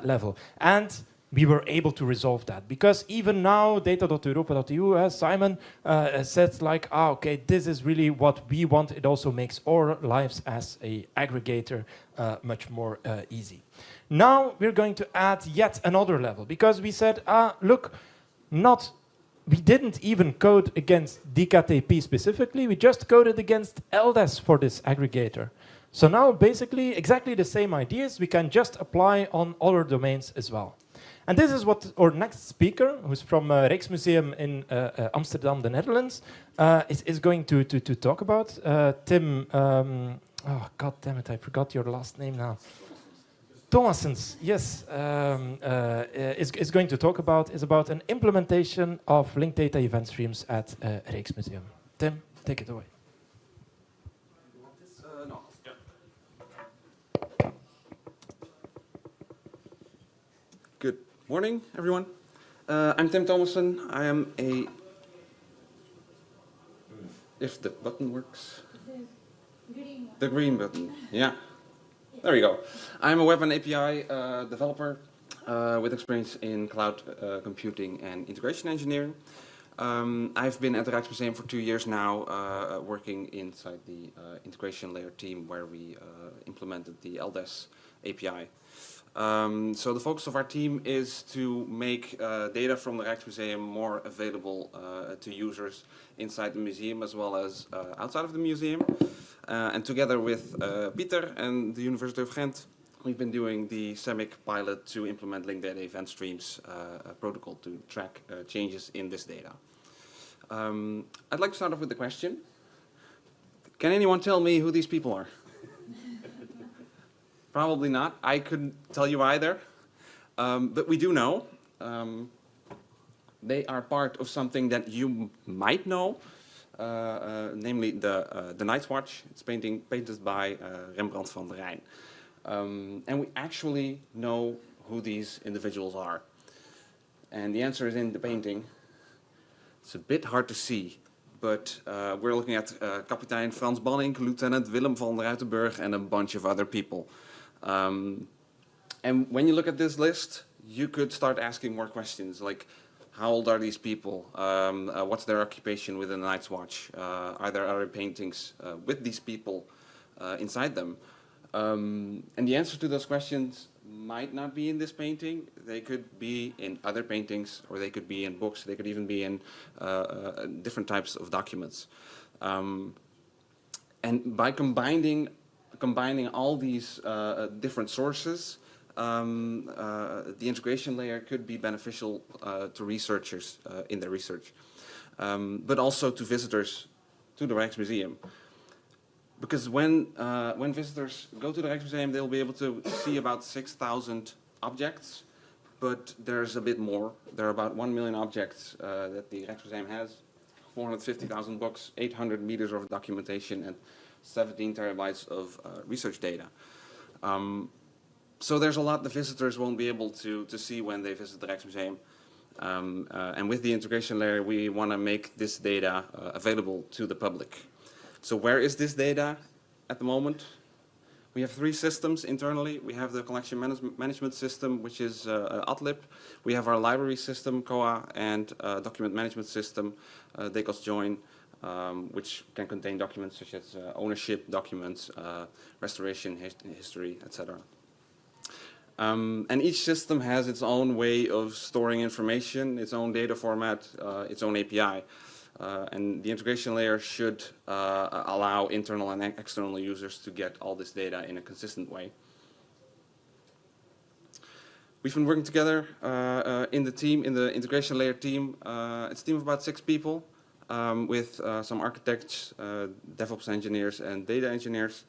Speaker 2: level? And we were able to resolve that, because even now data.europa.eu, Simon said, like, okay, this is really what we want. It also makes our lives as a aggregator much more easy. Now we're going to add yet another level, because we said, look, we didn't even code against DCAT-AP specifically, we just coded against LDES for this aggregator. So now basically exactly the same ideas we can just apply on other domains as well. And this is what our next speaker, who's from Rijksmuseum in Amsterdam, the Netherlands, is going to talk about. Tim, oh god damn it, I forgot your last name now. Thomasens, yes, is going to talk about an implementation of linked data event streams at Rijksmuseum. Tim, take it away.
Speaker 12: No. Good morning, everyone. I'm Tim Thomasen. I am a... If the button works. The green button, yeah. There we go. I'm a web and API developer with experience in cloud computing and integration engineering. I've been at the Rijksmuseum for 2 years now, working inside the integration layer team where we implemented the LDES API. So the focus of our team is to make data from the Rijksmuseum more available to users inside the museum as well as outside of the museum. And together with Pieter and the University of Ghent, we've been doing the SEMIC pilot to implement linked data event streams protocol to track changes in this data. I'd like to start off with the question. Can anyone tell me who these people are? Probably not. I couldn't tell you either. But we do know. They are part of something that you might know. Namely the Night's Watch. It's painted by Rembrandt van der Rijn. And we actually know who these individuals are. And the answer is in the painting. It's a bit hard to see, but we're looking at Kapitein Frans Banning, Lieutenant Willem van Ruitenburg, and a bunch of other people. And when you look at this list, you could start asking more questions, like, how old are these people? What's their occupation within the Night's Watch? Are there other paintings with these people inside them? And the answer to those questions might not be in this painting. They could be in other paintings, or they could be in books. They could even be in different types of documents. And by combining all these different sources, the integration layer could be beneficial to researchers in their research, but also to visitors to the Rijksmuseum. Because when visitors go to the Rijksmuseum, they'll be able to see about 6,000 objects, but there's a bit more. There are about 1 million objects that the Rijksmuseum has, 450,000 books, 800 meters of documentation, and 17 terabytes of research data. So there's a lot the visitors won't be able to see when they visit the Rijksmuseum. And with the integration layer, we want to make this data available to the public. So where is this data at the moment? We have 3 systems internally. We have the collection management system, which is Adlib. We have our library system, COA, and document management system, DECOS Join, which can contain documents such as ownership documents, restoration history, etc. And each system has its own way of storing information, its own data format, its own API. And the integration layer should allow internal and external users to get all this data in a consistent way. We've been working together in the team, in the integration layer team. It's a team of about 6 people with some architects, DevOps engineers, and data engineers.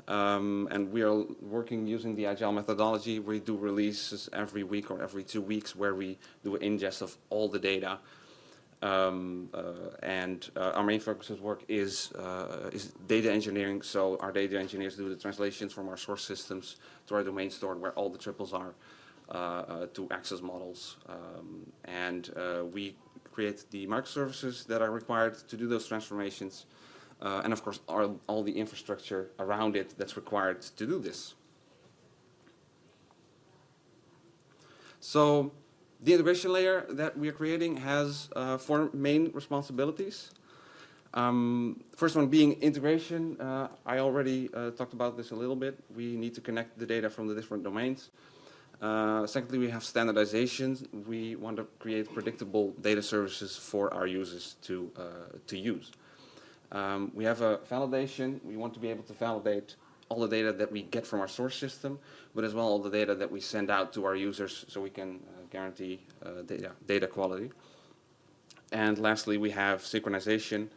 Speaker 12: And we are working using the agile methodology. We do releases every week or every 2 weeks where we do an ingest of all the data. And our main focus of work is data engineering. So our data engineers do the translations from our source systems to our domain store where all the triples are to access models. And we create the microservices that are required to do those transformations. And of course, all the infrastructure around it that's required to do this. So the integration layer that we are creating has 4 main responsibilities. First one being integration. I already talked about this a little bit. We need to connect the data from the different domains. Secondly, we have standardization. We want to create predictable data services for our users to use. We have a validation. We want to be able to validate all the data that we get from our source system, but as well all the data that we send out to our users so we can guarantee data quality. And lastly, we have synchronization.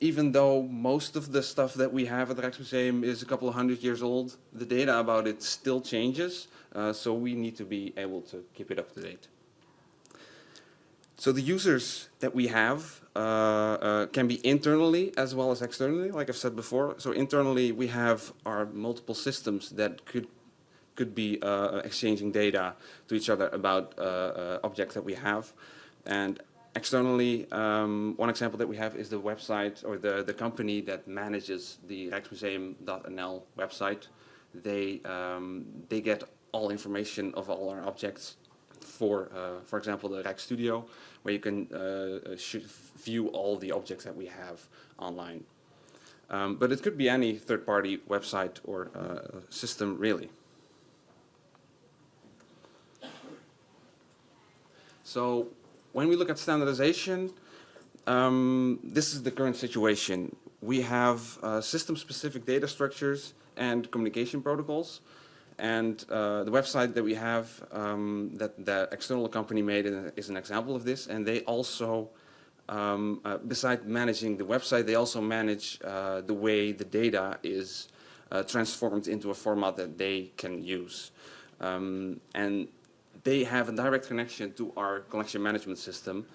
Speaker 12: Even though most of the stuff that we have at the Rijksmuseum is a couple of 100 years old, the data about it still changes, so we need to be able to keep it up to date. So the users that we have can be internally as well as externally, like I've said before. So internally, we have our multiple systems that could be exchanging data to each other about objects that we have. And externally, one example that we have is the website or the company that manages the Rijksmuseum.nl website. They get all information of all our objects for example, the Rijksstudio, where you can view all the objects that we have online. But it could be any third-party website or system, really. So when we look at standardization, this is the current situation. We have system-specific data structures and communication protocols. And the website that we have that the external company made is an example of this. And they also, besides managing the website, they also manage the way the data is transformed into a format that they can use. And they have a direct connection to our collection management system.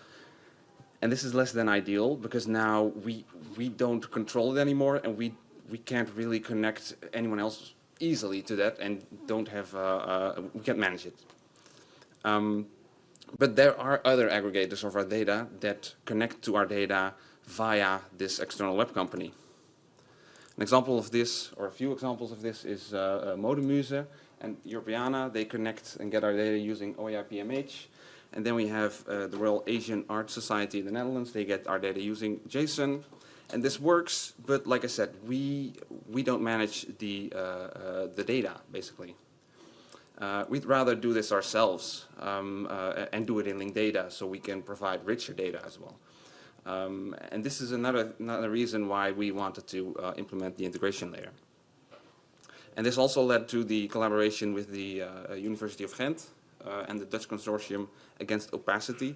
Speaker 12: And this is less than ideal because now we don't control it anymore, and we can't really connect anyone else easily to that, and don't have we can't manage it. But there are other aggregators of our data that connect to our data via this external web company. An example of this, or a few examples of this, is Modemuse and Europeana. They connect and get our data using OER-PMH. And then we have the Royal Asian Art Society in the Netherlands. They get our data using JSON. And this works, but like I said, we don't manage the data, basically. We'd rather do this ourselves and do it in linked data so we can provide richer data as well. And this is another reason why we wanted to implement the integration layer. And this also led to the collaboration with the University of Ghent and the Dutch Consortium Against Opacity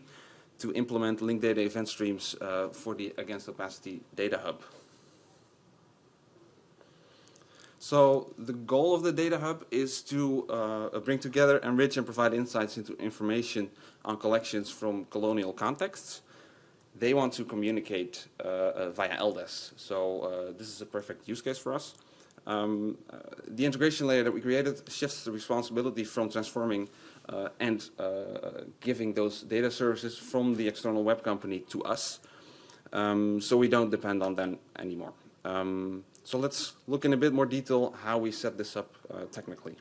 Speaker 12: to implement linked data event streams for the Against Opacity Data Hub. So the goal of the Data Hub is to bring together, enrich, and provide insights into information on collections from colonial contexts. They want to communicate via LDES. So this is a perfect use case for us. The integration layer that we created shifts the responsibility from transforming and giving those data services from the external web company to us. So we don't depend on them anymore. So let's look in a bit more detail how we set this up technically.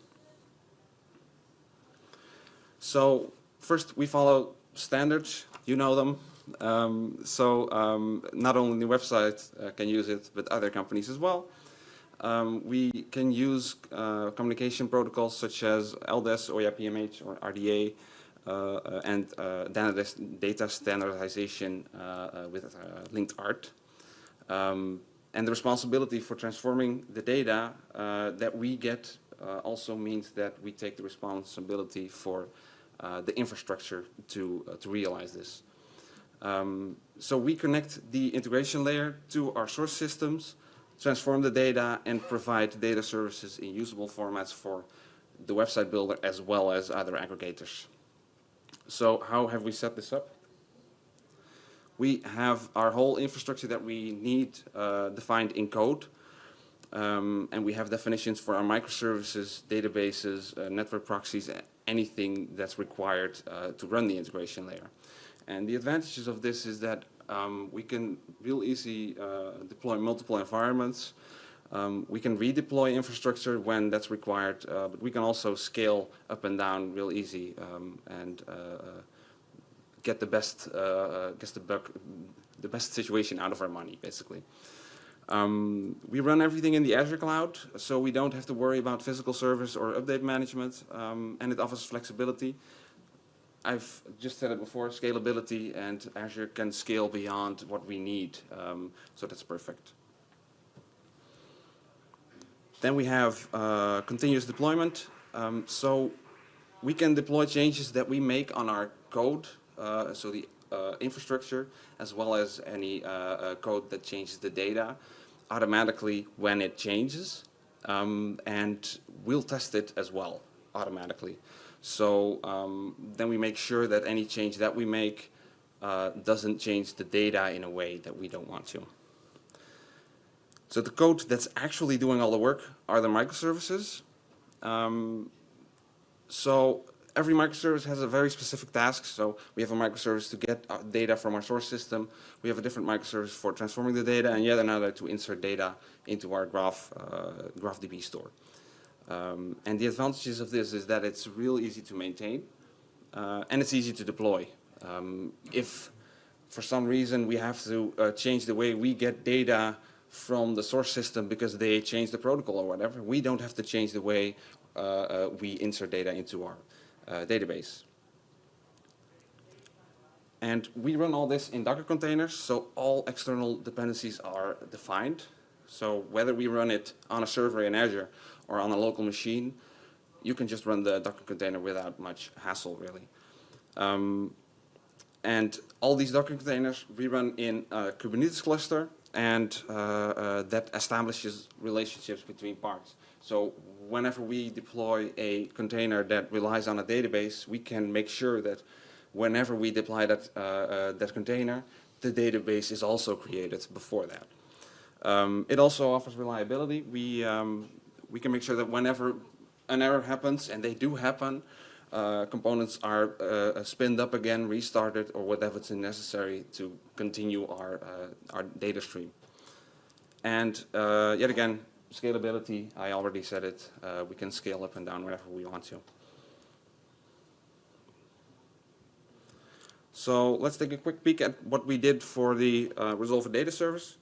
Speaker 12: So first we follow standards, you know them. Not only the website can use it, but other companies as well. We can use communication protocols such as LDES, OIA-PMH, or RDA, and data standardization with linked art. And the responsibility for transforming the data that we get also means that we take the responsibility for the infrastructure to realize this. So we connect the integration layer to our source systems, transform the data, and provide data services in usable formats for the website builder as well as other aggregators. So how have we set this up? We have our whole infrastructure that we need defined in code. And we have definitions for our microservices, databases, network proxies, anything that's required to run the integration layer. And the advantages of this is that we can real easy deploy multiple environments. We can redeploy infrastructure when that's required, but we can also scale up and down real easy and get the best situation out of our money, basically. We run everything in the Azure cloud, so we don't have to worry about physical servers or update management, and it offers flexibility. I've just said it before, scalability, and Azure can scale beyond what we need, so that's perfect. Then we have continuous deployment. So we can deploy changes that we make on our code, so the infrastructure, as well as any code that changes the data automatically when it changes, and we'll test it as well automatically. So then we make sure that any change that we make doesn't change the data in a way that we don't want to. So the code that's actually doing all the work are the microservices. So every microservice has a very specific task. So we have a microservice to get data from our source system. We have a different microservice for transforming the data, and yet another to insert data into our GraphDB store. And the advantages of this is that it's real easy to maintain, and it's easy to deploy. If for some reason we have to change the way we get data from the source system because they change the protocol or whatever, we don't have to change the way we insert data into our database. And we run all this in Docker containers, so all external dependencies are defined. So whether we run it on a server in Azure or on a local machine, you can just run the Docker container without much hassle, really. And all these Docker containers we run in a Kubernetes cluster, and that establishes relationships between parts. So whenever we deploy a container that relies on a database, we can make sure that whenever we deploy that, that container, the database is also created before that. It also offers reliability. We can make sure that whenever an error happens, and they do happen, components are spinned up again, restarted, or whatever is necessary to continue our data stream. And yet again, scalability, I already said it, we can scale up and down whenever we want to. So let's take a quick peek at what we did for the Resolver data service.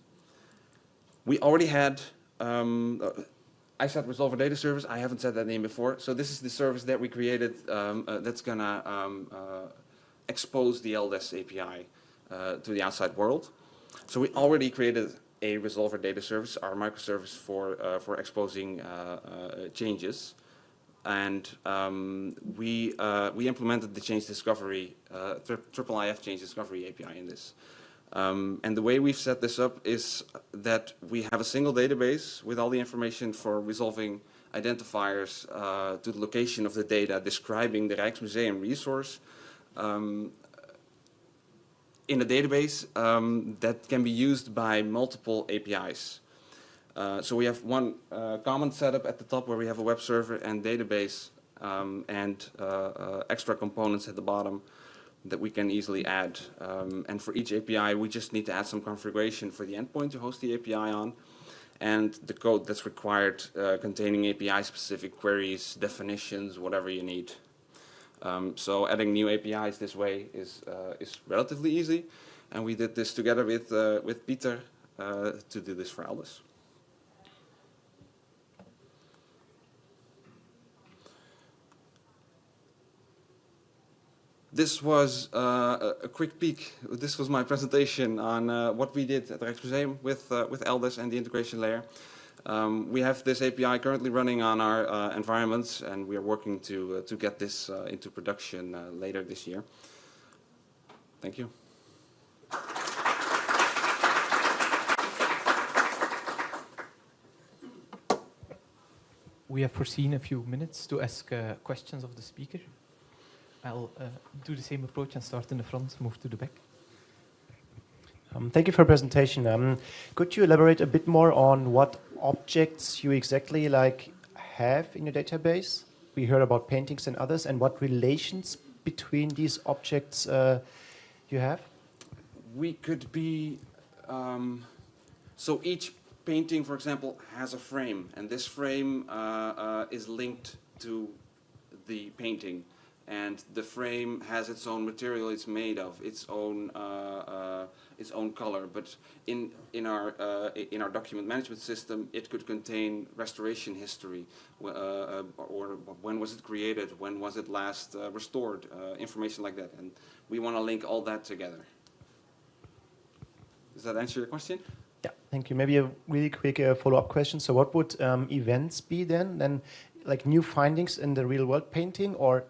Speaker 12: We already had, I said Resolver data service, I haven't said that name before. So this is the service that we created that's gonna expose the LDES API to the outside world. So we already created a Resolver data service, our microservice for exposing changes. And we implemented the change discovery, IIIF change discovery API in this. And the way we've set this up is that we have a single database with all the information for resolving identifiers to the location of the data, describing the Rijksmuseum resource in a database that can be used by multiple APIs. So we have one common setup at the top where we have a web server and database and extra components at the bottom that we can easily add. And for each API, we just need to add some configuration for the endpoint to host the API on, and the code that's required containing API-specific queries, definitions, whatever you need. So adding new APIs this way is relatively easy, and we did this together with Peter to do this for LDES. This was a quick peek. This was my presentation on what we did at Rijksmuseum with LDES and the integration layer. We have this API currently running on our environments, and we are working to get this into production later this year. Thank you.
Speaker 6: We have foreseen a few minutes to ask questions of the speaker. I'll do the same approach and start in the front, move to the back.
Speaker 13: Thank you for your presentation. Could you elaborate a bit more on what objects you exactly have in your database? We heard about paintings and others, and what relations between these objects you have?
Speaker 12: We could be, so each painting, for example, has a frame, and this frame is linked to the painting. And the frame has its own material it's made of, its own color. But in our document management system, it could contain restoration history, or when was it created, when was it last restored, information like that. And we want to link all that together. Does that answer your question?
Speaker 13: Yeah, thank you. Maybe a really quick follow-up question. So what would events be then? Then like new findings in the real world painting, or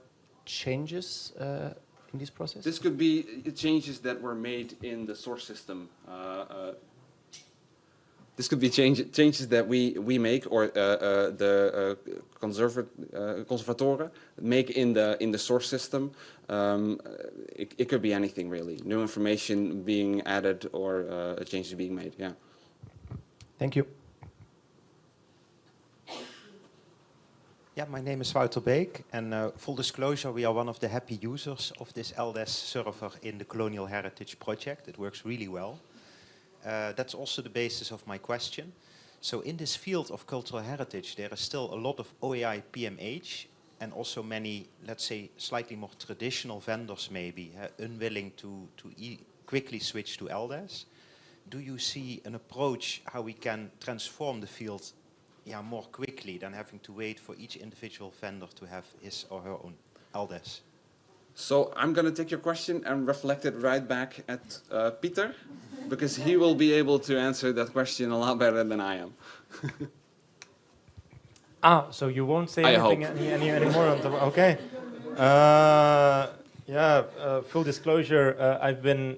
Speaker 13: changes in this process?
Speaker 12: This could be changes that were made in the source system. This could be changes that we make, or the conservatoren make in the source system. It could be anything really. New information being added, or changes being made. Yeah.
Speaker 13: Thank you.
Speaker 14: Yeah, my name is Wouter Beek, and full disclosure, we are one of the happy users of this LDES server in the Colonial Heritage project. It works really well. That's also the basis of my question. So in this field of cultural heritage, there is still a lot of OAI PMH, and also many, let's say, slightly more traditional vendors maybe, unwilling to quickly switch to LDES. Do you see an approach how we can transform the field more quickly than having to wait for each individual vendor to have his or her own LDES?
Speaker 12: So I'm going to take your question and reflect it right back at Peter, because he will be able to answer that question a lot better than I am.
Speaker 15: So you won't say anything anymore on the, okay. Full disclosure, I've been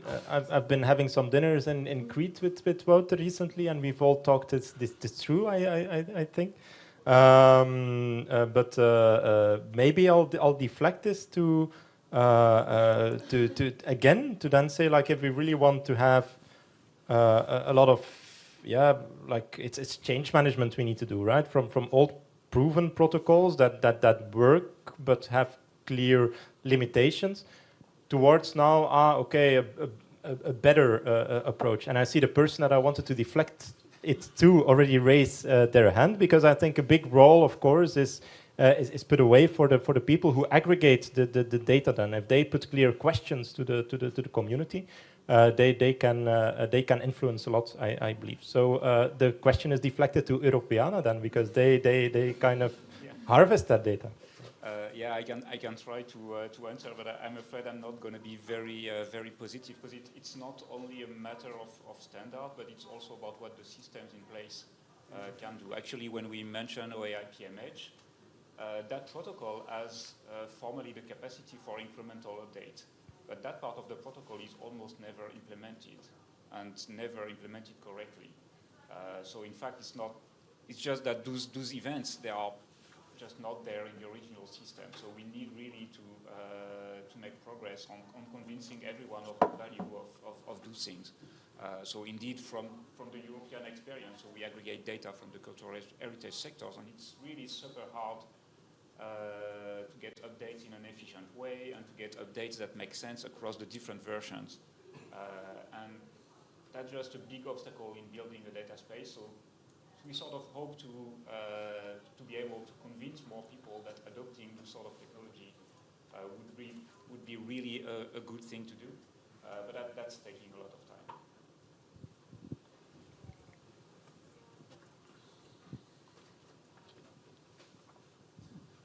Speaker 15: having some dinners in Crete with Wouter recently, and we've all talked this through. I think, but maybe I'll deflect this to then say, like, if we really want to have a lot of it's change management we need to do, right, from old proven protocols that work but have clear limitations towards now a better approach. And I see the person that I wanted to deflect it to already raise their hand, because I think a big role, of course, is put away for the people who aggregate the data. Then, if they put clear questions to the community, they can influence a lot, I believe. So the question is deflected to Europeana then, because they kind of harvest that data.
Speaker 5: Yeah, I can try to answer, but I'm afraid I'm not going to be very positive, because it's not only a matter of standard, but it's also about what the systems in place can do. Actually, when we mention OAI PMH, that protocol has formally the capacity for incremental update, but that part of the protocol is almost never implemented, and never implemented correctly. So in fact, it's just that those events, they are just not there in the original system. So we need really to make progress on convincing everyone of the value of those things. So indeed, from the European experience, so we aggregate data from the cultural heritage sectors, and it's really super hard to get updates in an efficient way and to get updates that make sense across the different versions. And that's just a big obstacle in building a data space. So we sort of hope to be able to convince more people that adopting this sort of technology would be really a good thing to do. But that's taking a lot of time.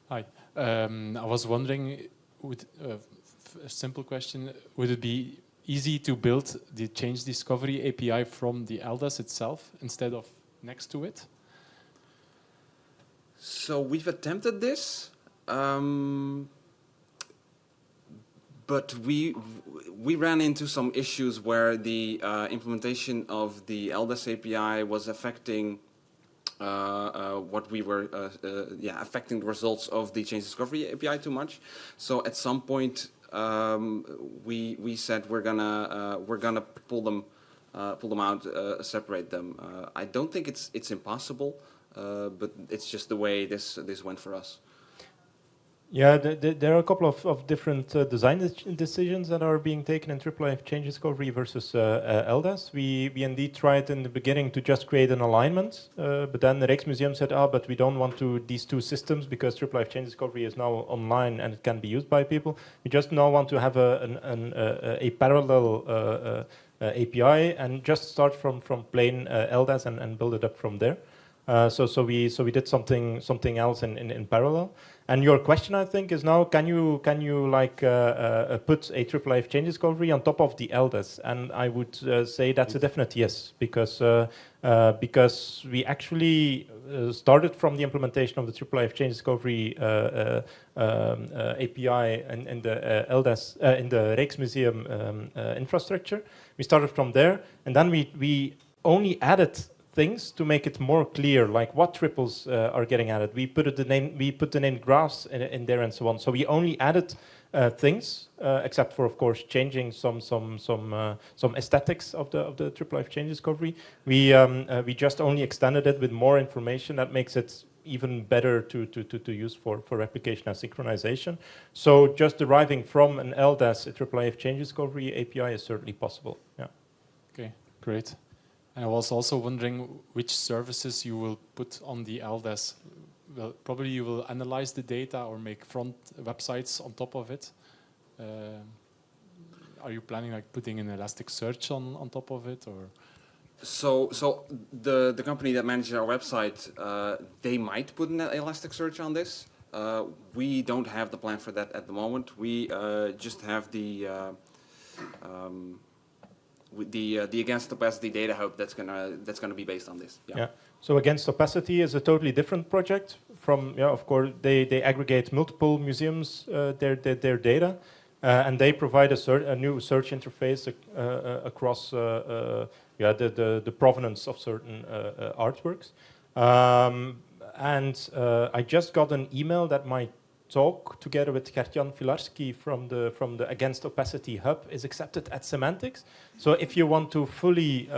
Speaker 16: Hi. I was wondering, a simple question, would it be easy to build the change discovery API from the LDES itself instead of next to it?
Speaker 12: So we've attempted this, but we ran into some issues where the implementation of the LDES API was affecting what we were affecting the results of the change discovery API too much. So at some point we said we're gonna pull them out, separate them. I don't think it's impossible, but it's just the way this went for us.
Speaker 15: Yeah, there are a couple of different design decisions that are being taken in IIIF change discovery versus LDES. We indeed tried in the beginning to just create an alignment, but then the Rijksmuseum said, but we don't want these two systems because IIIF change discovery is now online and it can be used by people. We just now want to have a parallel API and just start from plain LDES and build it up from there. So we did something else in parallel. And your question, I think, is now can you like put a IIIF change discovery on top of the LDES? And I would say that's a definite yes, because we actually started from the implementation of the IIIF change discovery API in the LDES in the Rijksmuseum infrastructure. We started from there, and then we only added things to make it more clear, like what triples are getting added. We put the name graphs in there and so on. So we only added things, except for, of course, changing some aesthetics of the IIIF change discovery. We just only extended it with more information that makes it even better to use for replication and synchronization. So just deriving from an LDES IIIF change discovery API is certainly possible. Yeah.
Speaker 16: Okay, great. I was also wondering which services you will put on the LDES. Well, probably you will analyze the data or make front websites on top of it. Are you planning like putting an Elasticsearch on top of it, or?
Speaker 12: So the company that manages our website, they might put an Elasticsearch on this. We don't have the plan for that at the moment. We just have the Against Opacity Data Hub that's gonna be based on this. Yeah.
Speaker 15: So Against Opacity is a totally different project. From of course they aggregate multiple museums their data, and they provide a new search interface across the provenance of certain artworks. And I just got an email that my talk together with Gert-Jan Filarski from the Against Opacity Hub is accepted at Semantics. So if you want to fully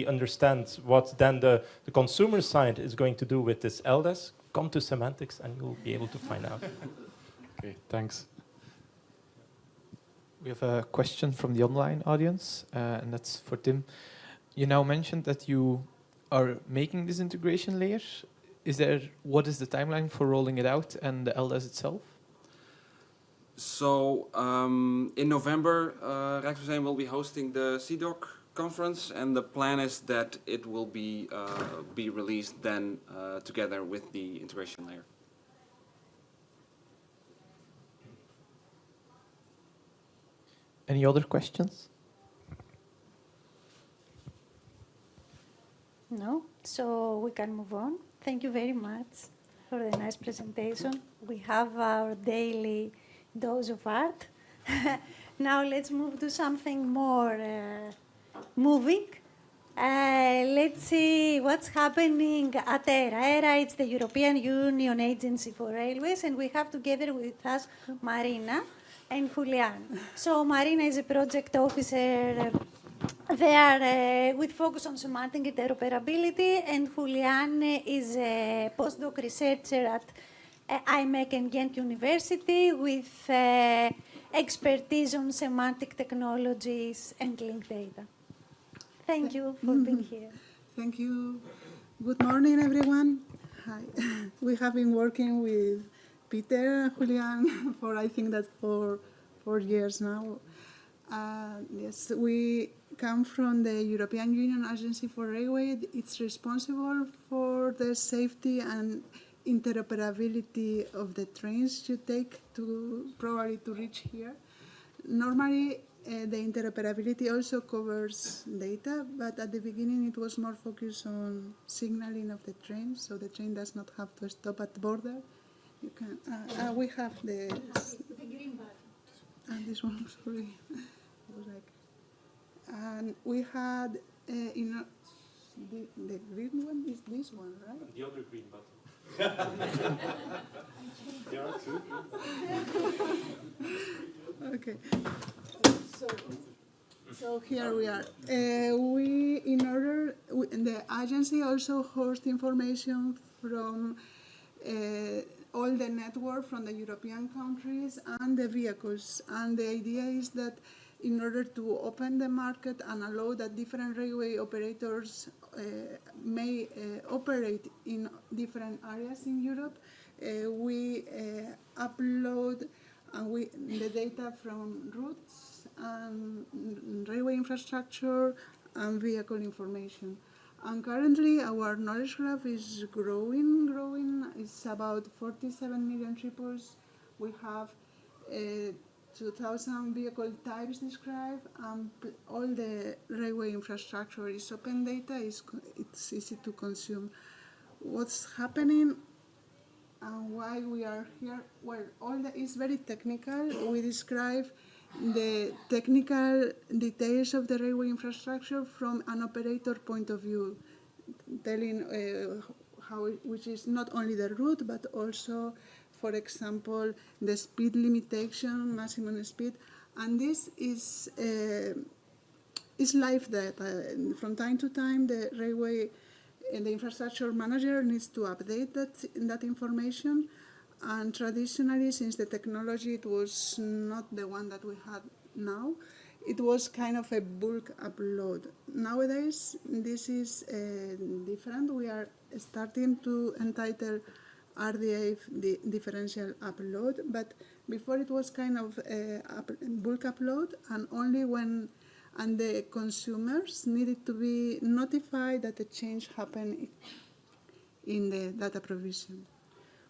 Speaker 15: understand what then the consumer side is going to do with this LDES, come to Semantics and you'll be able to find out.
Speaker 16: Okay, thanks.
Speaker 6: We have a question from the online audience, and that's for Tim. You now mentioned that you are making this integration layer. What is the timeline for rolling it out and the LDES itself?
Speaker 12: So in November, Rijksmuseum will be hosting the CDOC conference, and the plan is that it will be released then together with the integration layer.
Speaker 6: Any other questions?
Speaker 1: No, so we can move on. Thank you very much for the nice presentation. We have our daily dose of art. Now let's move to something more moving. Let's see what's happening at ERA. ERA is the European Union Agency for Railways, and we have together with us Marina and Julian. So Marina is a project officer there with focus on semantic interoperability, and Julian is a postdoc researcher at IMEC and Ghent University with expertise on semantic technologies and linked data. Thank you for being here.
Speaker 17: Thank you. Good morning, everyone. Hi. We have been working with Peter and Julian for, I think, that for 4 years now. Yes, we come from the European Union Agency for Railway. It's responsible for the safety and interoperability of the trains you take to probably to reach here. Normally, the interoperability also covers data, but at the beginning it was more focused on signaling of the train, so the train does not have to stop at the border. You can. We have the green button. This one, sorry. It was like, and we had the green one is this one, right?
Speaker 15: The other green button. There are two.
Speaker 17: Okay. So here we are. The agency also hosts information from all the network from the European countries and the vehicles. And the idea is that in order to open the market and allow that different railway operators may operate in different areas in Europe, we upload the data from routes and railway infrastructure and vehicle information. And currently our knowledge graph is growing. It's about 47 million triples. We have 2,000 vehicle types described, and all the railway infrastructure is open data. It's easy to consume. What's happening and why we are here? Well, it's very technical. We describe the technical details of the railway infrastructure from an operator point of view, telling which is not only the route, but also, for example, the speed limitation, maximum speed. And this is live data. From time to time, the railway and the infrastructure manager needs to update that information. And traditionally, since the technology it was not the one that we had now, it was kind of a bulk upload. Nowadays, this is different. We are starting to entitle RDA the differential upload, but before it was kind of a bulk upload, and only when the consumers needed to be notified that a change happened in the data provision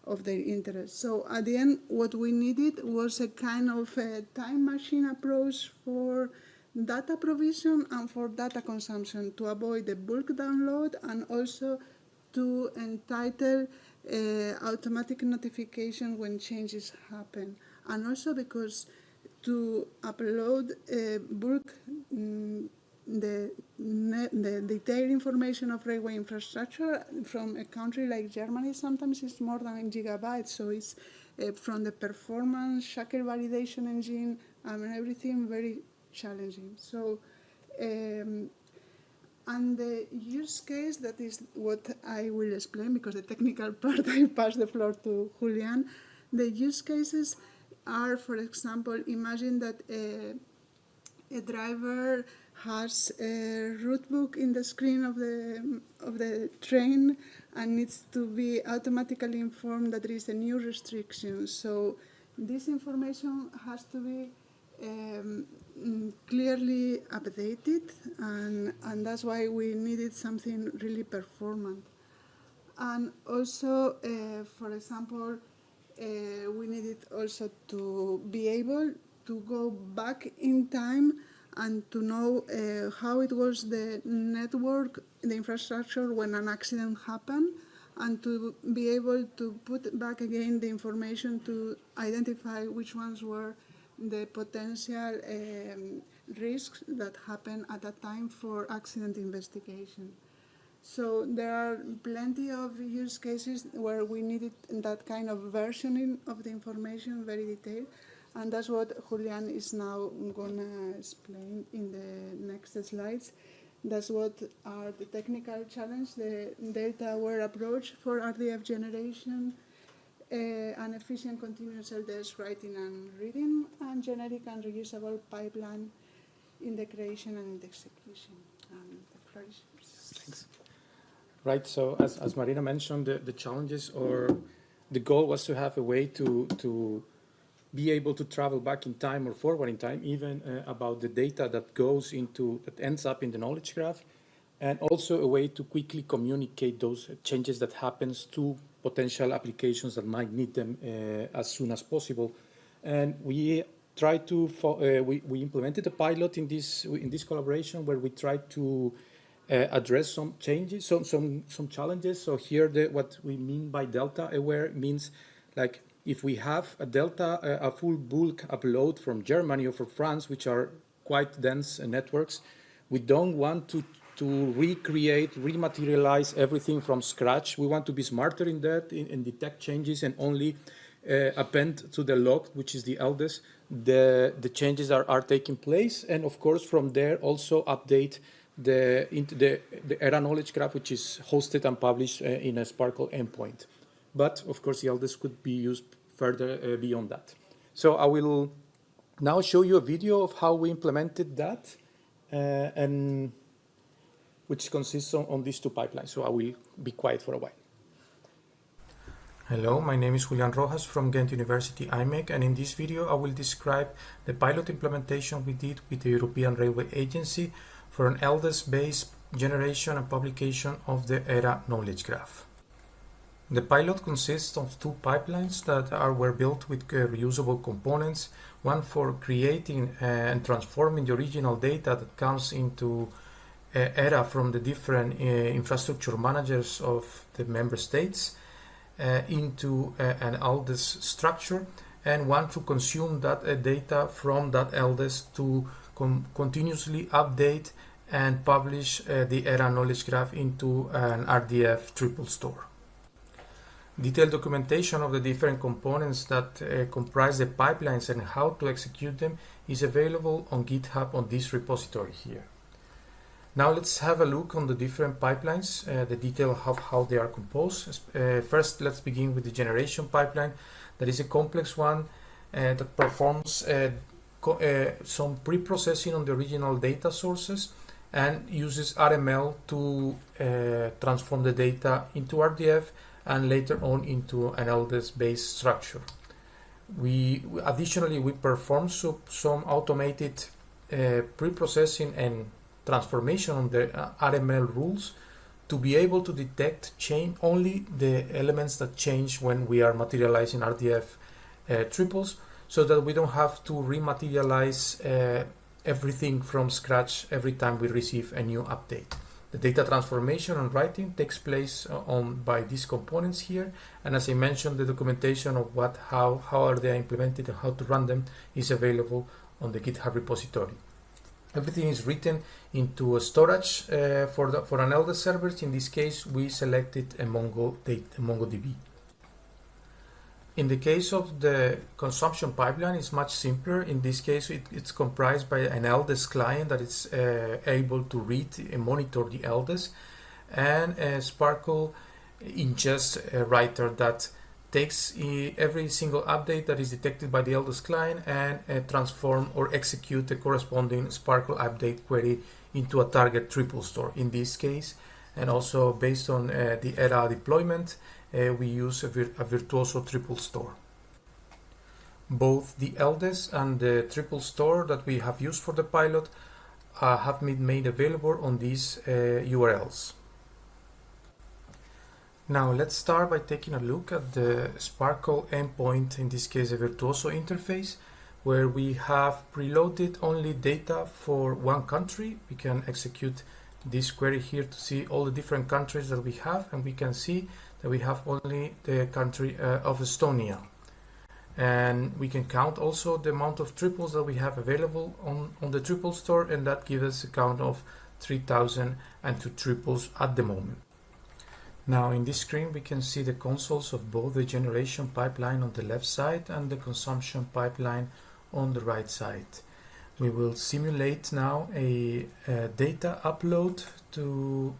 Speaker 17: of their interest. So at the end, what we needed was a kind of a time machine approach for data provision and for data consumption to avoid the bulk download, and also to entitle automatic notification when changes happen. And also because to upload bulk the detailed information of railway infrastructure from a country like Germany, sometimes it's more than a gigabyte. So it's from the performance, shackle validation engine, everything very challenging. So, and the use case, that is what I will explain, because the technical part I pass the floor to Julian. The use cases are, for example, imagine that a driver has a route book in the screen of the train and needs to be automatically informed that there is a new restriction. So this information has to be clearly updated, and that's why we needed something really performant. And also, for example, we needed also to be able to go back in time and to know how it was the network, the infrastructure when an accident happened, and to be able to put back again the information to identify which ones were the potential risks that happened at that time for accident investigation. So there are plenty of use cases where we needed that kind of versioning of the information, very detailed, and that's what Julian is now going to explain in the next slides. That's what are the technical challenge, the data-aware approach for RDF generation, an efficient continuous LDES writing and reading, and generic and reusable pipeline in the creation and in the execution. The floor is yours.
Speaker 18: Thanks. Right, so as Marina mentioned, the challenges or the goal was to have a way to be able to travel back in time or forward in time, even about the data that goes into, that ends up in the knowledge graph, and also a way to quickly communicate those changes that happens to potential applications that might need them as soon as possible. And we tried to, we implemented a pilot in this collaboration where we tried to address some changes, some challenges. So here, what we mean by delta aware means like if we have a delta, a full bulk upload from Germany or from France, which are quite dense networks, we don't want to recreate, rematerialize everything from scratch. We want to be smarter in that, and detect changes and only append to the log, which is the LDES, the changes are taking place. And of course, from there also update the ERA knowledge graph, which is hosted and published in a Sparkle endpoint. But of course, the LDES could be used further beyond that. So I will now show you a video of how we implemented that, and which consists on these two pipelines. So I will be quiet for a while. Hello, my name is Julian Rojas from Ghent University IMEC, and in this video I will describe the pilot implementation we did with the European Railway Agency for an LDES-based generation and publication of the ERA knowledge graph. The pilot consists of two pipelines that were built with reusable components, one for creating and transforming the original data that comes into ERA from the different infrastructure managers of the member states into an LDES structure, and one to consume that data from that LDES to continuously update and publish the ERA knowledge graph into an RDF triple store. Detailed documentation of the different components that comprise the pipelines and how to execute them is available on GitHub on this repository here. Now let's have a look on the different pipelines, the detail of how they are composed. First, let's begin with the generation pipeline. That is a complex one that performs some pre-processing on the original data sources and uses RML to transform the data into RDF and later on into an LDES-based structure. Additionally, we perform some automated pre-processing and transformation on the RML rules to be able to detect only the elements that change when we are materializing RDF triples, so that we don't have to rematerialize everything from scratch every time we receive a new update. The data transformation and writing takes place by these components here, and as I mentioned, the documentation of how are they implemented and how to run them is available on the GitHub repository. Everything is written into a storage for an LDES server. In this case, we selected a MongoDB. In the case of the consumption pipeline, it's much simpler. In this case, it's comprised by an LDES client that is able to read and monitor the LDES, and a Sparkle ingest writer that takes every single update that is detected by the LDES client and transform or execute the corresponding Sparkle update query into a target triple store in this case. And also based on the ERA deployment, we use a Virtuoso triple store. Both the LDES and the triple store that we have used for the pilot have been made available on these URLs. Now let's start by taking a look at the Sparkle endpoint, in this case a Virtuoso interface, where we have preloaded only data for one country. We can execute this query here to see all the different countries that we have, and we can see that we have only the country of Estonia. And we can count also the amount of triples that we have available on the triple store, and that gives us a count of 3,002 triples at the moment. Now in this screen we can see the consoles of both the generation pipeline on the left side and the consumption pipeline on the right side. We will simulate now a data upload to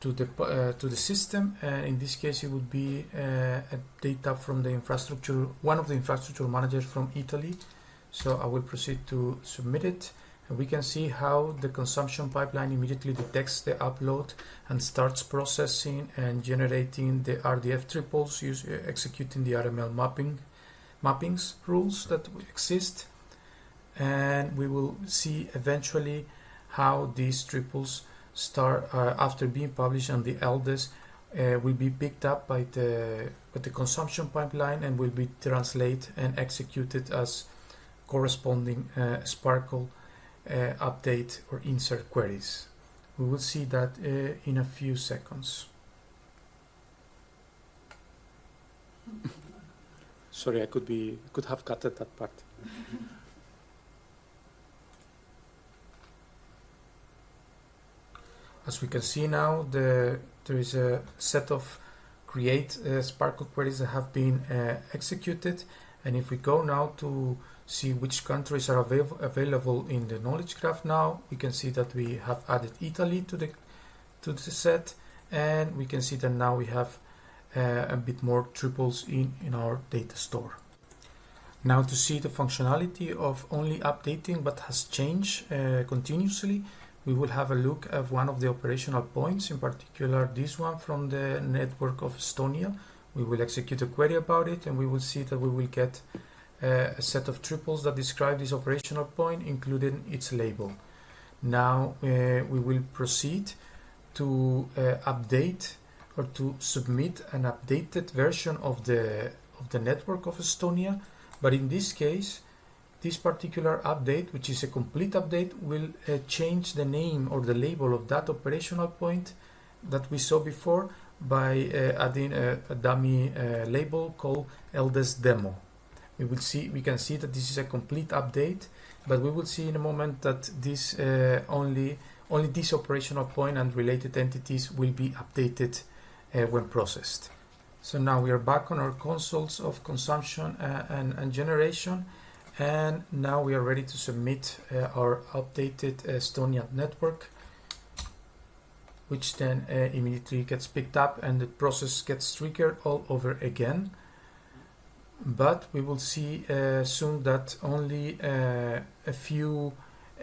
Speaker 18: to the system. In this case, it would be a data from the infrastructure, one of the infrastructure managers from Italy. So I will proceed to submit it. And we can see how the consumption pipeline immediately detects the upload and starts processing and generating the RDF triples, executing the RML mappings rules that exist. And we will see eventually how these triples start after being published on the LDES will be picked up by the consumption pipeline and will be translated and executed as corresponding Sparkle update or insert queries. We will see that in a few seconds. Sorry, I could have cut that part. As we can see now, there is a set of create Sparkle queries that have been executed, and if we go now to see which countries are available in the knowledge graph now, we can see that we have added Italy to the set, and we can see that now we have a bit more triples in our data store. Now to see the functionality of only updating but has changed continuously, we will have a look at one of the operational points, in particular this one from the network of Estonia. We will execute a query about it, and we will see that we will get a set of triples that describe this operational point, including its label. Now we will proceed to update or to submit an updated version of the network of Estonia, but in this case, this particular update, which is a complete update, will change the name or the label of that operational point that we saw before by adding a dummy label called LDES demo. We can see that this is a complete update, but we will see in a moment that this only this operational point and related entities will be updated when processed. So now we are back on our consoles of consumption and generation, and now we are ready to submit our updated Estonian network, which then immediately gets picked up and the process gets triggered all over again. But we will see soon that only a few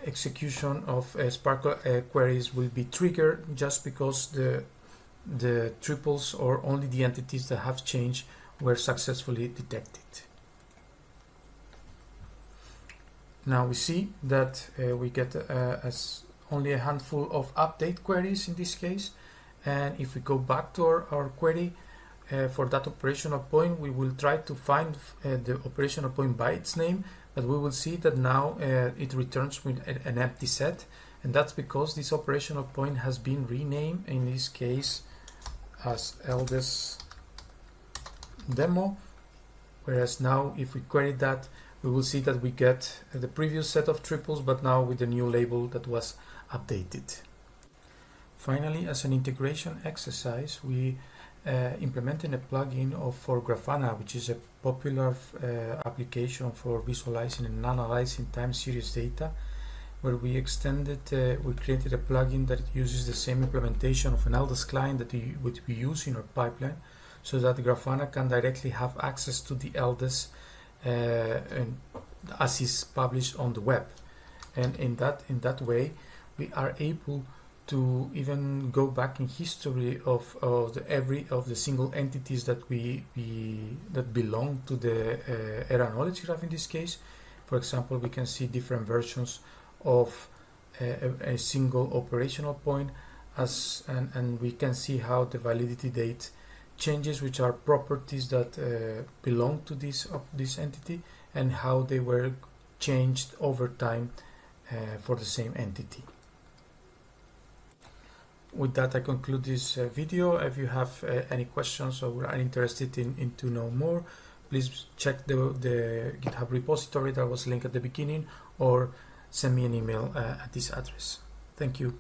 Speaker 18: execution of Sparkle queries will be triggered, just because the triples or only the entities that have changed were successfully detected. Now we see that we get as only a handful of update queries in this case, and if we go back to our query for that operational point, we will try to find the operational point by its name, but we will see that now it returns with an empty set, and that's because this operational point has been renamed, in this case as LDES demo, whereas now if we query that, we will see that we get the previous set of triples, but now with the new label that was updated. Finally, as an integration exercise, we implemented a plugin for Grafana, which is a popular application for visualizing and analyzing time series data, where we created a plugin that uses the same implementation of an LDES client that we use in our pipeline, so that Grafana can directly have access to the LDES as is published on the web, and in that way we are able to even go back in history of the single entities that that belong to the ERA knowledge graph. In this case, for example, we can see different versions of a single operational point, and we can see how the validity date changes, which are properties that belong to this entity, and how they were changed over time for the same entity. With that, I conclude this video. If you have any questions or are interested in to know more, please check the GitHub repository that was linked at the beginning, or send me an email at this address. Thank you.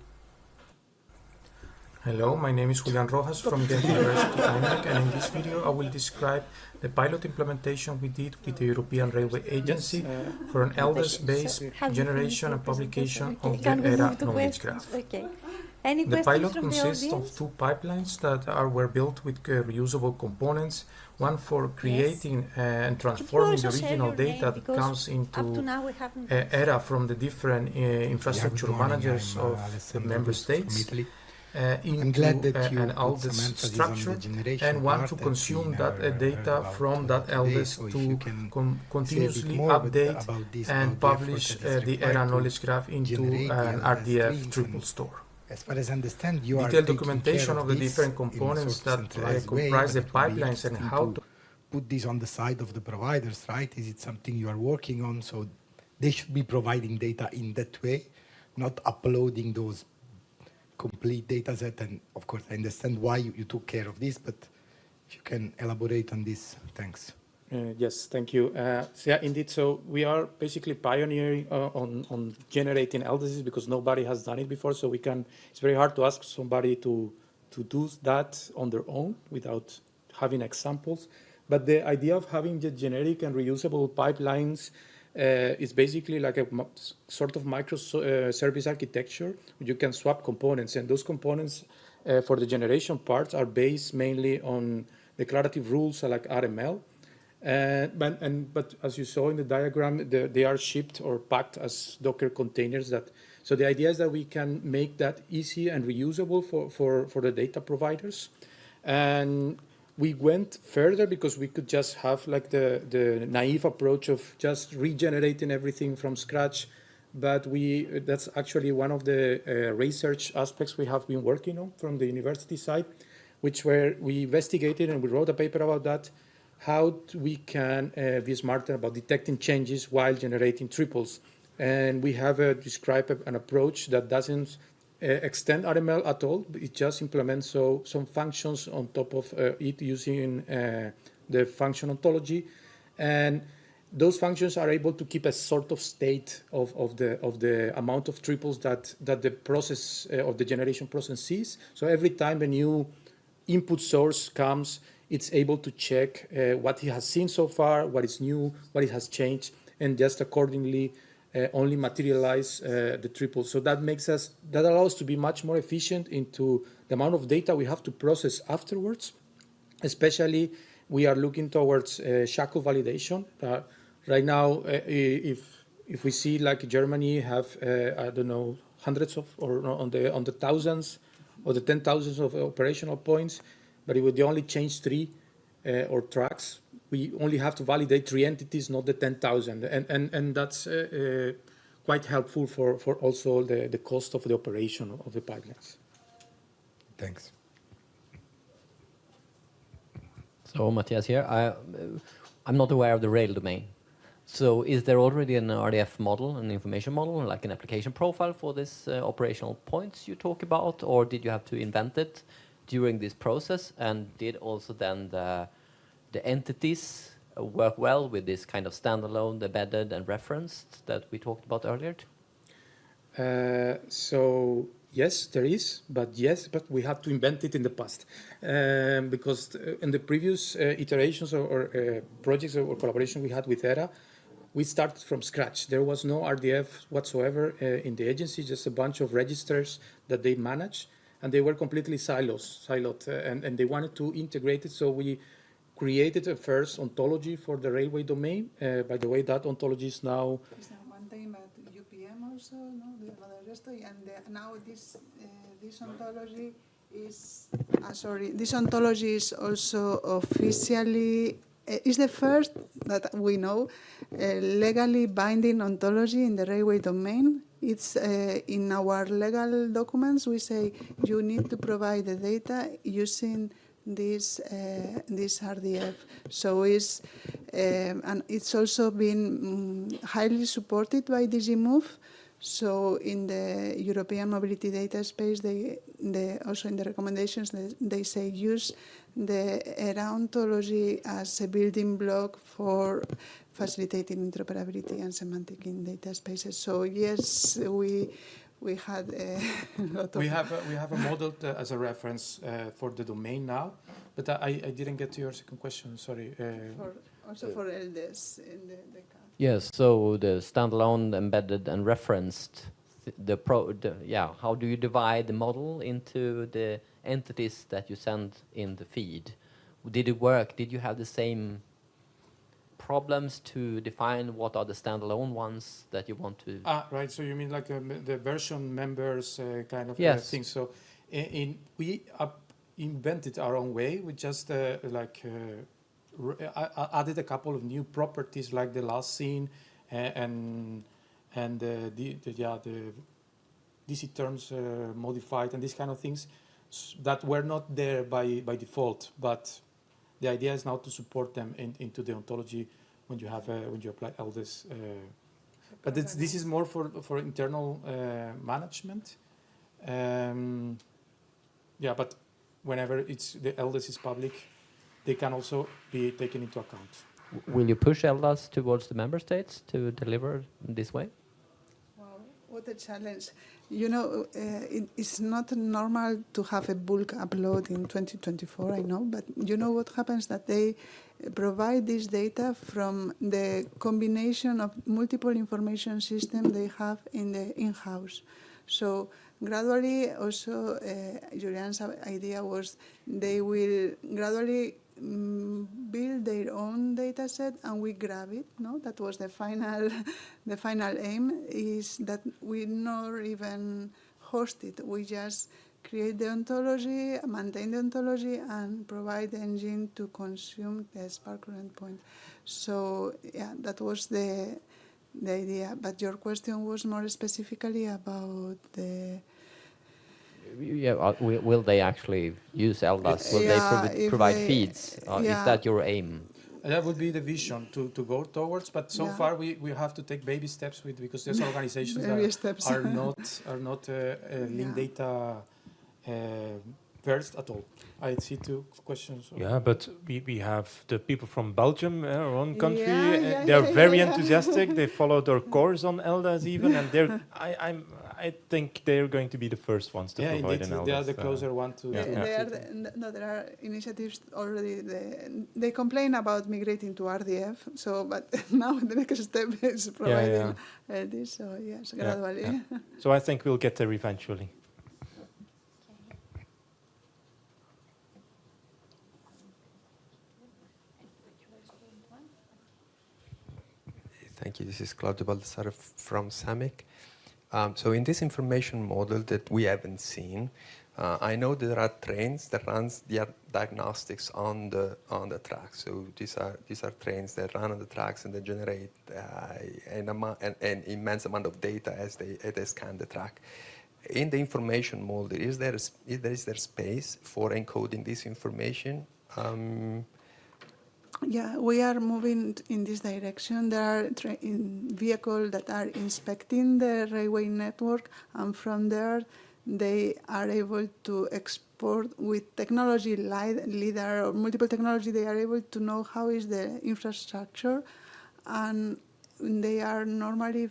Speaker 18: Hello, my name is Julian Rojas from Ghent University IMEC, and in this video I will describe the pilot implementation we did with the European Railway Agency for an LDES-based generation and publication of the ERA knowledge graph.
Speaker 1: Okay. Any
Speaker 18: The
Speaker 1: questions
Speaker 18: pilot
Speaker 1: from the
Speaker 18: consists of
Speaker 1: audience?
Speaker 18: 2 pipelines that were built with reusable components. One for creating and transforming the
Speaker 1: also share
Speaker 18: regional
Speaker 1: your name,
Speaker 18: data that
Speaker 1: because
Speaker 18: comes
Speaker 1: up to
Speaker 18: into
Speaker 1: now we haven't
Speaker 18: ERA from the different infrastructure managers of the member states
Speaker 19: I'm glad
Speaker 18: into
Speaker 19: that you
Speaker 18: an
Speaker 19: put
Speaker 18: LDES
Speaker 19: some emphasis on
Speaker 18: structure,
Speaker 19: the generation
Speaker 18: and want
Speaker 19: part
Speaker 18: to
Speaker 19: that
Speaker 18: consume
Speaker 19: we
Speaker 18: that
Speaker 19: never heard
Speaker 18: data
Speaker 19: about
Speaker 18: from that
Speaker 19: today.
Speaker 18: LDES
Speaker 19: So if
Speaker 18: to
Speaker 19: you can say a bit
Speaker 18: continuously
Speaker 19: more
Speaker 18: update
Speaker 19: about this,
Speaker 18: and
Speaker 19: about the effort
Speaker 18: publish
Speaker 19: that is
Speaker 18: the
Speaker 19: required
Speaker 18: ERA
Speaker 19: to
Speaker 18: knowledge graph into
Speaker 19: generate the
Speaker 18: an
Speaker 19: LDES
Speaker 18: RDF
Speaker 19: streams,
Speaker 18: triple
Speaker 19: and
Speaker 18: store.
Speaker 19: as far as I understand, you are
Speaker 18: Detailed
Speaker 19: taking
Speaker 18: documentation
Speaker 19: care
Speaker 18: of the
Speaker 19: this
Speaker 18: different
Speaker 19: in a
Speaker 18: components
Speaker 19: sort of
Speaker 18: that
Speaker 19: centralized way,
Speaker 18: comprise the
Speaker 19: but it would be
Speaker 18: pipelines and
Speaker 19: interesting
Speaker 18: how
Speaker 19: to put this on the side of the providers, right? Is it something you are working on? So they should be providing data in that way, not uploading those complete data set. And of course, I understand why you took care of this, but if you can elaborate on this, thanks.
Speaker 18: Yes, thank you. So yeah, indeed. So we are basically pioneering on generating LDES because nobody has done it before. So we can. It's very hard to ask somebody to do that on their own without having examples. But the idea of having the generic and reusable pipelines is basically like a sort of microservice architecture. You can swap components, and those components for the generation parts are based mainly on declarative rules like RML. But as you saw in the diagram, they are shipped or packed as Docker containers. So the idea is that we can make that easy and reusable for the data providers. And we went further because we could just have like the naive approach of just regenerating everything from scratch. But that's actually one of the research aspects we have been working on from the university side, which where we investigated and we wrote a paper about that, how we can be smarter about detecting changes while generating triples. And we have described an approach that doesn't extend RML at all. It just implements some functions on top of it using the function ontology. And those functions are able to keep a sort of state of the amount of triples that the process of the generation process sees. So every time a new input source comes, it's able to check what he has seen so far, what is new, what it has changed, and just accordingly only materialize the triples. So that allows us to be much more efficient into the amount of data we have to process afterwards. Especially, we are looking towards shackle validation. Right now, if we see like Germany have I don't know, hundreds of or on the thousands or the 10,000s of operational points, but it would only change 3 or tracks. We only have to validate 3 entities, not the 10,000, and that's quite helpful for also the cost of the operation of the pipelines.
Speaker 19: Thanks.
Speaker 4: So Matthias here. I'm not aware of the Rail domain. So is there already an RDF model, an information model, like an application profile for this operational points you talk about, or did you have to invent it during this process? And did also then the entities work well with this kind of standalone, embedded, and referenced that we talked about earlier?
Speaker 18: So yes, there is, but we had to invent it in the past because in the previous iterations or projects or collaboration we had with ERA, we started from scratch. There was no RDF whatsoever in the agency, just a bunch of registers that they managed, and they were completely siloed, and they wanted to integrate it. So we created a first ontology for the railway domain. By the way, that ontology is now
Speaker 17: one time at UPM also, no, the Moderators, and now this ontology is this ontology is also officially is the first that we know legally binding ontology in the railway domain. It's in our legal documents. We say you need to provide the data using this RDF. So and it's also been highly supported by DG Move. So in the European mobility data space, they also in the recommendations they say use the ERA ontology as a building block for facilitating interoperability and semantic in data spaces. So yes, we had a lot of.
Speaker 18: We have a model as a reference for the domain now, but I didn't get to your second question. Sorry.
Speaker 17: Also for LDES in the
Speaker 4: Yes, so the standalone, embedded, and referenced how do you divide the model into the entities that you send in the feed? Did it work? Did you have the same problems to define what are the standalone ones that you want to?
Speaker 18: Right. So you mean like the version members kind of
Speaker 4: Yes.
Speaker 18: thing. So we invented our own way. We just added a couple of new properties like the last scene and the DC terms modified and these kind of things that were not there by default. But the idea is now to support them into the ontology when you have when you apply LDES. But this is more for internal management. Yeah, but whenever the LDES is public, they can also be taken into account.
Speaker 4: Will you push LDES towards the member states to deliver this way?
Speaker 17: Wow, what a challenge. You know, it's not normal to have a bulk upload in 2024, I know, but you know what happens that they provide this data from the combination of multiple information systems they have in the in-house. So gradually also, Julian's idea was they will gradually build their own data set and we grab it. No, that was the final aim, is that we not even host it. We just create the ontology, maintain the ontology, and provide the engine to consume the Spark endpoint. So yeah, that was the idea. But your question was more specifically about the.
Speaker 4: Yeah, will they actually use LDES? Will they provide feeds? Is that your aim?
Speaker 18: That would be the vision to go towards, but so far we have to take baby steps because there's organizations that are not link data versed at all. I see two questions.
Speaker 15: Yeah, but we have the people from Belgium, our own country. They are very enthusiastic. They followed our course on LDES even, and I think they're going to be the first ones to provide an LDES.
Speaker 18: They are the closer one to.
Speaker 17: There are initiatives already. They complain about migrating to RDF. So, but now the next step is providing this. So yes, gradually.
Speaker 15: Yeah. So I think we'll get there eventually.
Speaker 20: Thank you. This is Claudio Baldassare from SEMIC. So in this information model that we haven't seen, I know there are trains that runs the diagnostics on the track. So these are trains that run on the tracks and they generate an immense amount of data as they scan the track. In the information model, is there space for encoding this information?
Speaker 17: Yeah, we are moving in this direction. There are vehicles that are inspecting the railway network, and from there they are able to export with technology LiDAR or multiple technology. They are able to know how is the infrastructure, and they are normally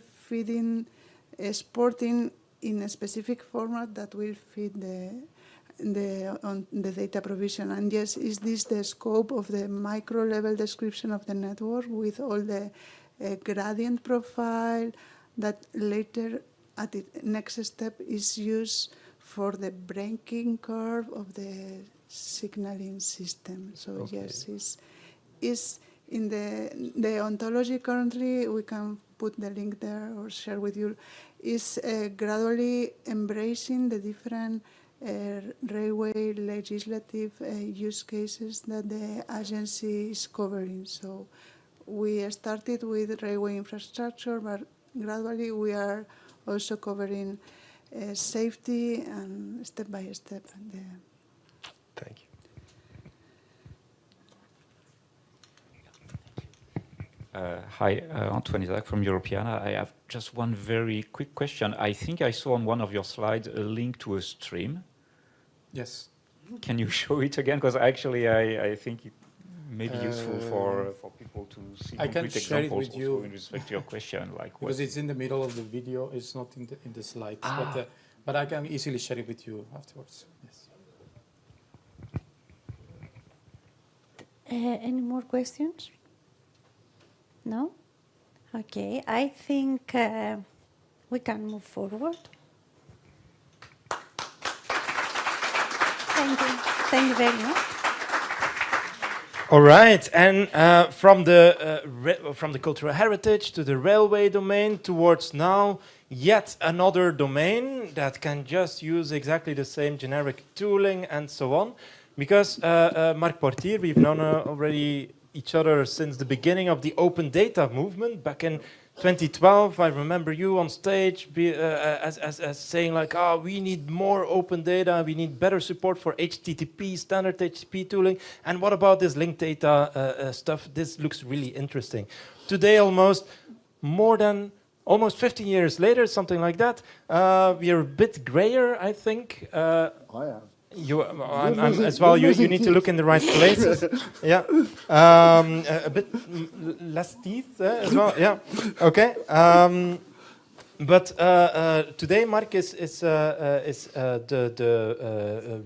Speaker 17: exporting in a specific format that will fit the data provision. And yes, is this the scope of the micro level description of the network with all the gradient profile that later at the next step is used for the breaking curve of the signaling system. So yes, is in the ontology currently, we can put the link there or share with you, is gradually embracing the different railway legislative use cases that the agency is covering. So we started with railway infrastructure, but gradually we are also covering safety and step by step.
Speaker 20: Thank you.
Speaker 5: Hi, Antoine Isaac from Europeana. I have just one very quick question. I think I saw on one of your slides a link to a stream.
Speaker 18: Yes.
Speaker 5: Can you show it again? Because actually I think it may be useful for people to see concrete examples also in respect to your question.
Speaker 18: Because it's in the middle of the video, it's not in the slides. But I can easily share it with you afterwards. Yes.
Speaker 1: Any more questions? No? Okay, I think We can move forward. Thank you. Thank you very much.
Speaker 2: All right, and from the cultural heritage to the railway domain towards now yet another domain that can just use exactly the same generic tooling and so on. Because Marc Portier, we've known already each other since the beginning of the open data movement back in 2012. I remember you on stage as saying like, we need more open data, we need better support for HTTP, standard HTTP tooling. And what about this linked data stuff? This looks really interesting. Today, almost 15 years later, something like that, we are a bit grayer, I think.
Speaker 9: I am.
Speaker 2: I'm as well. You need to look in the right places. Yeah, a bit less teeth as well. Yeah, okay. But today, Mark is the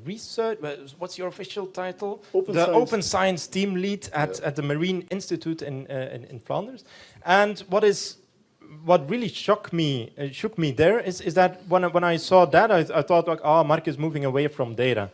Speaker 2: research. What's your official title? Open Science Team Lead at the Marine Institute in Flanders. And what really shook me there is that when I saw that, I thought like, Mark is moving away from data.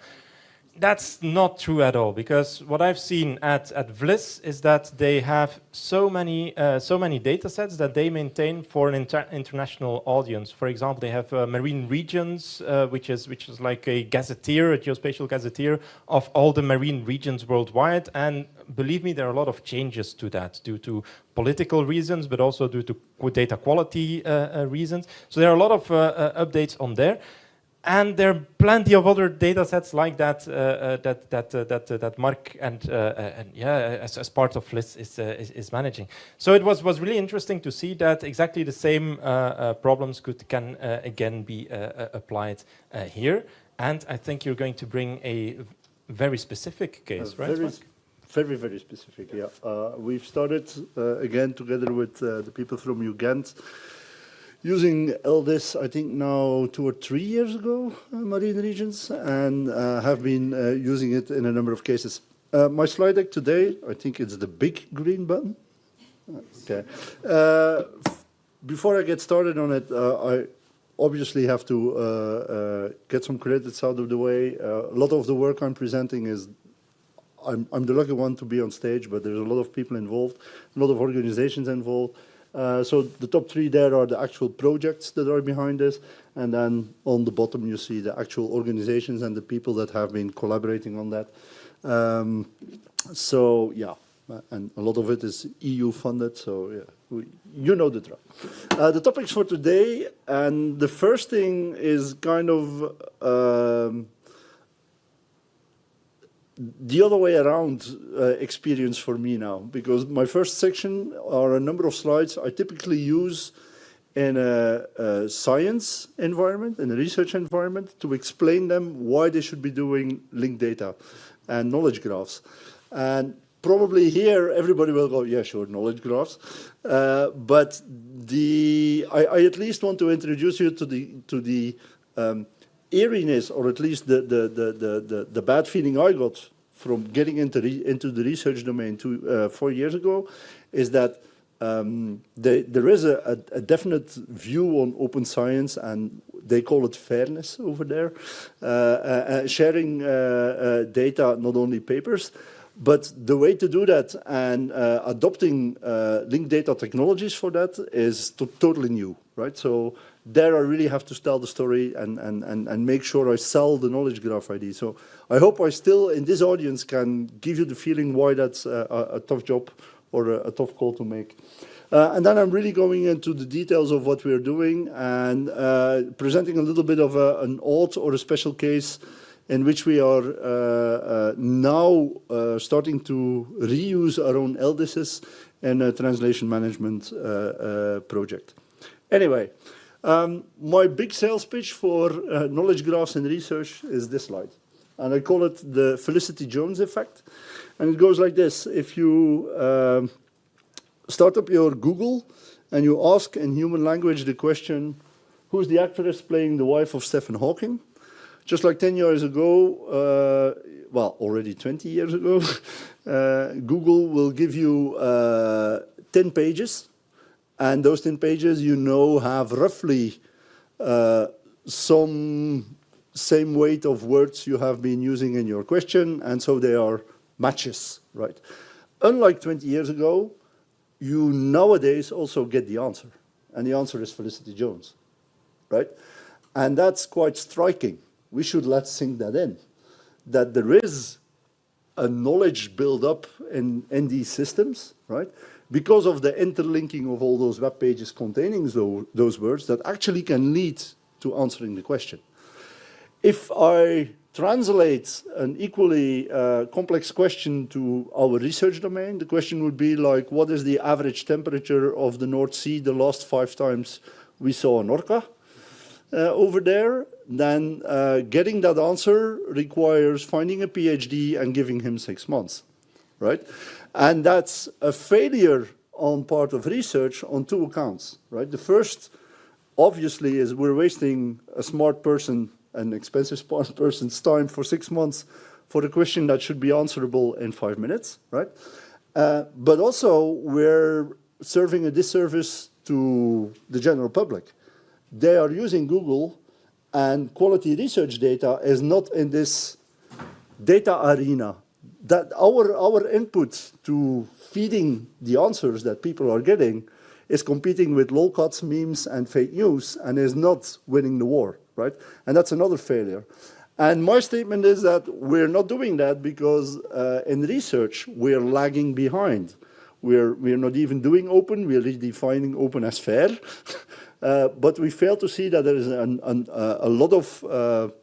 Speaker 2: That's not true at all, because what I've seen at VLIS is that they have so many data sets that they maintain for an international audience. For example, they have marine regions, which is like a gazetteer, a geospatial gazetteer of all the marine regions worldwide. And believe me, there are a lot of changes to that due to political reasons, but also due to data quality reasons. So there are a lot of updates on there. And there are plenty of other data sets like that that Mark and as part of LIS is managing. So it was really interesting to see that exactly the same problems can again be applied here. And I think you're going to bring a very specific case, right?
Speaker 9: Very, very specific. Yeah, we've started again together with the people from Uganda. Using LDES, I think now 2 or 3 years ago, marine regions, and have been using it in a number of cases. My slide deck today, I think it's the big green button. Okay. Before I get started on it, I obviously have to get some credits out of the way. A lot of the work I'm presenting is, I'm the lucky one to be on stage, but there's a lot of people involved, a lot of organizations involved. So the top 3 there are the actual projects that are behind this, and then on the bottom you see the actual organizations and the people that have been collaborating on that. So yeah, and a lot of it is EU funded, so yeah, you know the drill. The topics for today, and the first thing is kind of the other way around experience for me now, because my first section are a number of slides I typically use in a science environment, in a research environment, to explain them why they should be doing linked data and knowledge graphs. And probably here everybody will go, yeah, sure, knowledge graphs. But I at least want to introduce you to the eeriness, or at least the bad feeling I got from getting into the research domain 4 years ago, is that there is a definite view on open science, and they call it fairness over there, sharing data, not only papers. But the way to do that and adopting linked data technologies for that is totally new, right? So there I really have to tell the story and make sure I sell the knowledge graph ID. So I hope I still, in this audience, can give you the feeling why that's a tough job or a tough call to make. And then I'm really going into the details of what we're doing and presenting a little bit of an odd or a special case in which we are now starting to reuse our own LDESs in a translation management project. Anyway, my big sales pitch for knowledge graphs in research is this slide. And I call it the Felicity Jones effect. And it goes like this. If you start up your Google and you ask in human language the question, who's the actress playing the wife of Stephen Hawking? Just like 10 years ago, well, already 20 years ago, Google will give you 10 pages And those 10 pages, have roughly some same weight of words you have been using in your question, and so they are matches, right? Unlike 20 years ago, you nowadays also get the answer, and the answer is Felicity Jones, right? And that's quite striking. We should let's sink that in, that there is a knowledge build-up in these systems, right? Because of the interlinking of all those web pages containing those words that actually can lead to answering the question. If I translate an equally complex question to our research domain, the question would be like, what is the average temperature of the North Sea the last 5 times we saw an orca over there? Then getting that answer requires finding a PhD and giving him 6 months, right? And that's a failure on part of research on 2 accounts, right? The first, obviously, is we're wasting a smart person, an expensive smart person's time for 6 months for a question that should be answerable in 5 minutes, right? But also, we're serving a disservice to the general public. They are using Google, and quality research data is not in this data arena. That our input to feeding the answers that people are getting is competing with lolcuts, memes, and fake news, and is not winning the war, right? And that's another failure. And my statement is that we're not doing that because in research, we're lagging behind. We're not even doing open, we're redefining open as fair. But we fail to see that there is a lot of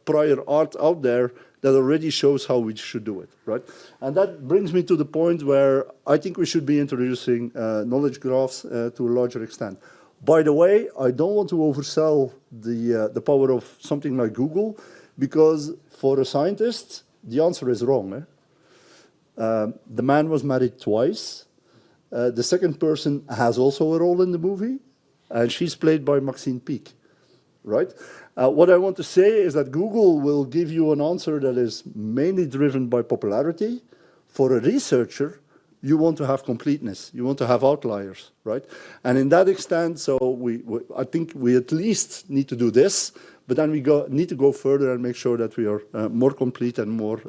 Speaker 9: prior art out there that already shows how we should do it, right? And that brings me to the point where I think we should be introducing knowledge graphs to a larger extent. By the way, I don't want to oversell the power of something like Google, because for a scientist, the answer is wrong. The man was married twice. The second person has also a role in the movie, and she's played by Maxine Peake, right? What I want to say is that Google will give you an answer that is mainly driven by popularity. For a researcher, you want to have completeness. You want to have outliers, right? And in that extent, so I think we at least need to do this, but then we need to go further and make sure that we are more complete and more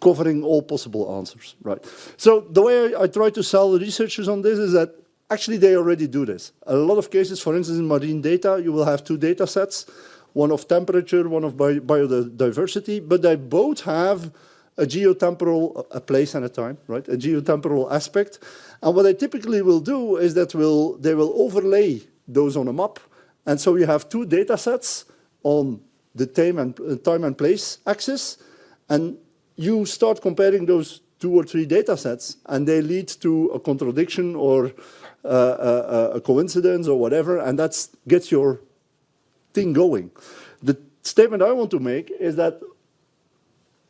Speaker 9: covering all possible answers, right? So the way I try to sell the researchers on this is that actually, they already do this. A lot of cases, for instance, in marine data, you will have 2 data sets, one of temperature, one of biodiversity, but they both have a geotemporal, a place and a time, right? A geotemporal aspect. And what they typically will do is that they will overlay those on a map. And so you have 2 data sets on the time and place axis, and you start comparing those 2 or 3 data sets, and they lead to a contradiction or a coincidence or whatever, and that gets your thing going. The statement I want to make is that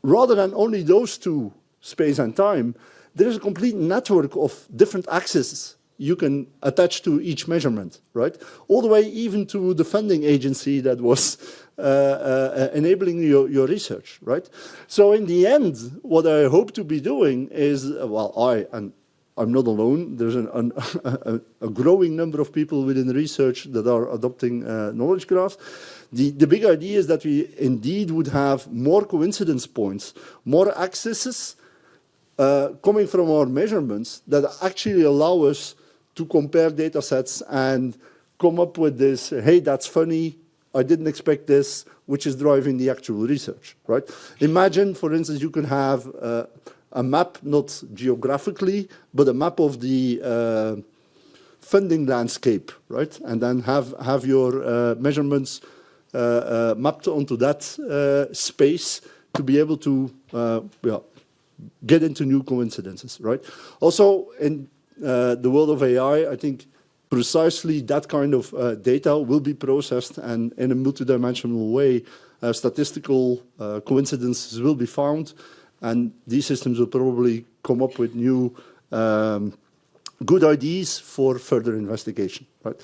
Speaker 9: rather than only those 2, space and time, there is a complete network of different axes you can attach to each measurement, right? All the way even to the funding agency that was enabling your research, right? So in the end, what I hope to be doing is, I'm not alone. There's a growing number of people within research that are adopting knowledge graphs. The big idea is that we indeed would have more coincidence points, more accesses coming from our measurements that actually allow us to compare data sets and come up with this, hey, that's funny, I didn't expect this, which is driving the actual research, right? Imagine, for instance, you can have a map, not geographically, but a map of the funding landscape, right? And then have your measurements mapped onto that space to be able to get into new coincidences, right? Also, in the world of AI, I think precisely that kind of data will be processed, and in a multidimensional way, statistical coincidences will be found. And these systems will probably come up with new good ideas for further investigation, right?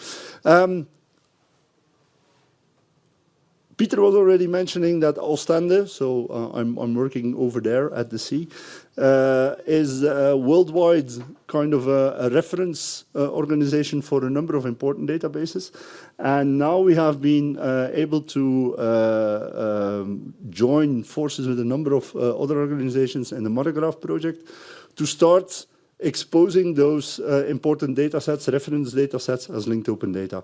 Speaker 9: Peter was already mentioning that Ostende, so I'm working over there at the sea, is a worldwide kind of a reference organization for a number of important databases. And now we have been able to join forces with a number of other organizations in the Monograph project to start exposing those important data sets, reference data sets, as linked open data.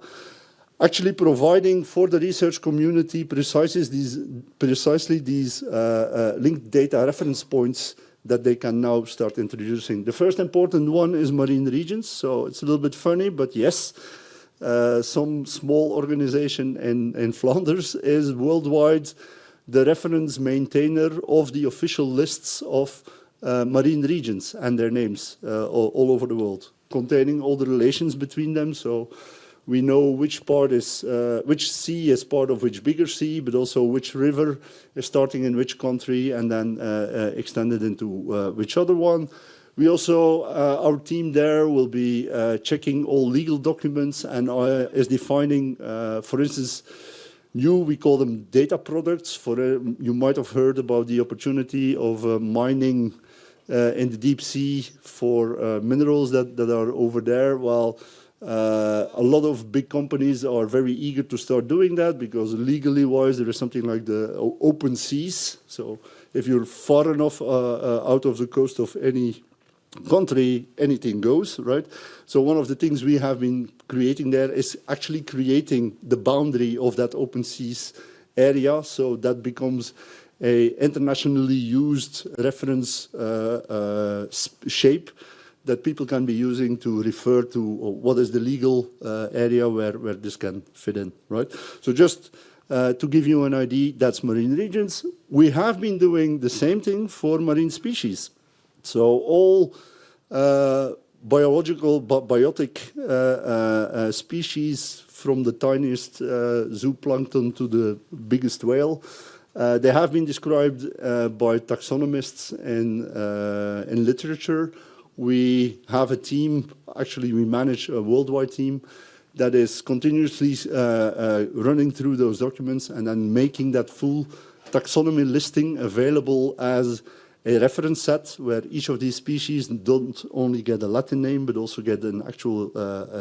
Speaker 9: Actually providing for the research community precisely these linked data reference points that they can now start introducing. The first important one is marine regions. So it's a little bit funny, but yes, some small organization in Flanders is worldwide the reference maintainer of the official lists of marine regions and their names all over the world, containing all the relations between them. So we know which part is, which sea is part of which bigger sea, but also which river is starting in which country and then extended into which other one. We also, our team there will be checking all legal documents and is defining, for instance, we call them data products. You might have heard about the opportunity of mining in the deep sea for minerals that are over there. Well, a lot of big companies are very eager to start doing that because legally wise there is something like the open seas. So if you're far enough out of the coast of any country, anything goes, right? So one of the things we have been creating there is actually creating the boundary of that open seas area, so that becomes a internationally used reference shape that people can be using to refer to what is the legal area where this can fit in, right? So just to give you an idea, that's marine regions. We have been doing the same thing for marine species. So all biotic species, from the tiniest zooplankton to the biggest whale, they have been described by taxonomists in literature. We have a team, actually we manage a worldwide team that is continuously running through those documents and then making that full taxonomy listing available as a reference set where each of these species don't only get a Latin name, but also get an actual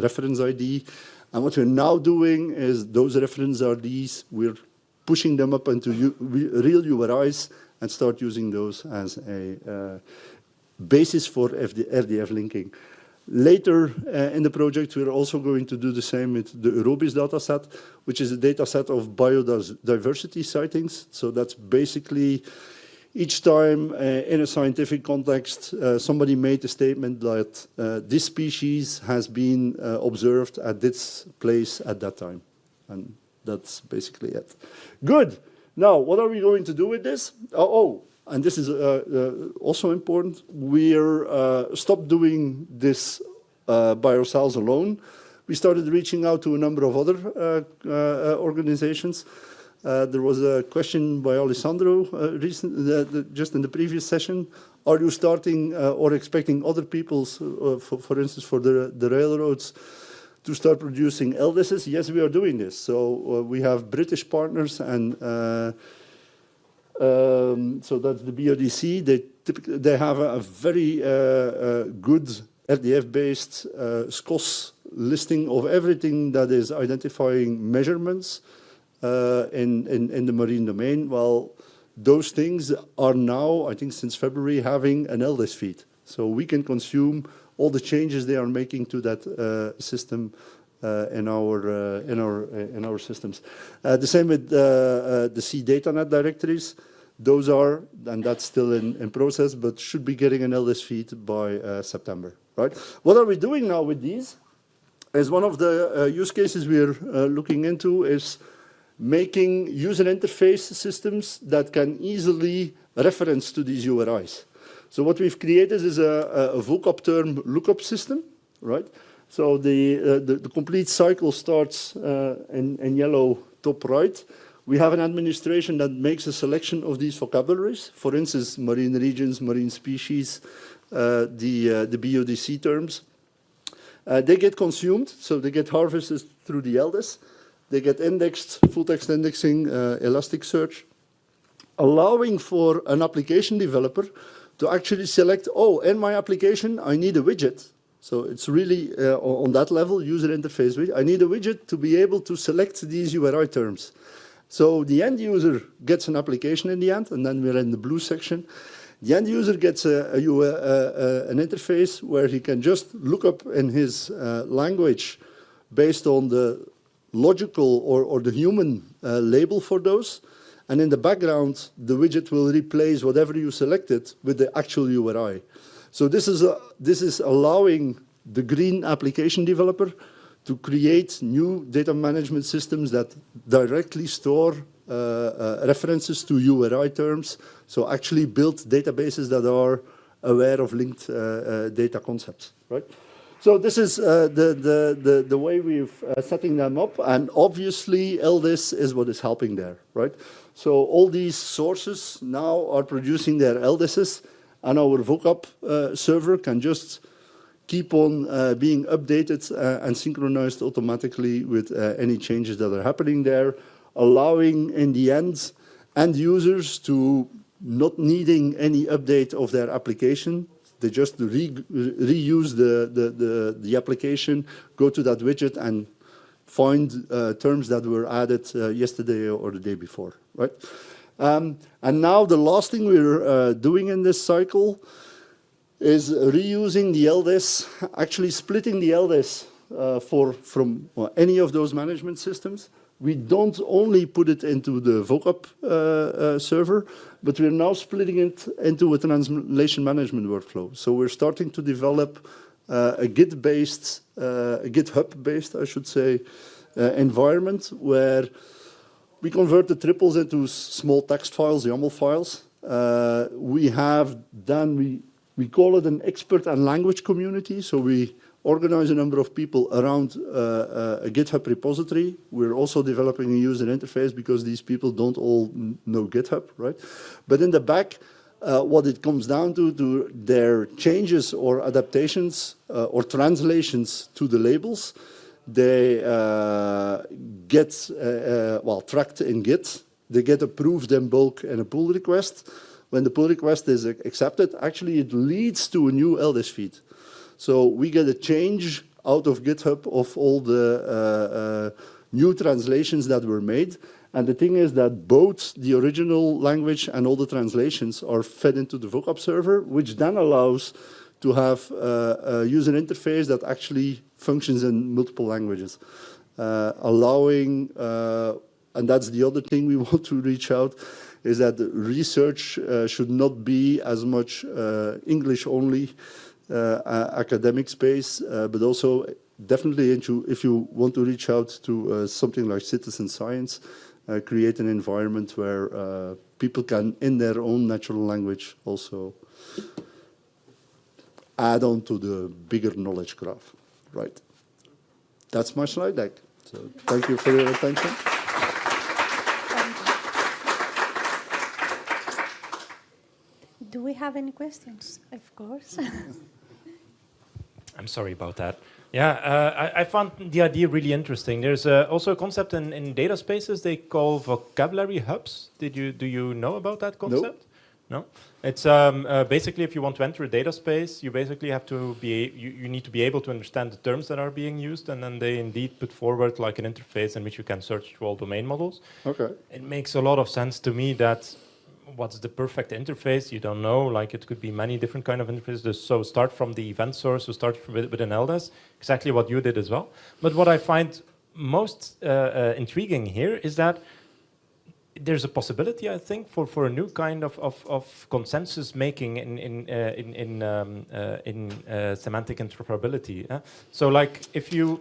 Speaker 9: reference ID. And what we're now doing is those reference IDs, we're pushing them up into real URIs and start using those as a basis for RDF linking. Later in the project, we're also going to do the same with the Eurobis dataset, which is a dataset of biodiversity sightings. So that's basically each time in a scientific context, somebody made a statement that this species has been observed at this place at that time. And that's basically it. Good. Now, what are we going to do with this? And this is also important. We're stopped doing this by ourselves alone. We started reaching out to a number of other organizations. There was a question by Alessandro just in the previous session. Are you starting or expecting other people's, for instance, for the railroads, to start producing LDESs? Yes, we are doing this. So we have British partners and so that's the BODC. They have a very good RDF-based SCOS listing of everything that is identifying measurements in the marine domain. Well, those things are now, I think since February, having an LDES feed. So we can consume all the changes they are making to that system in our systems. The same with the sea datanet directories. Those are, and that's still in process, but should be getting an LDES feed by September, right? What are we doing now with these? As one of the use cases we're looking into is making user interface systems that can easily reference to these URIs. So what we've created is a vocab term lookup system, right? So the complete cycle starts in yellow top right. We have an administration that makes a selection of these vocabularies. For instance, marine regions, marine species, the BODC terms. They get consumed, so they get harvested through the LDES. They get indexed, full text indexing, Elasticsearch, allowing for an application developer to actually select, oh, in my application, I need a widget. So it's really on that level, user interface widget. I need a widget to be able to select these URI terms. So the end user gets an application in the end, and then we're in the blue section. The end user gets an interface where he can just look up in his language based on the logical or the human label for those. And in the background, the widget will replace whatever you selected with the actual URI. So this is allowing the green application developer to create new data management systems that directly store references to URI terms. So actually build databases that are aware of linked data concepts, right? So this is the way we've setting them up, and obviously LDES is what is helping there, right? So all these sources now are producing their LDESs, and our vocab server can just keep on being updated and synchronized automatically with any changes that are happening there, allowing in the end users to not needing any update of their application. They just reuse the application, go to that widget and find terms that were added yesterday or the day before, right? And now the last thing we're doing in this cycle is reusing the LDES, actually splitting the LDES from any of those management systems. We don't only put it into the vocab server, but we're now splitting it into a translation management workflow. So we're starting to develop a Git-based, GitHub-based, I should say, environment where we convert the triples into small text files, YAML files. We call it an expert and language community. So we organize a number of people around a GitHub repository. We're also developing a user interface because these people don't all know GitHub, right? But in the back, what it comes down to their changes or adaptations or translations to the labels, they get tracked in Git. They get approved in bulk in a pull request. When the pull request is accepted, actually it leads to a new LDES feed. So we get a change out of GitHub of all the new translations that were made. And the thing is that both the original language and all the translations are fed into the vocab server, which then allows to have a user interface that actually functions in multiple languages, allowing, and that's the other thing we want to reach out, is that the research should not be as much English only, academic space, but also definitely if you want to reach out to something like citizen science, create an environment where people can, in their own natural language, also add on to the bigger knowledge graph, right? That's my slide deck. So thank you for your attention.
Speaker 1: Do we have any questions? Of course.
Speaker 15: I'm sorry about that. Yeah, I found the idea really interesting. There's also a concept in data spaces they call vocabulary hubs. Do you know about that concept? No. It's basically if you want to enter a data space, you basically have to you need to be able to understand the terms that are being used, and then they indeed put forward like an interface in which you can search through all domain models.
Speaker 9: Okay.
Speaker 15: It makes a lot of sense to me that what's the perfect interface? You don't know. Like it could be many different kind of interfaces. So start from the event source, so start with an LDES, exactly what you did as well. But what I find most intriguing here is that there's a possibility, I think, for a new kind of consensus making in semantic interoperability. So, like, if you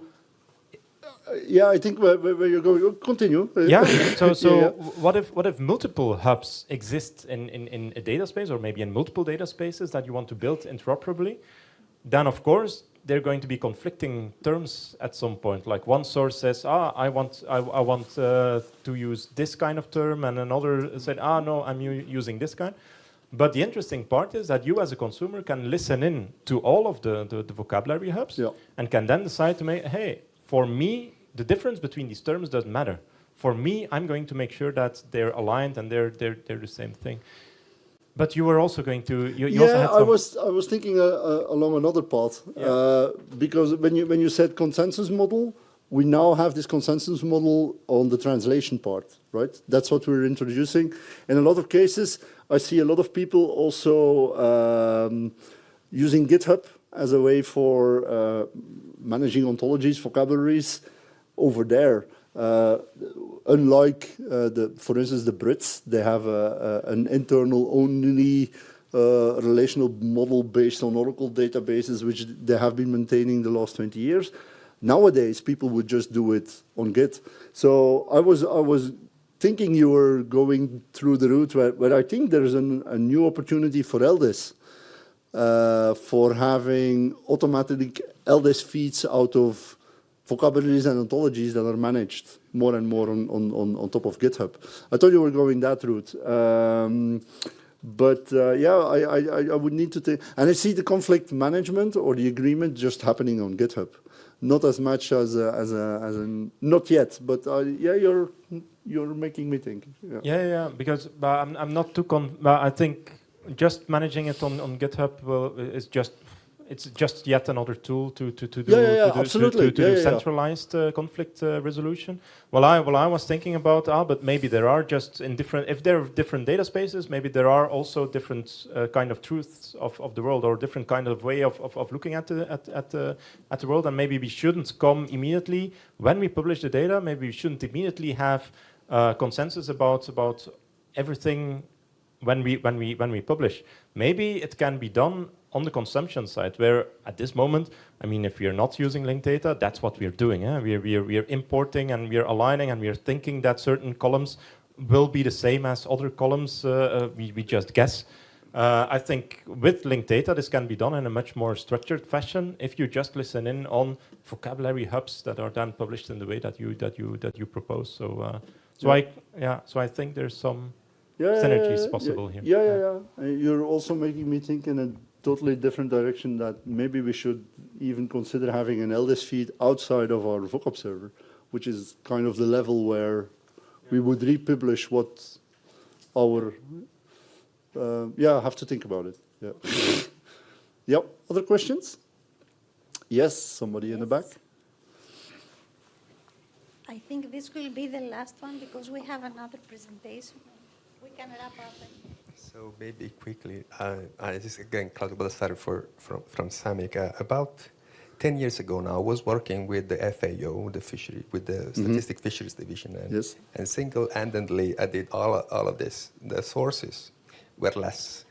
Speaker 9: yeah, I think where you're going. Continue.
Speaker 15: Yeah. So
Speaker 9: yeah.
Speaker 15: What if multiple hubs exist in a data space, or maybe in multiple data spaces that you want to build interoperably? Then, of course, there are going to be conflicting terms at some point. Like one source says, I want to use this kind of term, and another said, no, I'm using this kind. But the interesting part is that you as a consumer can listen in to all of the vocabulary hubs, and can then decide to make, hey, for me, the difference between these terms doesn't matter. For me, I'm going to make sure that they're aligned and they're the same thing. But you were also going to. You also had some
Speaker 9: I was thinking along another path, because when you said consensus model, we now have this consensus model on the translation part, right? That's what we're introducing. In a lot of cases, I see a lot of people also using GitHub as a way for managing ontologies, vocabularies over there. Unlike, for instance, the Brits, they have an internal only relational model based on Oracle databases, which they have been maintaining the last 20 years. Nowadays, people would just do it on Git. So I was thinking you were going through the route where I think there's a new opportunity for LDES, for having automatic LDES feeds out of vocabularies and ontologies that are managed more and more on top of GitHub. I thought you were going that route. But yeah, I would need to take, and I see the conflict management or the agreement just happening on GitHub. Not as much as not yet, but yeah, you're making me think.
Speaker 15: Yeah, because I'm not too I think just managing it on GitHub is just yet another tool to do centralized conflict resolution. Well, I was thinking about, but maybe there are just if there are different data spaces, maybe there are also different kind of truths of the world or different kind of way of looking at the world, and maybe we shouldn't come immediately when we publish the data. Maybe we shouldn't immediately have consensus about everything when we publish. Maybe it can be done on the consumption side, where at this moment, I mean, if we're not using linked data, that's what we're doing. We're importing and we're aligning and we're thinking that certain columns will be the same as other columns. We just guess. I think with linked data, this can be done in a much more structured fashion if you just listen in on vocabulary hubs that are then published in the way that you propose. So I think there's some synergies possible here.
Speaker 9: Yeah. You're also making me think in a totally different direction, that maybe we should even consider having an LDES feed outside of our vocab server, which is kind of the level where we would republish what our have to think about it. Yep. Other questions? Yes, somebody in the back.
Speaker 1: I think this will be the last one because we have another presentation. We can wrap up.
Speaker 20: So maybe quickly, this is again Claudio Baldassare from SEMIC. About 10 years ago now, I was working with the FAO, the fishery, with the Statistic Fisheries Division, and single-handedly I did all of this. The sources were less,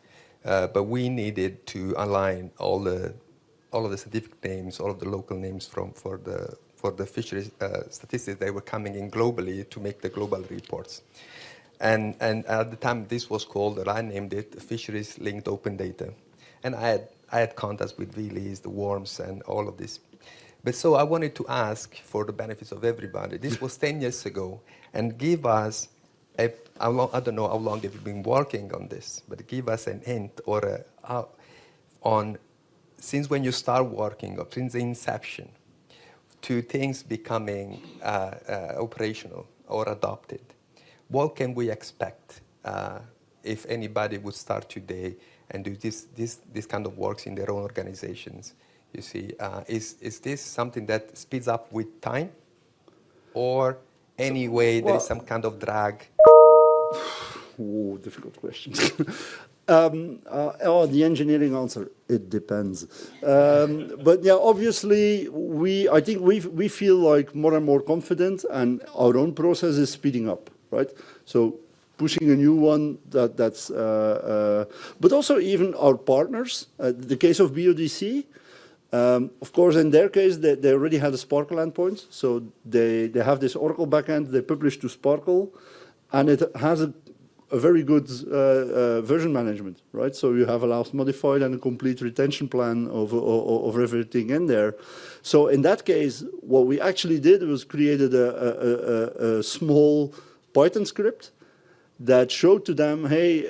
Speaker 20: but we needed to align all of the scientific names, all of the local names for the fisheries statistics that were coming in globally to make the global reports. And at the time, this was called, and I named it, Fisheries Linked Open Data. And I had contacts with VLEs, the worms, and all of this. But so I wanted to ask, for the benefits of everybody, this was 10 years ago, and give us, I don't know how long have you been working on this, but give us an hint or on, since when you start working, or since the inception, to things becoming operational or adopted. What can we expect if anybody would start today and do this kind of works in their own organizations? You see, is this something that speeds up with time, or anyway there is some kind of drag?
Speaker 9: Oh, difficult question. The engineering answer, it depends. But yeah, obviously, I think we feel like more and more confident, and our own process is speeding up. Right, so pushing a new one that's, but also even our partners. The case of BODC, of course, in their case, they already had a Sparkle endpoint, so they have this Oracle backend. They publish to Sparkle, and it has a very good version management. Right, so you have a last modified and a complete retention plan of everything in there. So in that case, what we actually did was created a small Python script that showed to them, hey,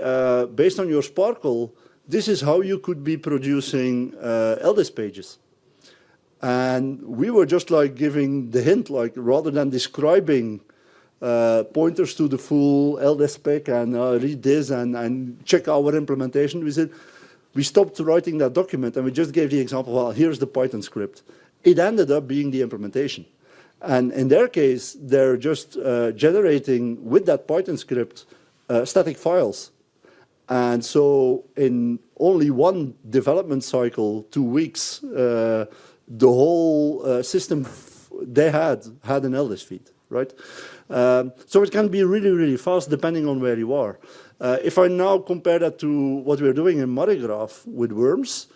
Speaker 9: based on your Sparkle, this is how you could be producing LDES pages. And we were just like giving the hint, like rather than describing pointers to the full LDES spec and read this and check our implementation, we stopped writing that document and we just gave the example, well, here's the Python script. It ended up being the implementation. And in their case, they're just generating with that Python script static files. And so in only one development cycle, 2 weeks, the whole system they had an LDES feed, right? So it can be really, really fast depending on where you are. If I now compare that to what we're doing in Marigraph with worms,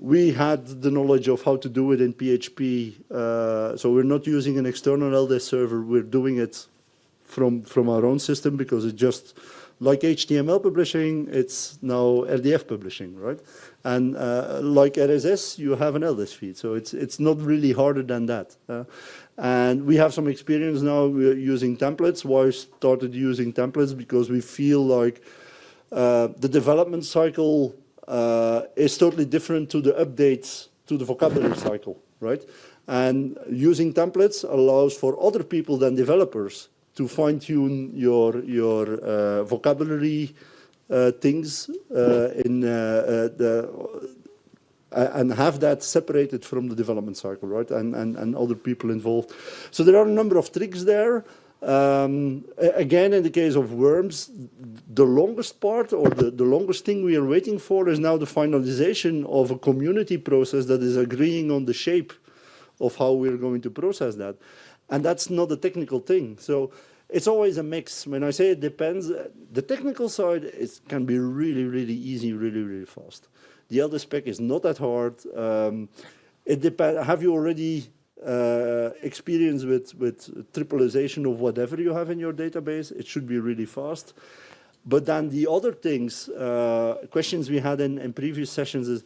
Speaker 9: we had the knowledge of how to do it in PHP. So we're not using an external LDES server. We're doing it from our own system because it just, like HTML publishing, it's now RDF publishing, right? And like RSS, you have an LDES feed. So it's not really harder than that. And we have some experience now using templates. Why I started using templates? Because we feel like the development cycle is totally different to the updates to the vocabulary cycle, right? And using templates allows for other people than developers to fine-tune your vocabulary things and have that separated from the development cycle, right? And other people involved. So there are a number of tricks there. Again, in the case of worms, the longest part or the longest thing we are waiting for is now the finalization of a community process that is agreeing on the shape of how we're going to process that. And that's not a technical thing. So it's always a mix. When I say it depends, the technical side can be really, really easy, really, really fast. The LDES spec is not that hard. It depends. Have you already experience with tripleization of whatever you have in your database? It should be really fast. But then the other things, questions we had in previous sessions is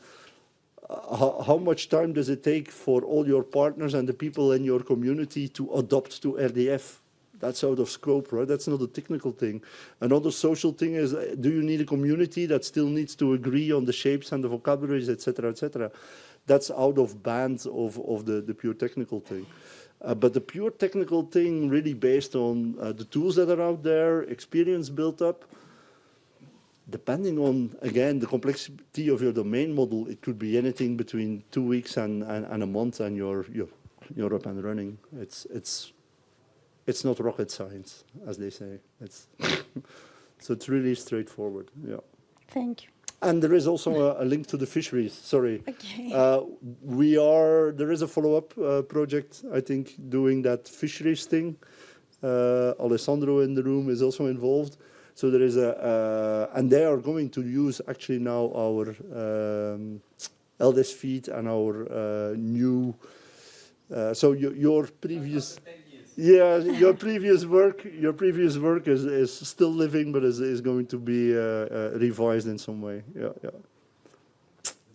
Speaker 9: how much time does it take for all your partners and the people in your community to adopt to RDF? That's out of scope, right? That's not a technical thing. Another social thing is, do you need a community that still needs to agree on the shapes and the vocabularies, et cetera, et cetera? That's out of band of the pure technical thing. But the pure technical thing really based on the tools that are out there, experience built up, depending on, again, the complexity of your domain model, it could be anything between 2 weeks and a month and you're up and running. It's not rocket science, as they say. So it's really straightforward, yeah.
Speaker 1: Thank you.
Speaker 9: And there is also a link to the fisheries, sorry.
Speaker 1: Okay.
Speaker 9: There is a follow-up project, I think, doing that fisheries thing. Alessandro in the room is also involved. So there is and they are going to use actually now our LDES feed and our new, so your previous, yeah, your previous work is still living, but is going to be revised in some way. Yeah, yeah.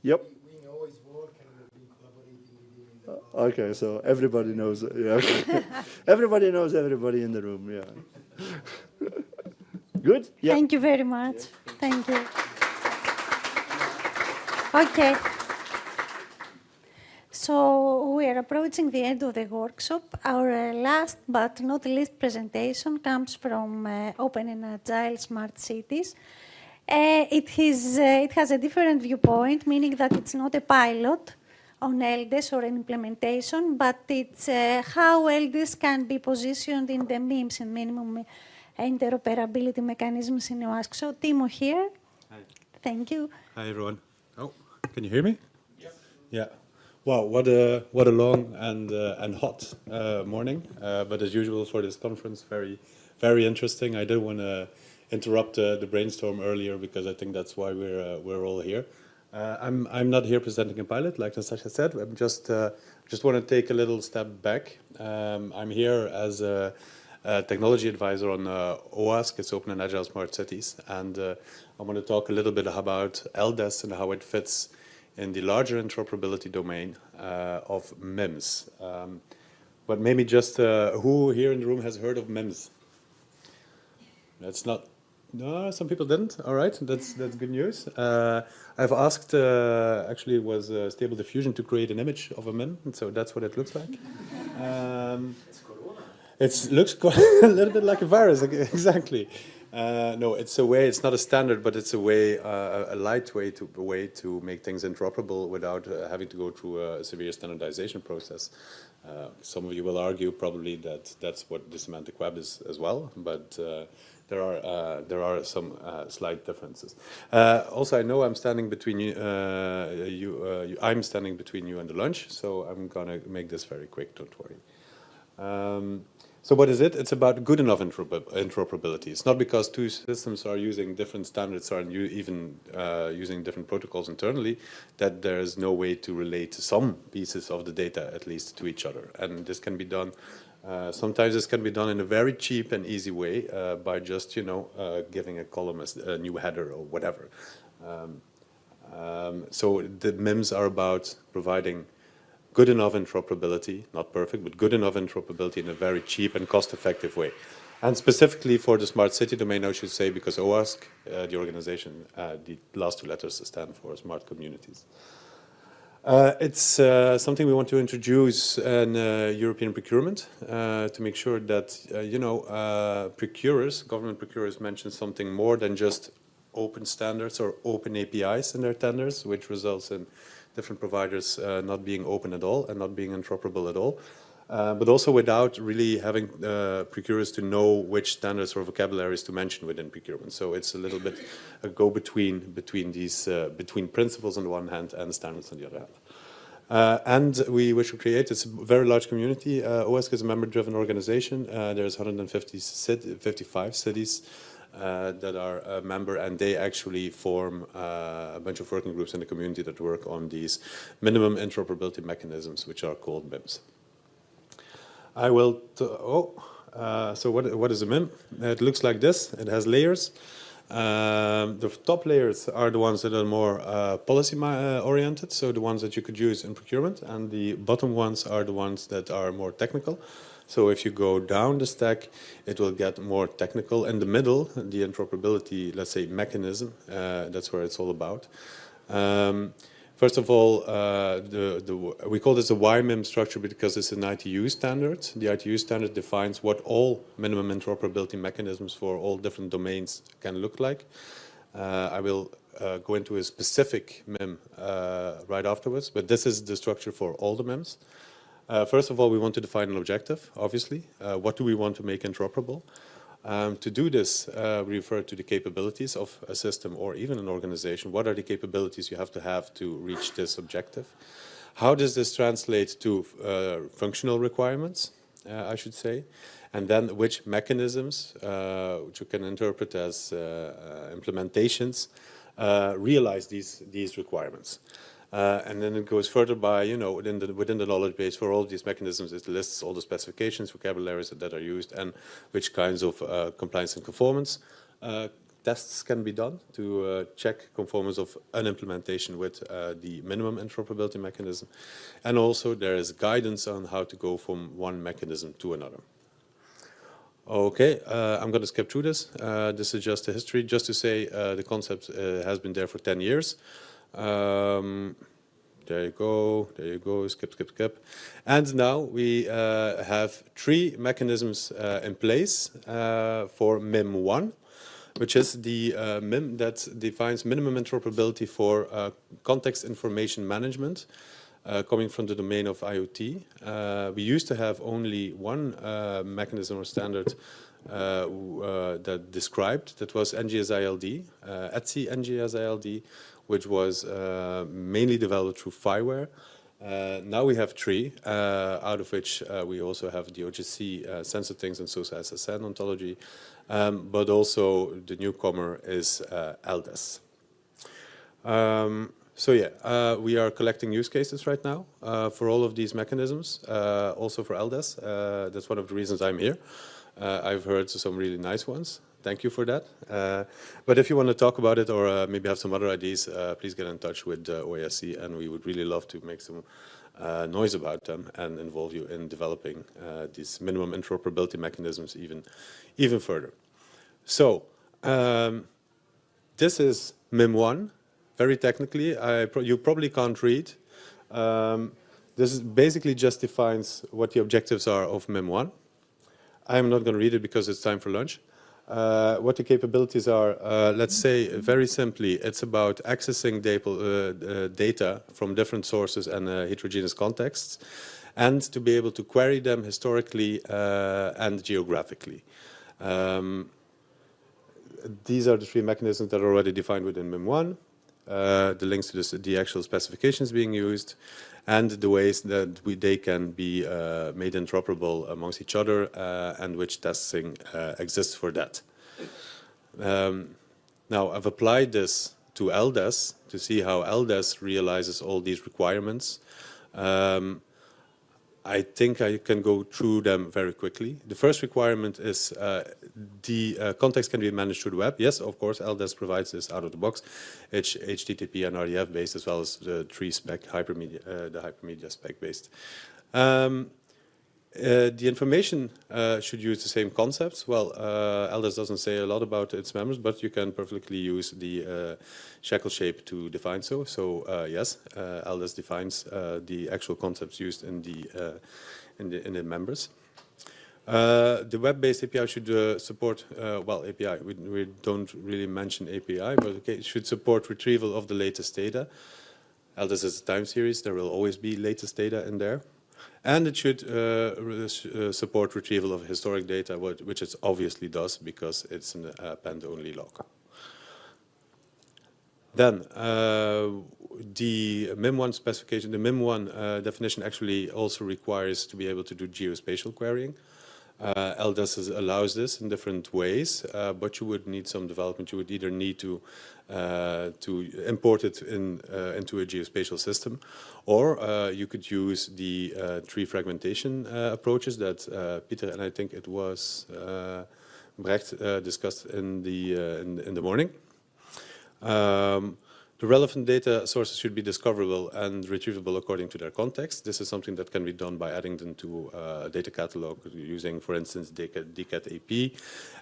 Speaker 9: Yep.
Speaker 19: We know his work and we've been collaborating with him in the
Speaker 9: Okay, so everybody knows. Yeah. Everybody knows everybody in the room. Yeah. Good. Yeah.
Speaker 1: Thank you very much. Thank you. Okay. So we are approaching the end of the workshop. Our last but not least presentation comes from Open and Agile Smart Cities. It has a different viewpoint, meaning that it's not a pilot on LDES or an implementation, but it's how LDES can be positioned in the MIMS, in minimum interoperability mechanisms in OASC. So Timo here.
Speaker 21: Hi.
Speaker 1: Thank you.
Speaker 21: Hi everyone. Oh, can you hear me? Yes. Yeah. Wow, what a long and hot morning. But as usual for this conference, very interesting. I didn't want to interrupt the brainstorm earlier because I think that's why we're all here. I'm not here presenting a pilot, like Natasha said. I'm just want to take a little step back. I'm here as a technology advisor on OASC, it's Open and Agile Smart Cities, and I want to talk a little bit about LDES and how it fits in the larger interoperability domain of MIMS. But maybe just who here in the room has heard of MIMS? It's not No, some people didn't. All right, that's good news. I've asked, actually, it was Stable Diffusion to create an image of a MIM, and so that's what it looks like. It looks quite a little bit like a virus, exactly. No, it's a way. It's not a standard, but it's a way, a lightweight way to make things interoperable without having to go through a severe standardization process. Some of you will argue probably that that's what the semantic web is as well, but there are some slight differences. Also, I know I'm standing between you. I'm standing between you and the lunch, so I'm gonna make this very quick. Don't worry. So what is it? It's about good enough interoperability. It's not because two systems are using different standards or even using different protocols internally that there is no way to relate some pieces of the data at least to each other. And this can be done. Sometimes this can be done in a very cheap and easy way by just giving a column a new header or whatever. So the MIMs are about providing good enough interoperability, not perfect, but good enough interoperability in a very cheap and cost-effective way. And specifically for the smart city domain, I should say, because OASC, the organization, the last two letters stand for smart communities. It's something we want to introduce in European procurement to make sure that, government procurers mention something more than just open standards or open APIs in their tenders, which results in different providers not being open at all and not being interoperable at all, but also without really having procurers to know which standards or vocabularies to mention within procurement. So it's a little bit a go-between between principles on the one hand and standards on the other hand. And we wish to create, it's a very large community. OASC is a member-driven organization. There's 155 cities that are a member, and they actually form a bunch of working groups in the community that work on these minimum interoperability mechanisms, which are called MIMs. I will, so what is a MIM? It looks like this. It has layers. The top layers are the ones that are more policy oriented, so the ones that you could use in procurement, and the bottom ones are the ones that are more technical. So if you go down the stack, it will get more technical. In the middle, the interoperability, let's say, mechanism, that's where it's all about. First of all, we call this a YMIM structure because it's an ITU standard. The ITU standard defines what all minimum interoperability mechanisms for all different domains can look like. I will go into a specific MIM right afterwards, but this is the structure for all the MIMs. First of all, we want to define an objective, obviously. What do we want to make interoperable? To do this, we refer to the capabilities of a system or even an organization. What are the capabilities you have to reach this objective? How does this translate to functional requirements, I should say? And then which mechanisms, which you can interpret as implementations, realize these requirements? And then it goes further by, within the knowledge base for all of these mechanisms, it lists all the specifications, vocabularies that are used, and which kinds of compliance and conformance tests can be done to check conformance of an implementation with the minimum interoperability mechanism. And also there is guidance on how to go from one mechanism to another. Okay, I'm going to skip through this. This is just a history, just to say the concept has been there for 10 years. There you go, skip. And now we have 3 mechanisms in place for MIM1, which is the MIM that defines minimum interoperability for context information management coming from the domain of IoT. We used to have only one mechanism or standard that described, that was NGSILD, ETSI NGSILD, which was mainly developed through Fireware. Now we have 3, out of which we also have the OGC sensor things and SOSA SSN ontology, but also the newcomer is LDES. So yeah, we are collecting use cases right now for all of these mechanisms, also for LDES. That's one of the reasons I'm here. I've heard some really nice ones. Thank you for that. But if you want to talk about it or maybe have some other ideas, please get in touch with OASC, and we would really love to make some noise about them and involve you in developing these minimum interoperability mechanisms even further. So This is MIM1, very technically. You probably can't read. This basically just defines what the objectives are of MIM1. I'm not going to read it because it's time for lunch. What the capabilities are, let's say very simply, it's about accessing data from different sources and heterogeneous contexts, and to be able to query them historically and geographically. These are the three mechanisms that are already defined within MIM1, the links to the actual specifications being used, and the ways that they can be made interoperable amongst each other, and which testing exists for that. Now, I've applied this to LDES to see how LDES realizes all these requirements. I think I can go through them very quickly. The first requirement is the context can be managed through the web. Yes, of course, LDES provides this out of the box. It's HTTP and RDF based, as well as the tree-spec hypermedia, the hypermedia spec based. The information should use the same concepts. Well, LDES doesn't say a lot about its members, but you can perfectly use the shackle shape to define so. So yes, LDES defines the actual concepts used in the members. The web-based API should support, well, API, we don't really mention API, but okay, it should support retrieval of the latest data. LDES is a time series, there will always be latest data in there. And it should support retrieval of historic data, which it obviously does because it's an append-only log. Then the MIM1 specification, the MIM1 definition actually also requires to be able to do geospatial querying. LDES allows this in different ways, but you would need some development. You would either need to import it into a geospatial system, or you could use the tree fragmentation approaches that Peter and I think it was Brecht discussed in the morning. The relevant data sources should be discoverable and retrievable according to their context. This is something that can be done by adding them to a data catalog using, for instance, DCAT AP.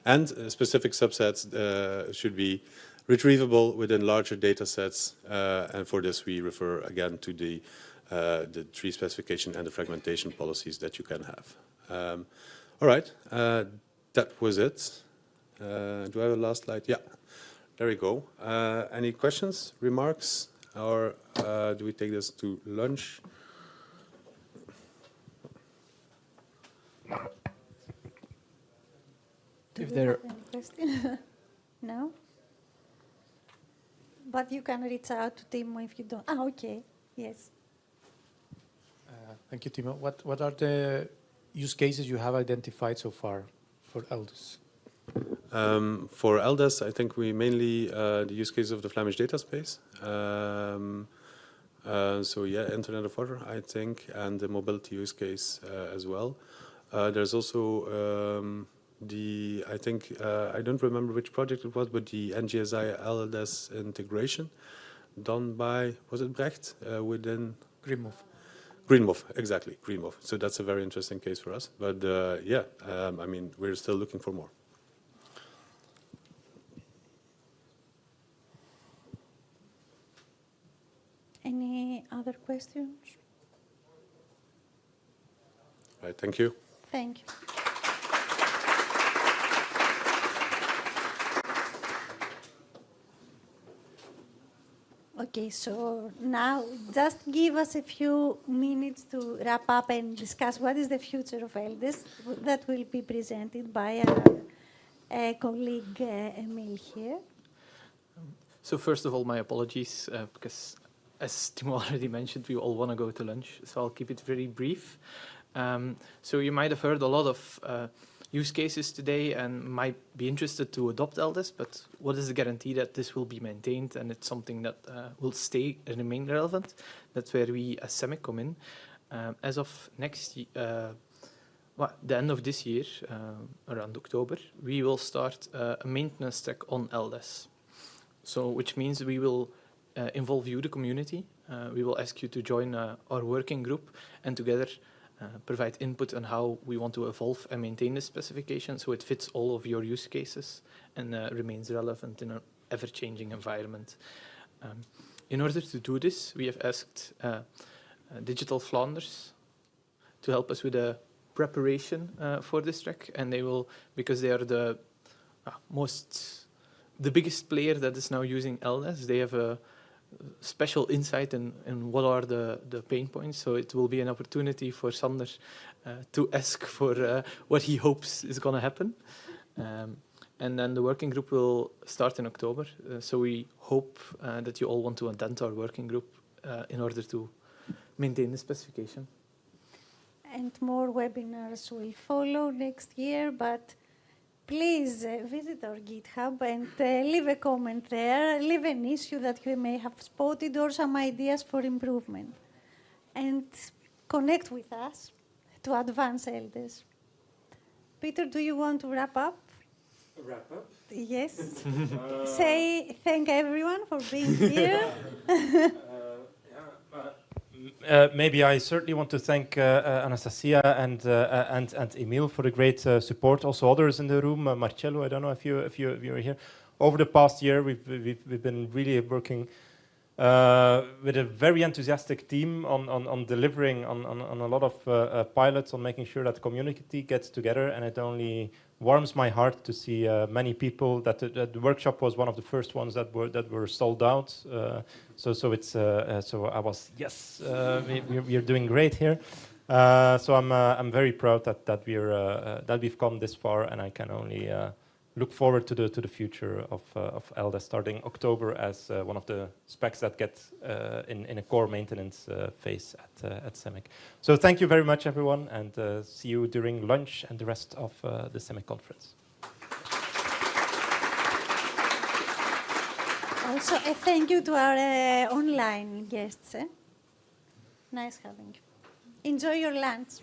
Speaker 21: And specific subsets should be retrievable within larger data sets. And for this, we refer again to the tree specification and the fragmentation policies that you can have. All right, that was it. Do I have a last slide? Yeah. There we go. Any questions, remarks, or do we take this to lunch?
Speaker 1: Do you have any question? No? But you can reach out to Timo if you don't. Ah, okay. Yes.
Speaker 18: Thank you, Timo. What are the use cases you have identified so far for LDES?
Speaker 21: For LDES, I think we mainly the use case of the Flemish data space. So yeah, Internet of Water, I think, and the mobility use case as well. There's also I think, I don't remember which project it was, but the NGSI LDES integration done by, was it Brecht within? Greenmove, exactly, Greenmove. So that's a very interesting case for us. But yeah, I mean, we're still looking for more.
Speaker 1: Any other questions?
Speaker 21: Right, thank you.
Speaker 1: Thank you. Okay, so now just give us a few minutes to wrap up and discuss what is the future of LDES. That will be presented by our colleague Emil here.
Speaker 3: So first of all, my apologies, because as Timo already mentioned, we all want to go to lunch, so I'll keep it very brief. So you might have heard a lot of use cases today and might be interested to adopt LDES, but what is the guarantee that this will be maintained and it's something that will stay and remain relevant? That's where we as SEMIC come in. As of the end of this year, around October, we will start a maintenance track on LDES. So, which means we will involve you, the community. We will ask you to join our working group and together provide input on how we want to evolve and maintain this specification so it fits all of your use cases and remains relevant in an ever-changing environment. In order to do this, we have asked Digital Flanders to help us with the preparation for this track, and they will, because they are the biggest player that is now using LDES, they have a special insight in what are the pain points. So it will be an opportunity for Sander to ask for what he hopes is going to happen. And then the working group will start in October. So we hope that you all want to attend our working group in order to maintain the specification.
Speaker 1: And more webinars will follow next year, but please visit our GitHub and leave a comment there, leave an issue that you may have spotted or some ideas for improvement. And connect with us to advance LDES. Peter, do you want to wrap up?
Speaker 21: Wrap up?
Speaker 1: Yes. Say thank everyone for being here.
Speaker 15: Maybe I certainly want to thank Anastasia and Emil for the great support. Also others in the room, Marcello. I don't know if you were here. Over the past year, we've been really working with a very enthusiastic team on delivering on a lot of pilots, on making sure that the community gets together, and it only warms my heart to see many people. That the workshop was one of the first ones that were sold out. So I was we're doing great here. So I'm very proud that we've come this far, and I can only look forward to the future of LDES starting October as one of the specs that gets in a core maintenance phase at SEMIC. So thank you very much, everyone, and see you during lunch and the rest of the SEMIC conference.
Speaker 1: Also, a thank you to our online guests. Nice having you. Enjoy your lunch.